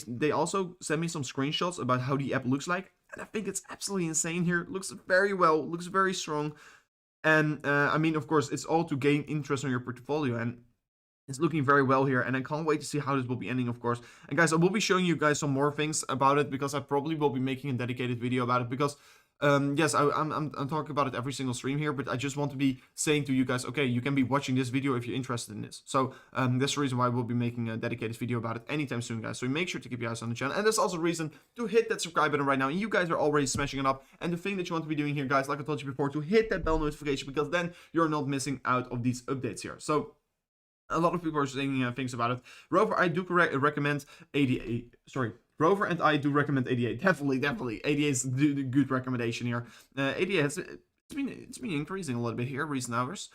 they also sent me some screenshots about how the app looks like, and I think it's absolutely insane here. It looks very well, looks very strong. And I mean, of course, it's all to gain interest on your portfolio, and it's looking very well here, and I can't wait to see how this will be ending, of course. And guys, I will be showing you guys some more things about it, because I probably will be making a dedicated video about it, because yes, I'm talking about it every single stream here, but I just want to be saying to you guys, okay, you can be watching this video if you're interested in this. So that's the reason why we'll be making a dedicated video about it anytime soon, guys. So make sure to keep your eyes on the channel, and there's also a reason to hit that subscribe button right now. And you guys are already smashing it up, and the thing that you want to be doing here, guys, like I told you before, to hit that bell notification, because then you're not missing out of these updates here. So a lot of people are saying things about it. Rover, I do recommend 88. Sorry, Rover and I do recommend 88. Definitely. 88 is a good recommendation here. 88 has it's been increasing a little bit here recent hours.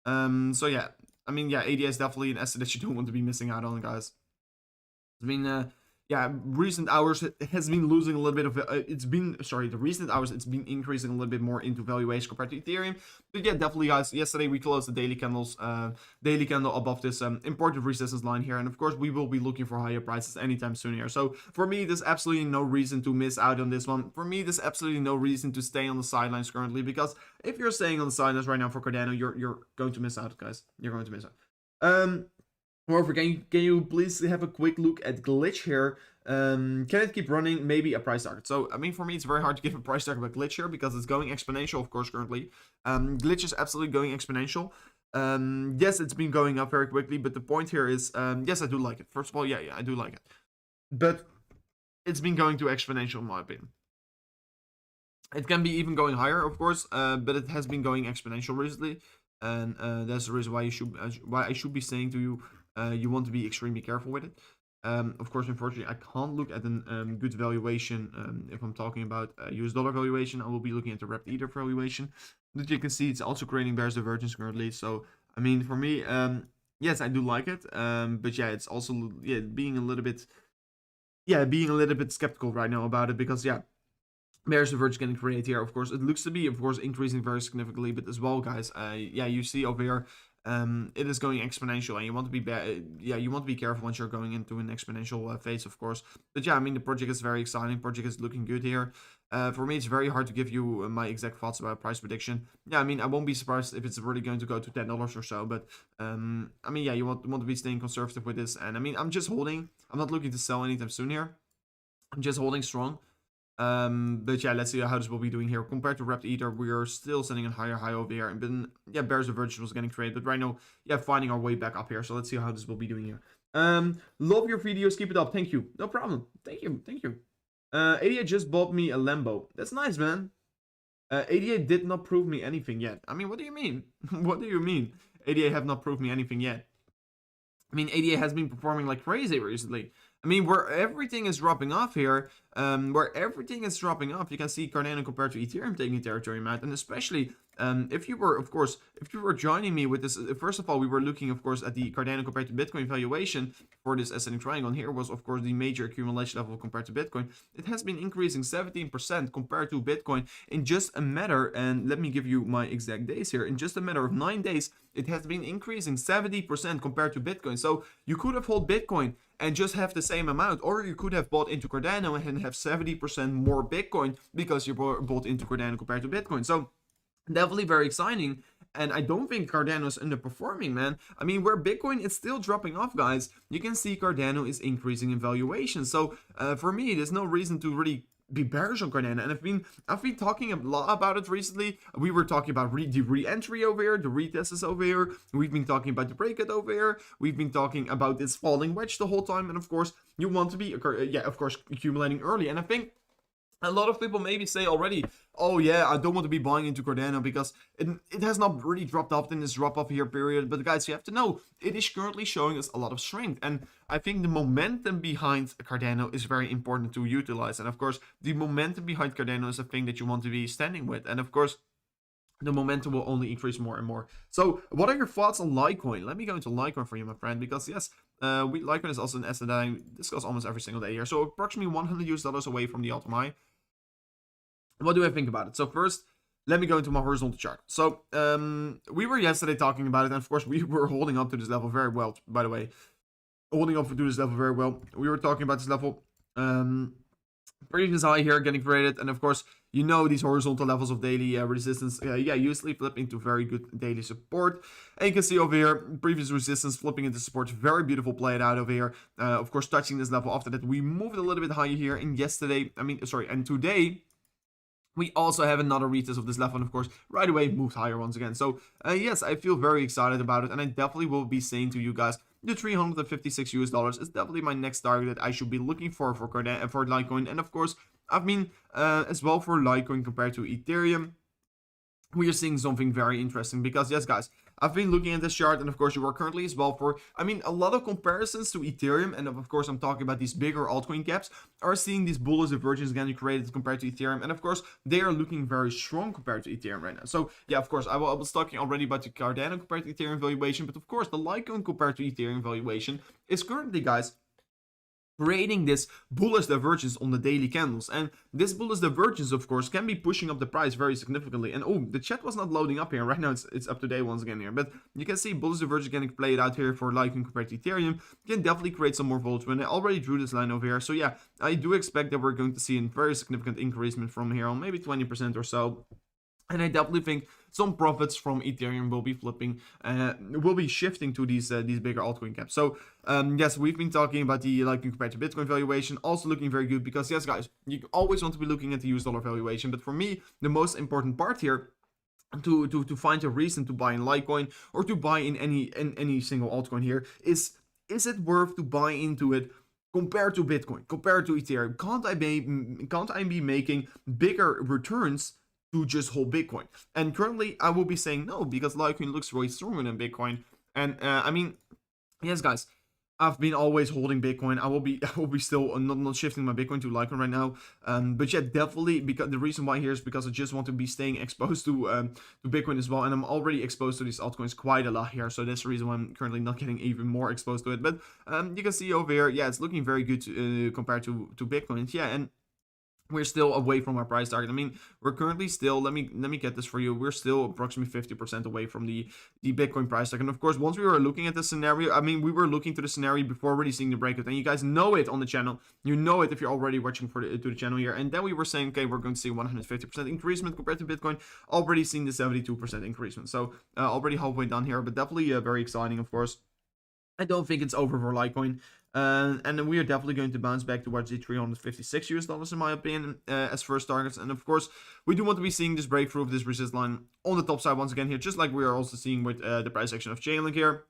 So yeah, I mean, yeah, 88 is definitely an asset that you don't want to be missing out on, guys. It's been yeah, recent hours it has been losing a little bit of the recent hours it's been increasing a little bit more into valuation compared to Ethereum. But yeah, definitely, guys, yesterday we closed the daily candle above this important resistance line here, and of course we will be looking for higher prices anytime soon here. So for me, there's absolutely no reason to miss out on this one. For me, there's absolutely no reason to stay on the sidelines currently, because if you're staying on the sidelines right now for Cardano, you're going to miss out, guys. You're going to miss out. However, can you please have a quick look at Glitch here? Can it keep running? Maybe a price target. So, I mean, for me, it's very hard to give a price target about Glitch here, because it's going exponential, of course, currently. Glitch is absolutely going exponential. Yes, it's been going up very quickly, but the point here is, yes, I do like it. First of all, yeah, I do like it. But it's been going to exponential, in my opinion. It can be even going higher, of course, but it has been going exponential recently. And that's the reason why I should be saying to you, you want to be extremely careful with it. Of course, unfortunately, I can't look at a good valuation. If I'm talking about US dollar valuation, I will be looking at the Wrapped Ether valuation. But you can see it's also creating bearish divergence currently. So, I mean, for me, yes, I do like it. But yeah, it's also being a little bit skeptical right now about it, because yeah, bearish divergence getting created here. Of course, it looks to be, of course, increasing very significantly, but as well, guys, yeah, you see over here, it is going exponential, and you want to be careful once you're going into an exponential phase, of course. But yeah, I mean, the project is very exciting. Project is looking good here. For me, it's very hard to give you my exact thoughts about price prediction. Yeah, I mean, I won't be surprised if it's really going to go to $10 or so. But I mean, yeah, you want to be staying conservative with this. And I mean, I'm just holding. I'm not looking to sell anytime soon here. I'm just holding strong. But yeah, let's see how this will be doing here. Compared to Wrapped Ether, we are still sending a higher high over here, and then yeah, bearish divergence was getting created, but right now, yeah, finding our way back up here. So let's see how this will be doing here. Love your videos, keep it up. Thank you. No problem. Thank you. 88 just bought me a Lambo. That's nice, man. 88 did not prove me anything yet. I mean, what do you mean? What do you mean? 88 have not proved me anything yet. I mean, 88 has been performing like crazy recently. I mean, where everything is dropping off here, you can see Cardano compared to Ethereum taking territory, Matt, and especially if you were joining me with this, first of all, we were looking, of course, at the Cardano compared to Bitcoin valuation for this ascending triangle. And here was, of course, the major accumulation level compared to Bitcoin. It has been increasing 17% compared to Bitcoin in just a matter, and let me give you my exact days here. In just a matter of 9 days, it has been increasing 70% compared to Bitcoin. So you could have held Bitcoin and just have the same amount, or you could have bought into Cardano and have 70% more Bitcoin because you bought into Cardano compared to Bitcoin. So Definitely very exciting. And I don't think Cardano is underperforming, man. I mean, where Bitcoin is still dropping off, guys, you can see Cardano is increasing in valuation. So for me, there's no reason to really be bearish on Cardano. And I've been talking a lot about it recently. We were talking about the re-entry over here, the retest is over here. We've been talking about the breakout over here. We've been talking about this falling wedge the whole time. And of course, you want to be, yeah, of course, accumulating early. And I think a lot of people maybe say already, oh yeah, I don't want to be buying into Cardano because it has not really dropped off in this drop off here period. But guys, you have to know, it is currently showing us a lot of strength. And I think the momentum behind Cardano is very important to utilize. And of course, the momentum behind Cardano is a thing that you want to be standing with. And of course, the momentum will only increase more and more. So what are your thoughts on Litecoin? Let me go into Litecoin for you, my friend, because yes, Litecoin is also an asset that I discuss almost every single day here. So approximately $100 away from the all-time high. What do I think about it? So first, let me go into my horizontal chart. So we were yesterday talking about it, and of course we were holding up to this level very well, by the way. Holding up to this level very well. We were talking about this level. Previous high here getting created, and of course, you know, these horizontal levels of daily resistance, yeah, usually flipping to very good daily support. And you can see over here, previous resistance flipping into support, very beautiful played out over here. Of course, touching this level. After that, we moved a little bit higher here, and and today, we also have another retest of this level, and of course, right away moved higher once again. So yes, I feel very excited about it, and I definitely will be saying to you guys, the $356 is definitely my next target that I should be looking for Litecoin. And of course, I mean, as well for Litecoin compared to Ethereum, we are seeing something very interesting because yes, guys, I've been looking at this chart, and of course you are currently as well for, I mean, a lot of comparisons to Ethereum, and of course I'm talking about these bigger altcoin caps, are seeing these bullish divergence again created compared to Ethereum, and of course they are looking very strong compared to Ethereum right now. So yeah, of course I was talking already about the Cardano compared to Ethereum valuation, but of course the Litecoin compared to Ethereum valuation is currently, guys, creating this bullish divergence on the daily candles. And this bullish divergence, of course, can be pushing up the price very significantly. And oh, the chat was not loading up here right now. It's up to date once again here, but you can see bullish divergence getting played out here for Litecoin compared to Ethereum. Can definitely create some more volatility, and I already drew this line over here. So yeah, I do expect that we're going to see a very significant increasement from here on, maybe 20% or so. And I definitely think some profits from Ethereum will be flipping, will be shifting to these bigger altcoin caps. So yes, we've been talking about the Litecoin compared to Bitcoin valuation, also looking very good because yes, guys, you always want to be looking at the US dollar valuation. But for me, the most important part here, to find a reason to buy in Litecoin or to buy in any single altcoin here, is it worth to buy into it compared to Bitcoin, compared to Ethereum? Can't I be making bigger returns to just hold Bitcoin? And currently I will be saying no, because Litecoin looks way stronger than Bitcoin. And I mean, yes, guys, I've been always holding Bitcoin. I will be still not shifting my Bitcoin to Litecoin right now. But yeah, definitely, because the reason why here is because I just want to be staying exposed to Bitcoin as well, and I'm already exposed to these altcoins quite a lot here. So that's the reason why I'm currently not getting even more exposed to it. But you can see over here, yeah, it's looking very good compared to Bitcoin. Yeah, and we're still away from our price target. I mean, we're currently still, let me get this for you, we're still approximately 50% away from the Bitcoin price target. And of course, once we were looking at the scenario, I mean, we were looking to the scenario before already seeing the breakout, and you guys know it on the channel. You know it if you're already watching to the channel here. And then we were saying, okay, we're going to see 150% increasement compared to Bitcoin, already seeing the 72% increasement. So already halfway done here, but definitely very exciting, of course. I don't think it's over for Litecoin. And then we are definitely going to bounce back towards the $356 in my opinion, as first targets. And of course, we do want to be seeing this breakthrough of this resistance line on the top side once again here, just like we are also seeing with the price action of Chainlink here.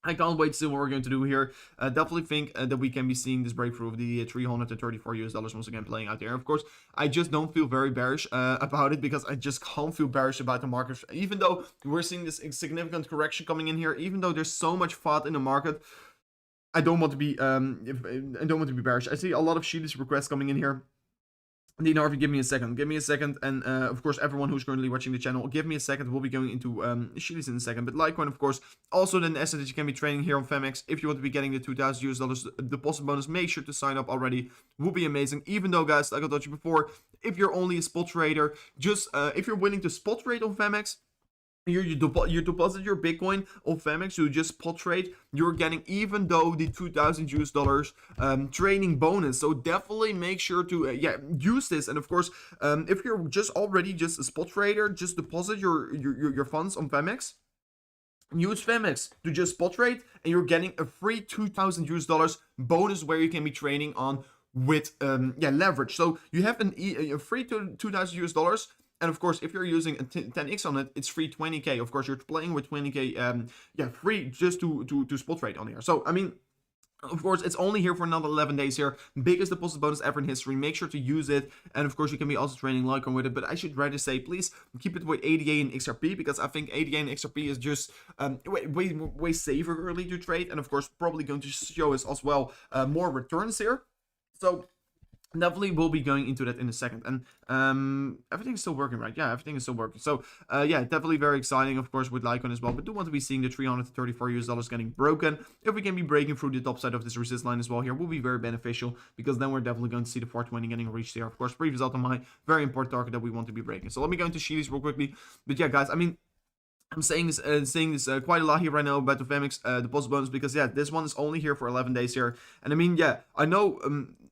I can't wait to see what we're going to do here. Definitely think that we can be seeing this breakthrough of the $334 once again playing out there. Of course, I just don't feel very bearish about it, because I just can't feel bearish about the market. Even though we're seeing this significant correction coming in here, even though there's so much thought in the market, I don't want to be bearish. I see a lot of Sheedy's requests coming in here. Dean Harvey, give me a second, and of course everyone who's currently watching the channel, give me a second. We'll be going into Sheedy's in a second. But Litecoin, of course, also an asset that you can be trading here on Femex. If you want to be getting the $2,000 deposit bonus, make sure to sign up already. Will be amazing. Even though, guys, like I told you before, if you're only a spot trader, just if you're willing to spot trade on Femex, You deposit your Bitcoin on Femex, you just spot trade, you're getting even though the $2,000 trading bonus. So definitely make sure to use this. And of course, if you're just already just a spot trader, just deposit your funds on Femex. Use Femex to just spot trade, and you're getting a free $2,000 bonus where you can be trading on with leverage. So you have a free $2,000, and of course, if you're using a 10x on it, it's free 20k. Of course, you're playing with 20k, free just to spot trade on here. So I mean, of course, it's only here for another 11 days here. Biggest deposit bonus ever in history. Make sure to use it. And of course, you can be also trading Litecoin with it. But I should rather say, please keep it with ADA and XRP, because I think ADA and XRP is just way safer early to trade. And of course, probably going to show us as well more returns here. So definitely we'll be going into that in a second. And everything's still working, right? Yeah, everything is still working. So definitely very exciting, of course, with Litecoin as well. But do want to be seeing the $334 getting broken. If we can be breaking through the top side of this resist line as well here, will be very beneficial, because then we're definitely going to see the 420 getting reached here. Of course, previous all-time high, very important target that we want to be breaking. So let me go into Sheelies real quickly. But yeah, guys, I mean, I'm saying this quite a lot here right now about the Femex deposit bonus, because yeah, this one is only here for 11 days here. And I mean, yeah, I know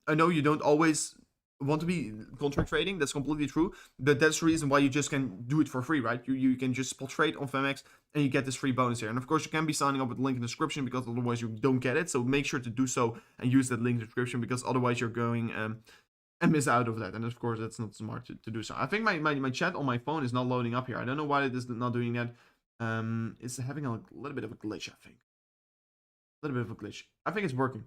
you don't always want to be contract trading. That's completely true, but that's the reason why you just can do it for free, right? You can just spot trade on Femex and you get this free bonus here. And of course, you can be signing up with the link in the description, because otherwise you don't get it. So make sure to do so and use that link in the description, because otherwise you're going and miss out of that. And of course, that's not smart to do so. I think my chat on my phone is not loading up here. I don't know why it is not doing that. It's having a little bit of a glitch, I think. A little bit of a glitch. I think it's working.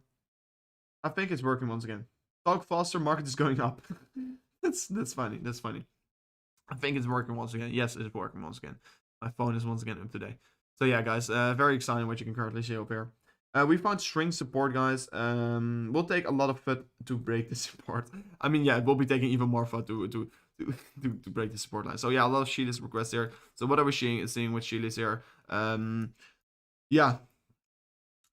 I think it's working once again. Talk faster, market is going up. That's funny. That's funny. I think it's working once again. Yes, it's working once again. My phone is once again up today. So yeah, guys, very exciting what you can currently see up here. We found string support, guys. We'll take a lot of FUD to break the support. I mean, yeah, we'll be taking even more FUD to break the support line. So yeah, a lot of Sheelies requests here. So what are we seeing with Sheelies here? Yeah.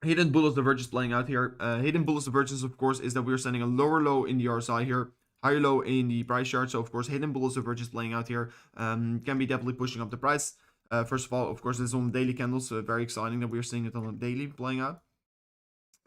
Hidden bullish divergence playing out here. Hidden bullish divergence, of course, is that we're sending a lower low in the RSI here, higher low in the price chart. So of course, hidden bullish divergence playing out here can be definitely pushing up the price. First of all, of course, this is on daily candles. So very exciting that we're seeing it on a daily playing out.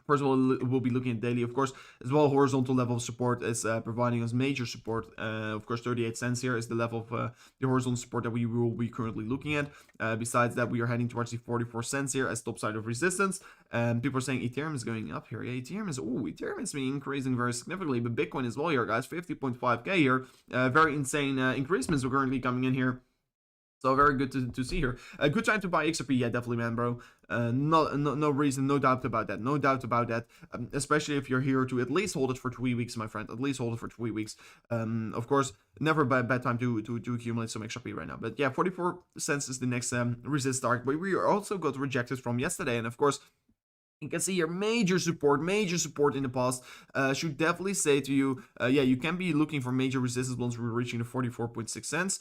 First of all, we'll be looking at daily, of course, as well. Horizontal level of support is providing us major support. Of course, 38 cents here is the level of the horizontal support that we will be currently looking at. Besides that, we are heading towards the 44 cents here as top side of resistance. People are saying Ethereum is going up here. Yeah, Ethereum is been increasing very significantly, but Bitcoin as well here, guys. 50.5k here. Very insane increasements are currently coming in here. So very good to see here. A good time to buy XRP, yeah, definitely, man, bro. No reason, no doubt about that. No doubt about that. Especially if you're here to at least hold it for 3 weeks, my friend. At least hold it for 3 weeks. Of course, never a bad time to accumulate some XRP right now. But yeah, 44 cents is the next resist target. But we also got rejected from yesterday, and of course, you can see here major support in the past. Should definitely say to you, yeah, you can be looking for major resistance once we're reaching the 44.6 cents.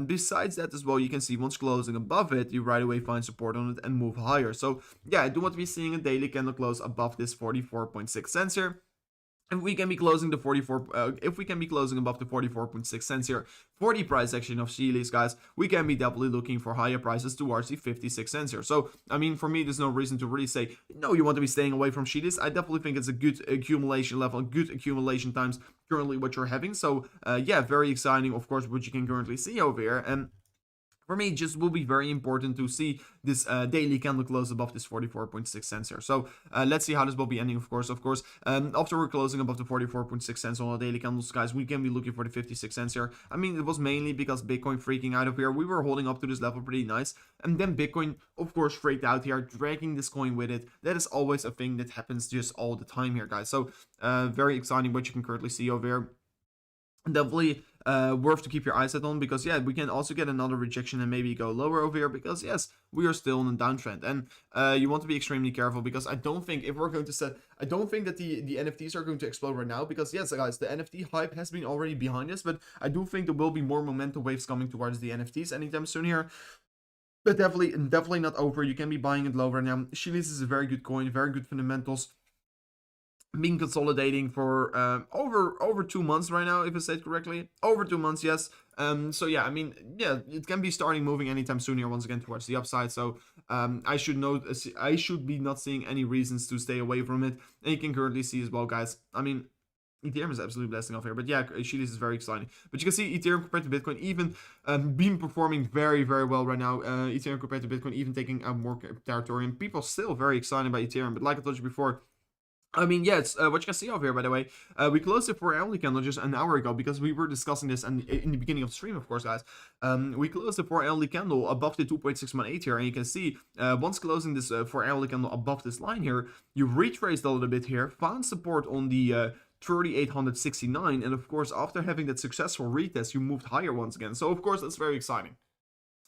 Besides that as well, you can see once closing above it, you right away find support on it and move higher. So yeah, I do want to be seeing a daily candle close above this 44.6 cents here. If we can be closing the if we can be closing above the 44.6 cents here for the price action of Sheelies, guys, we can be definitely looking for higher prices towards the 56 cents here. So, I mean, for me, there's no reason to really say, no, you want to be staying away from Sheelies. I definitely think it's a good accumulation level, good accumulation times currently what you're having. So, yeah, very exciting, of course, what you can currently see over here. And for me, it just will be very important to see this daily candle close above this 44.6 cents here. So let's see how this will be ending, of course. After we're closing above the 44.6 cents on the daily candles, guys, we can be looking for the 56 cents here. I mean, it was mainly because Bitcoin freaking out of here. We were holding up to this level pretty nice. And then Bitcoin, of course, freaked out here, dragging this coin with it. That is always a thing that happens just all the time here, guys. So very exciting what you can currently see over here. Definitely worth to keep your eyes set on, because yeah, we can also get another rejection and maybe go lower over here, because yes, we are still in a downtrend. And you want to be extremely careful, because I don't think if we're going to set, I don't think that the NFTs are going to explode right now, because yes, guys, the NFT hype has been already behind us, but I do think there will be more momentum waves coming towards the NFTs anytime soon here. But definitely not over. You can be buying it lower now. Sheelies is a very good coin, very good fundamentals. Been consolidating for over 2 months right now, if I said correctly. Over 2 months, yes. So yeah, I mean, yeah, it can be starting moving anytime soon here once again towards the upside. So I should be not seeing any reasons to stay away from it. And you can currently see as well, guys. I mean, Ethereum is absolutely blasting off here, but yeah, Shilis is very exciting. But you can see Ethereum compared to Bitcoin even been performing very, very well right now. Ethereum compared to Bitcoin even taking out more territory, and people still very excited about Ethereum. But like I told you before, I mean, yeah, it's what you can see over here, by the way. We closed it for hourly candle just an hour ago because we were discussing this in the beginning of the stream, of course, guys. We closed the 4-hourly candle above the 2.618 here, and you can see once closing this 4-hourly candle above this line here, you retraced a little bit here, found support on the 3869, and of course, after having that successful retest, you moved higher once again. So, of course, that's very exciting.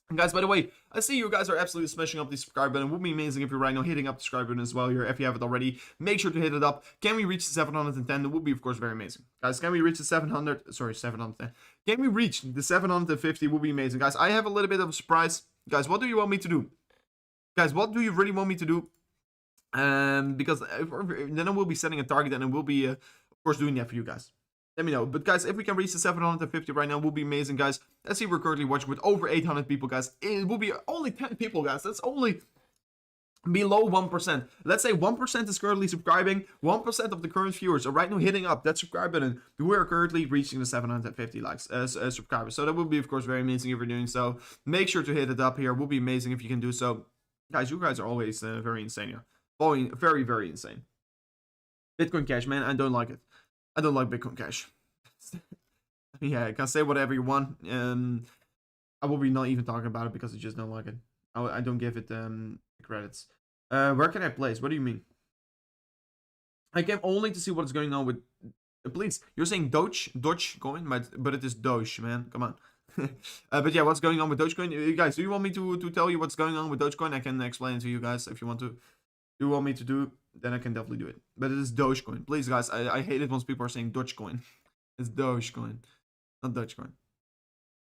And guys, by the way, I see you guys are absolutely smashing up the subscribe button. It would be amazing if you're right now hitting up the subscribe button as well here. If you haven't already, make sure to hit it up. Can we reach the 710? It would be, of course, very amazing. Guys, can we reach the 700? Sorry, 710. Can we reach the 750? It would be amazing. Guys, I have a little bit of a surprise. Guys, what do you want me to do? Guys, what do you really want me to do? Because then I will be setting a target and I will be, of course, doing that for you guys. Let me know. But guys, if we can reach the 750 right now, it will be amazing, guys. Let's see, we're currently watching with over 800 people, guys. It will be only 10 people, guys. That's only below 1%. Let's say 1% is currently subscribing. 1% of the current viewers are right now hitting up that subscribe button. We are currently reaching the 750 likes subscribers. So that would be, of course, very amazing if you're doing so. Make sure to hit it up here. It will be amazing if you can do so. Guys, you guys are always very insane here. Very, very insane. Bitcoin Cash, man. I don't like it. I don't like Bitcoin Cash. Yeah, you can say whatever you want. I will be not even talking about it because I just don't like it. I don't give it credits. Where can I place? What do you mean? I came only to see what's going on with... please, you're saying Dogecoin, but it is Doge, man. Come on. But yeah, what's going on with Dogecoin? Guys, do you want me to tell you what's going on with Dogecoin? I can explain it to you guys if you want to. You want me to do, then I can definitely do it. But it is Dogecoin. Please, guys, I hate it once people are saying Dogecoin. It's Dogecoin, not Dogecoin.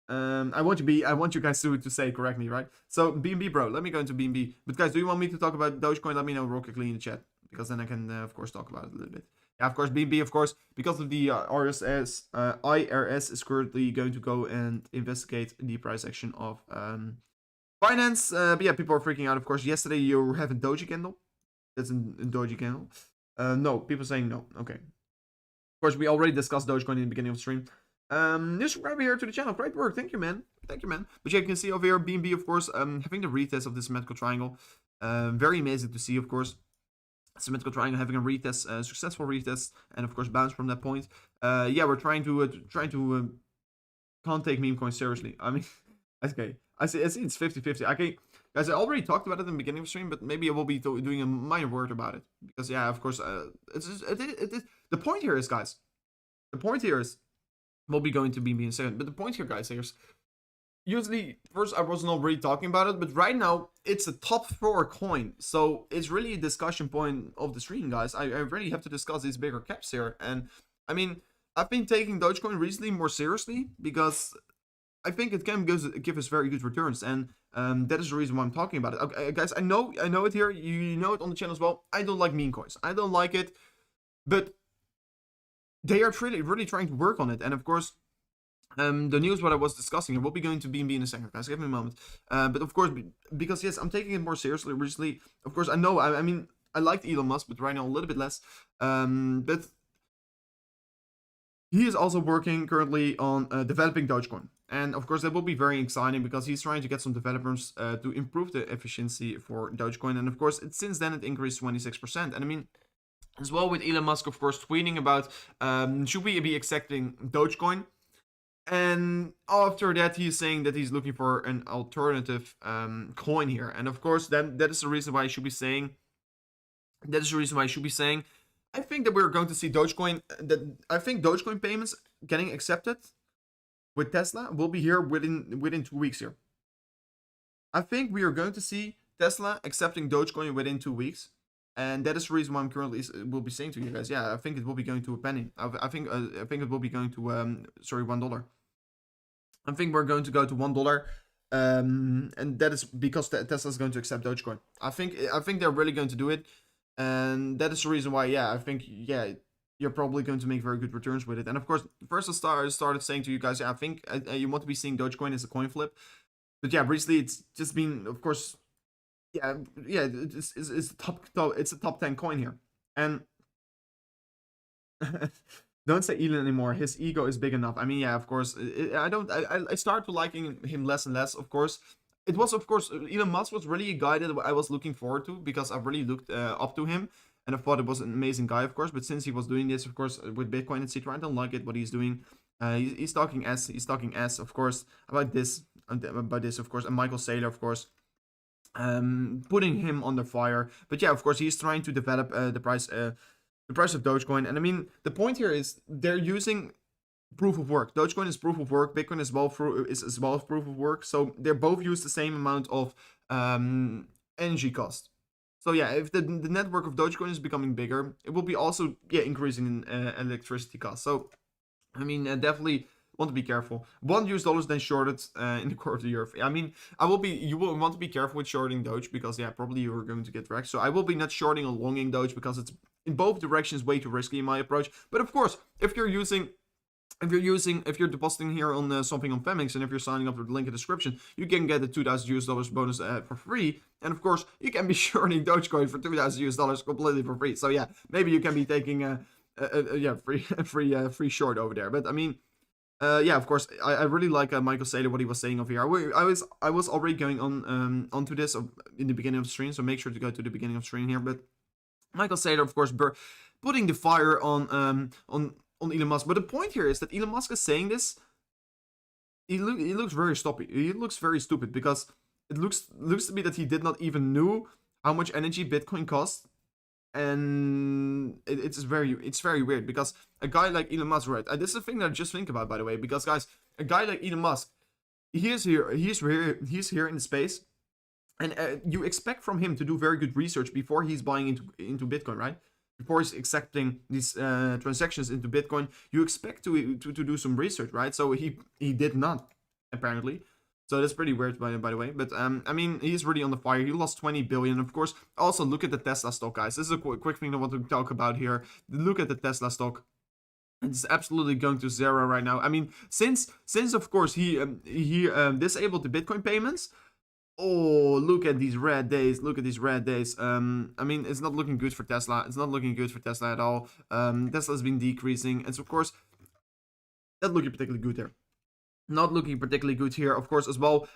I want you guys to say it correctly, right? So BNB, bro, let me go into BNB. But guys, do you want me to talk about Dogecoin? Let me know real quickly in the chat, because then I can, of course, talk about it a little bit. Yeah, of course, BNB, of course, because of the IRS is currently going to go and investigate the price action of Binance. But yeah, people are freaking out, of course. Yesterday, you were having Doji candle. That's in Doji candle. No, people saying no. Okay. Of course, we already discussed Dogecoin in the beginning of the stream. Just subscribe here to the channel. Great work. Thank you, man. Thank you, man. But yeah, you can see over here, BNB, of course, having the retest of the symmetrical triangle. Very amazing to see, of course. Symmetrical triangle having a retest, successful retest, and of course bounce from that point. Yeah, we're trying to can't take meme coins seriously. I mean, okay, I see it's 50-50. Okay, guys, I already talked about it in the beginning of the stream, but maybe I will be doing a minor word about it because yeah, of course, the point here is, guys. The point here is, we'll be going to BNB in a second, but the point here, guys, is usually, first I wasn't already talking about it, but right now it's a top 4 coin, so it's really a discussion point of the stream, guys. I really have to discuss these bigger caps here, and I mean, I've been taking Dogecoin recently more seriously because I think it can give us very good returns, and that is the reason why I'm talking about it. Okay, guys, I know it here. You know it on the channel as well. I don't like meme coins. I don't like it, but they are really trying to work on it, and of course. The news what I was discussing here will be going to BNB in a second, guys. Give me a moment. But of course, because yes, I'm taking it more seriously recently. Of course, I know. I mean, I liked Elon Musk, but right now a little bit less. But he is also working currently on developing Dogecoin, and of course that will be very exciting because he's trying to get some developers to improve the efficiency for Dogecoin. And of course, since then it increased 26%. And I mean, as well with Elon Musk, of course, tweeting about should we be accepting Dogecoin. And after that, he's saying that he's looking for an alternative coin here. And of course, that is the reason why I should be saying. That is the reason why I should be saying. I think that we're going to see Dogecoin. I think Dogecoin payments getting accepted with Tesla will be here within 2 weeks here. I think we are going to see Tesla accepting Dogecoin within 2 weeks. And that is the reason why I'm currently will be saying to you guys, yeah, I think it will be going to a penny. I think it will be going to $1. I think we're going to go to $1, and that is because Tesla is going to accept Dogecoin. I think they're really going to do it, and that is the reason why. Yeah, I think you're probably going to make very good returns with it. And of course, first I started saying to you guys, yeah, I think you want to be seeing Dogecoin as a coin flip. But yeah, recently it's just been, of course, yeah, it's a top 10 coin here. And don't say Elon anymore. His ego is big enough. I mean, yeah, of course. I started to liking him less and less, of course. It was, of course, Elon Musk was really a guy that I was looking forward to because I really looked up to him. And I thought it was an amazing guy, of course. But since he was doing this, of course, with Bitcoin, etc., I don't like it, what he's doing. He's talking S, of course, about this, of course. And Michael Saylor, of course, putting him under fire. But yeah, of course, he's trying to develop the price of Dogecoin. And I mean, the point here is they're using proof of work. Dogecoin is proof of work. Bitcoin is as well proof of work. So they both use the same amount of energy cost. So yeah, if the network of Dogecoin is becoming bigger, it will be also increasing in electricity costs. So I mean, definitely want to be careful. $1 then shorted in the core of the year. I mean, you will want to be careful with shorting Doge because yeah, probably you are going to get wrecked. So I will be not shorting or longing Doge because it's in both directions way too risky in my approach. But of course, if you're depositing here on something on Femex, and if you're signing up with the link in the description, you can get the $2,000 bonus for free. And of course, you can be shorting Dogecoin for $2,000 completely for free. So yeah, maybe you can be taking a free short over there. But I mean, yeah, of course, I really like Michael Saylor, what he was saying over here. I was already going on onto this in the beginning of the stream, so make sure to go to the beginning of the stream here. But Michael Saylor, of course, putting the fire on Elon Musk. But the point here is that Elon Musk is saying this. He looks very stupid. He looks very stupid because it looks to me that he did not even knew how much energy Bitcoin costs. And it's very weird because a guy like Elon Musk, right? This is a thing that I just think about, by the way, because guys, a guy like Elon Musk, he's here in the space, and you expect from him to do very good research before he's buying into Bitcoin, right? Before he's accepting these transactions into Bitcoin, you expect to do some research, right? So he did not, apparently. So that's pretty weird, by the way. But I mean, he's really on the fire. He lost 20 billion. Of course, also look at the Tesla stock, guys. This is a quick thing I want to talk about here. Look at the Tesla stock. It's absolutely going to zero right now. I mean, since of course he disabled the Bitcoin payments. Oh, look at these red days. Look at these red days. I mean, it's not looking good for Tesla. It's not looking good for Tesla at all. Tesla's been decreasing. And so, of course, not looking particularly good there. Not looking particularly good here, of course, as well,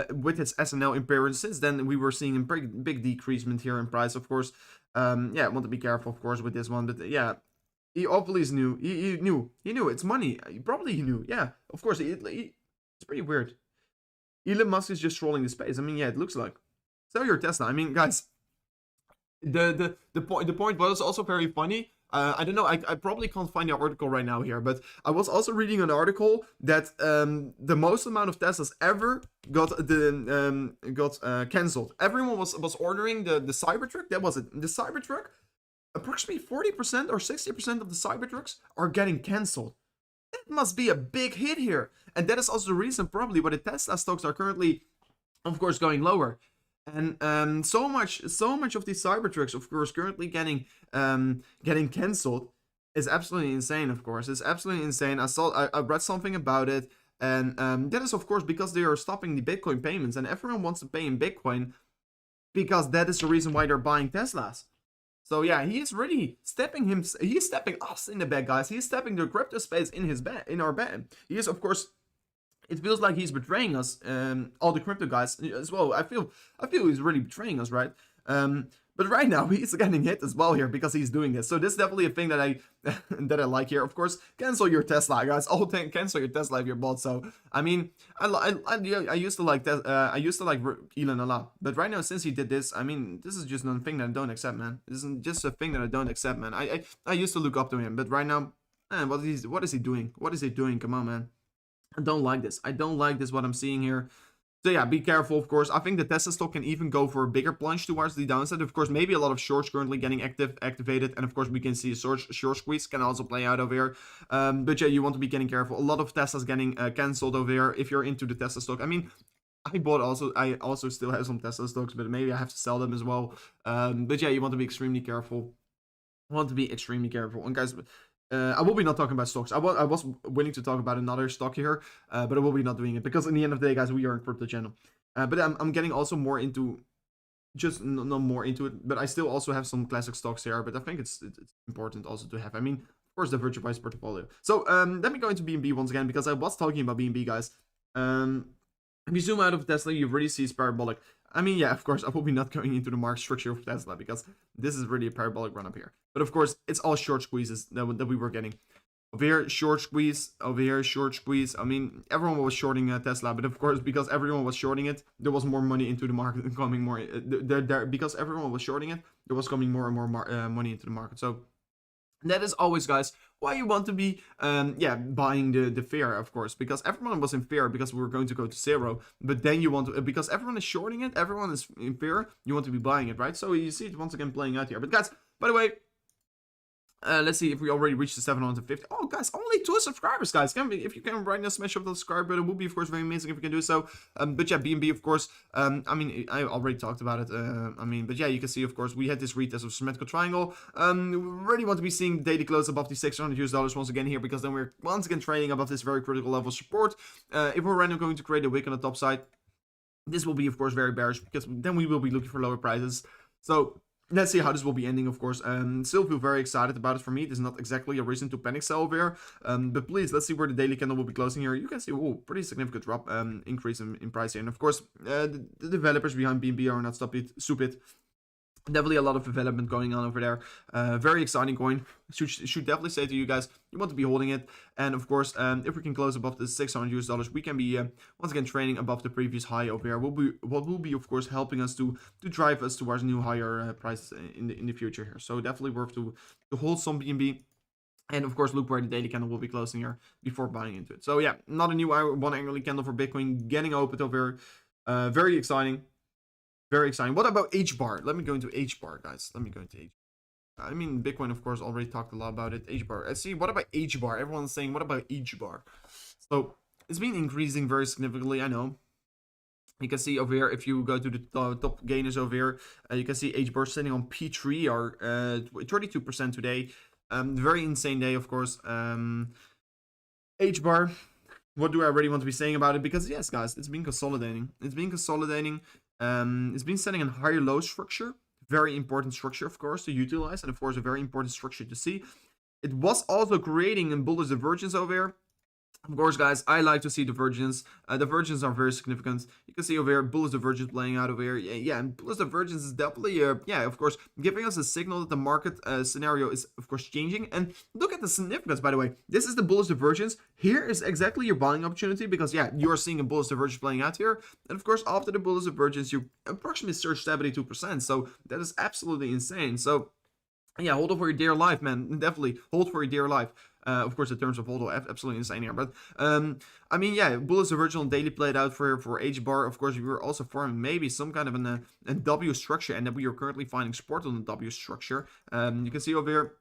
with its SNL appearance. Since then, we were seeing a big decreasement here in price, of course. Yeah, I want to be careful, of course, with this one. But yeah, he obviously knew. He knew. It's money. Probably he knew. Yeah, of course. It's pretty weird. Elon Musk is just trolling the space. I mean, yeah, it looks like. Sell your Tesla. I mean, guys, the point was also very funny. I don't know, I probably can't find the article right now here, but I was also reading an article that the most amount of Teslas ever got cancelled. Everyone was ordering the Cybertruck. That was it. The Cybertruck, approximately 40% or 60% of the Cybertrucks are getting cancelled. That must be a big hit here. And that is also the reason probably why the Tesla stocks are currently, of course, going lower. And so much of these Cybertrucks, of course, currently getting cancelled is absolutely insane. Of course, it's absolutely insane. I read something about it, and that is of course because they are stopping the Bitcoin payments, and everyone wants to pay in Bitcoin because that is the reason why they're buying Teslas. So yeah, he's really stepping us in the bed, guys. He's stepping the crypto space in our bed. He is, of course. It feels like he's betraying us, all the crypto guys as well. I feel he's really betraying us, right? But right now he's getting hit as well here because he's doing this. So this is definitely a thing that I like here. Of course, cancel your Tesla, guys. Cancel your Tesla if you're bought. So I mean, I used to like Elon a lot, but right now since he did this, I mean, this is just one thing that I don't accept, man. This is just a thing that I don't accept, man. I used to look up to him, but right now, man, what is he doing? What is he doing? Come on, man. I don't like this. I don't like this, what I'm seeing here. So yeah, be careful, of course. I think the Tesla stock can even go for a bigger plunge towards the downside. Of course, maybe a lot of shorts currently getting activated. And of course, we can see a short squeeze can also play out over here. But yeah, you want to be getting careful. A lot of Teslas getting cancelled over here if you're into the Tesla stock. I mean, I also still have some Tesla stocks, but maybe I have to sell them as well. But yeah, you want to be extremely careful. And guys, I will be not talking about stocks. I was willing to talk about another stock here, but I will be not doing it because in the end of the day, guys, we are in crypto channel. But I'm getting also more into just not more into it, but I still also have some classic stocks here. But I think it's important also to have. I mean, of course, the diversified portfolio. So let me go into BNB once again because I was talking about BNB, guys. If you zoom out of Tesla, you really see it's parabolic. I mean, yeah, of course, I will be not going into the market structure of Tesla because this is really a parabolic run up here. But of course, it's all short squeezes that we were getting. Over here, short squeeze. Over here, short squeeze. I mean, everyone was shorting Tesla, but of course, because everyone was shorting it, there was more money into the market and coming more. Because everyone was shorting it, there was coming more and more money into the market. So that is always, guys, why you want to be buying the fear, of course, because everyone was in fear because we were going to go to zero, but then you want to, because everyone is shorting it, everyone is in fear, you want to be buying it, right? So you see it once again playing out here. But guys, by the way, let's see if we already reached the 750. Oh, guys, only 2 subscribers, guys. If you can right now smash up the subscribe button, it would be, of course, very amazing if you can do so. But yeah, BNB, of course. I mean, I already talked about it. I mean, but yeah, you can see, of course, we had this retest of symmetrical triangle. We really want to be seeing the daily close above the $600 once again here, because then we're once again trading above this very critical level of support. If we're randomly going to create a wick on the top side, this will be, of course, very bearish because then we will be looking for lower prices. So let's see how this will be ending, of course. Still feel very excited about it for me. This is not exactly a reason to panic sell over here. But please, let's see where the daily candle will be closing here. You can see, oh, pretty significant drop, increase in price here. And of course, the developers behind BNB are not stupid. Definitely a lot of development going on over there. Very exciting coin. Should definitely say to you guys, you want to be holding it. And of course, if we can close above the $600, we can be once again trading above the previous high over here. What will be, of course, helping us to drive us towards new higher prices in the future here. So definitely worth to hold some BNB. And of course, look where the daily candle will be closing here before buying into it. So yeah, not a new one annually candle for Bitcoin getting opened over here. Very exciting. Very exciting. What about H-bar? Let me go into H-bar, guys. Let me go into H-bar. I mean, Bitcoin, of course, already talked a lot about it. H-bar. Let's see, what about H-bar? Everyone's saying, what about H-bar? So, it's been increasing very significantly, I know. You can see over here, if you go to the top gainers over here, you can see H-bar sitting on P3 are 32% today. Very insane day, of course. H-bar. What do I really want to be saying about it? Because yes, guys, it's been consolidating. It's been consolidating. It's been setting a higher low structure. Very important structure, of course, to utilize. And of course, a very important structure to see. It was also creating a bullish divergence over here. Of course, guys, I like to see divergence. Divergences are very significant. You can see over here, bullish divergence playing out over here. Yeah, and bullish divergence is definitely, yeah, of course, giving us a signal that the market scenario is, of course, changing. And look at the significance, by the way. This is the bullish divergence. Here is exactly your buying opportunity because, yeah, you are seeing a bullish divergence playing out here. And of course, after the bullish divergence, you approximately surge 72%. So that is absolutely insane. So yeah, hold on for your dear life, man. Definitely hold for your dear life. Of course, in terms of HODL, absolutely insane here. But I mean, yeah, bullish original daily played out for H-bar. Of course, we were also forming maybe some kind of a W structure, and that we are currently finding support on the W structure. You can see over here,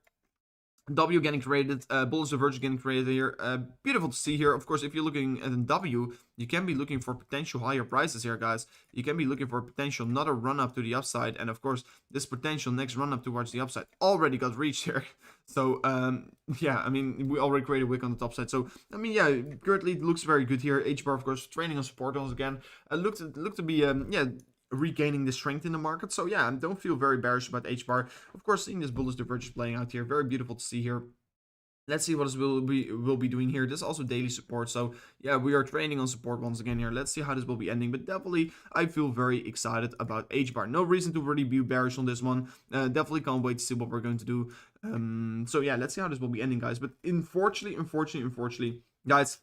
W getting created, bullish divergence getting created here. Beautiful to see here. Of course, if you're looking at a W, you can be looking for potential higher prices here, guys. You can be looking for potential another run up to the upside, and of course, this potential next run up towards the upside already got reached here. So yeah, I mean, we already created a wick on the top side. So I mean, yeah, currently it looks very good here. H-bar, of course, training on support once again. Look to be yeah, regaining the strength in the market. So yeah, I don't feel very bearish about H-bar. Of course, seeing this bullish divergence playing out here, very beautiful to see here. Let's see what this will be doing here. This is also daily support. So yeah, we are trading on support once again here. Let's see how this will be ending. But definitely, I feel very excited about H-bar. No reason to really be bearish on this one. Definitely can't wait to see what we're going to do. So yeah, let's see how this will be ending, guys. But unfortunately, guys,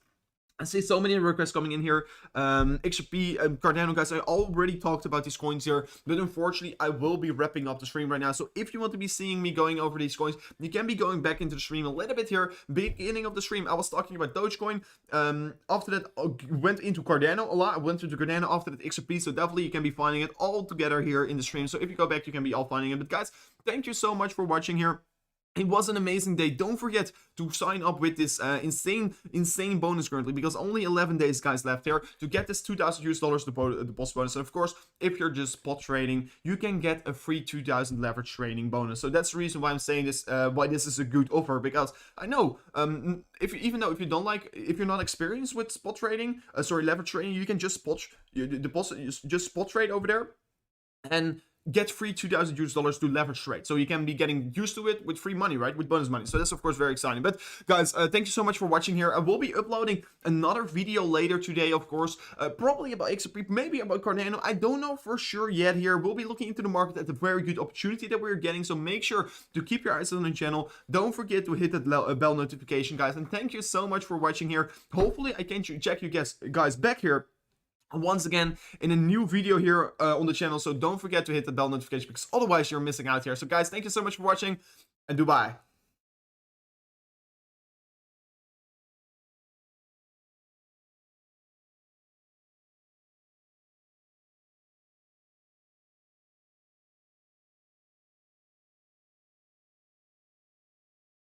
I see so many requests coming in here. XRP, Cardano, guys, I already talked about these coins here, but unfortunately, I will be wrapping up the stream right now. So if you want to be seeing me going over these coins, you can be going back into the stream a little bit here. Beginning of the stream, I was talking about Dogecoin. After that, I went into Cardano a lot. I went into Cardano after that XRP, so definitely you can be finding it all together here in the stream. So if you go back, you can be all finding it. But guys, thank you so much for watching here. It was an amazing day. Don't forget to sign up with this insane bonus currently, because only 11 days, guys, left there to get this $2,000 deposit bonus. And of course, if you're just spot trading, you can get a free 2,000 leverage trading bonus. So that's the reason why I'm saying this, why this is a good offer, because I know, if you're not experienced with spot trading, leverage trading, you can just spot trade over there and get free $2,000 to leverage trade. So you can be getting used to it with free money, right? With bonus money. So that's of course very exciting. But guys, thank you so much for watching here. I will be uploading another video later today, of course, probably about XRP, maybe about Cardano. I don't know for sure yet here. We'll be looking into the market at the very good opportunity that we're getting. So make sure to keep your eyes on the channel. Don't forget to hit that bell notification, guys. And thank you so much for watching here. Hopefully I can check you guys back here once again in a new video here on the channel. So don't forget to hit the bell notification, because otherwise you're missing out here. So guys, thank you so much for watching, and goodbye.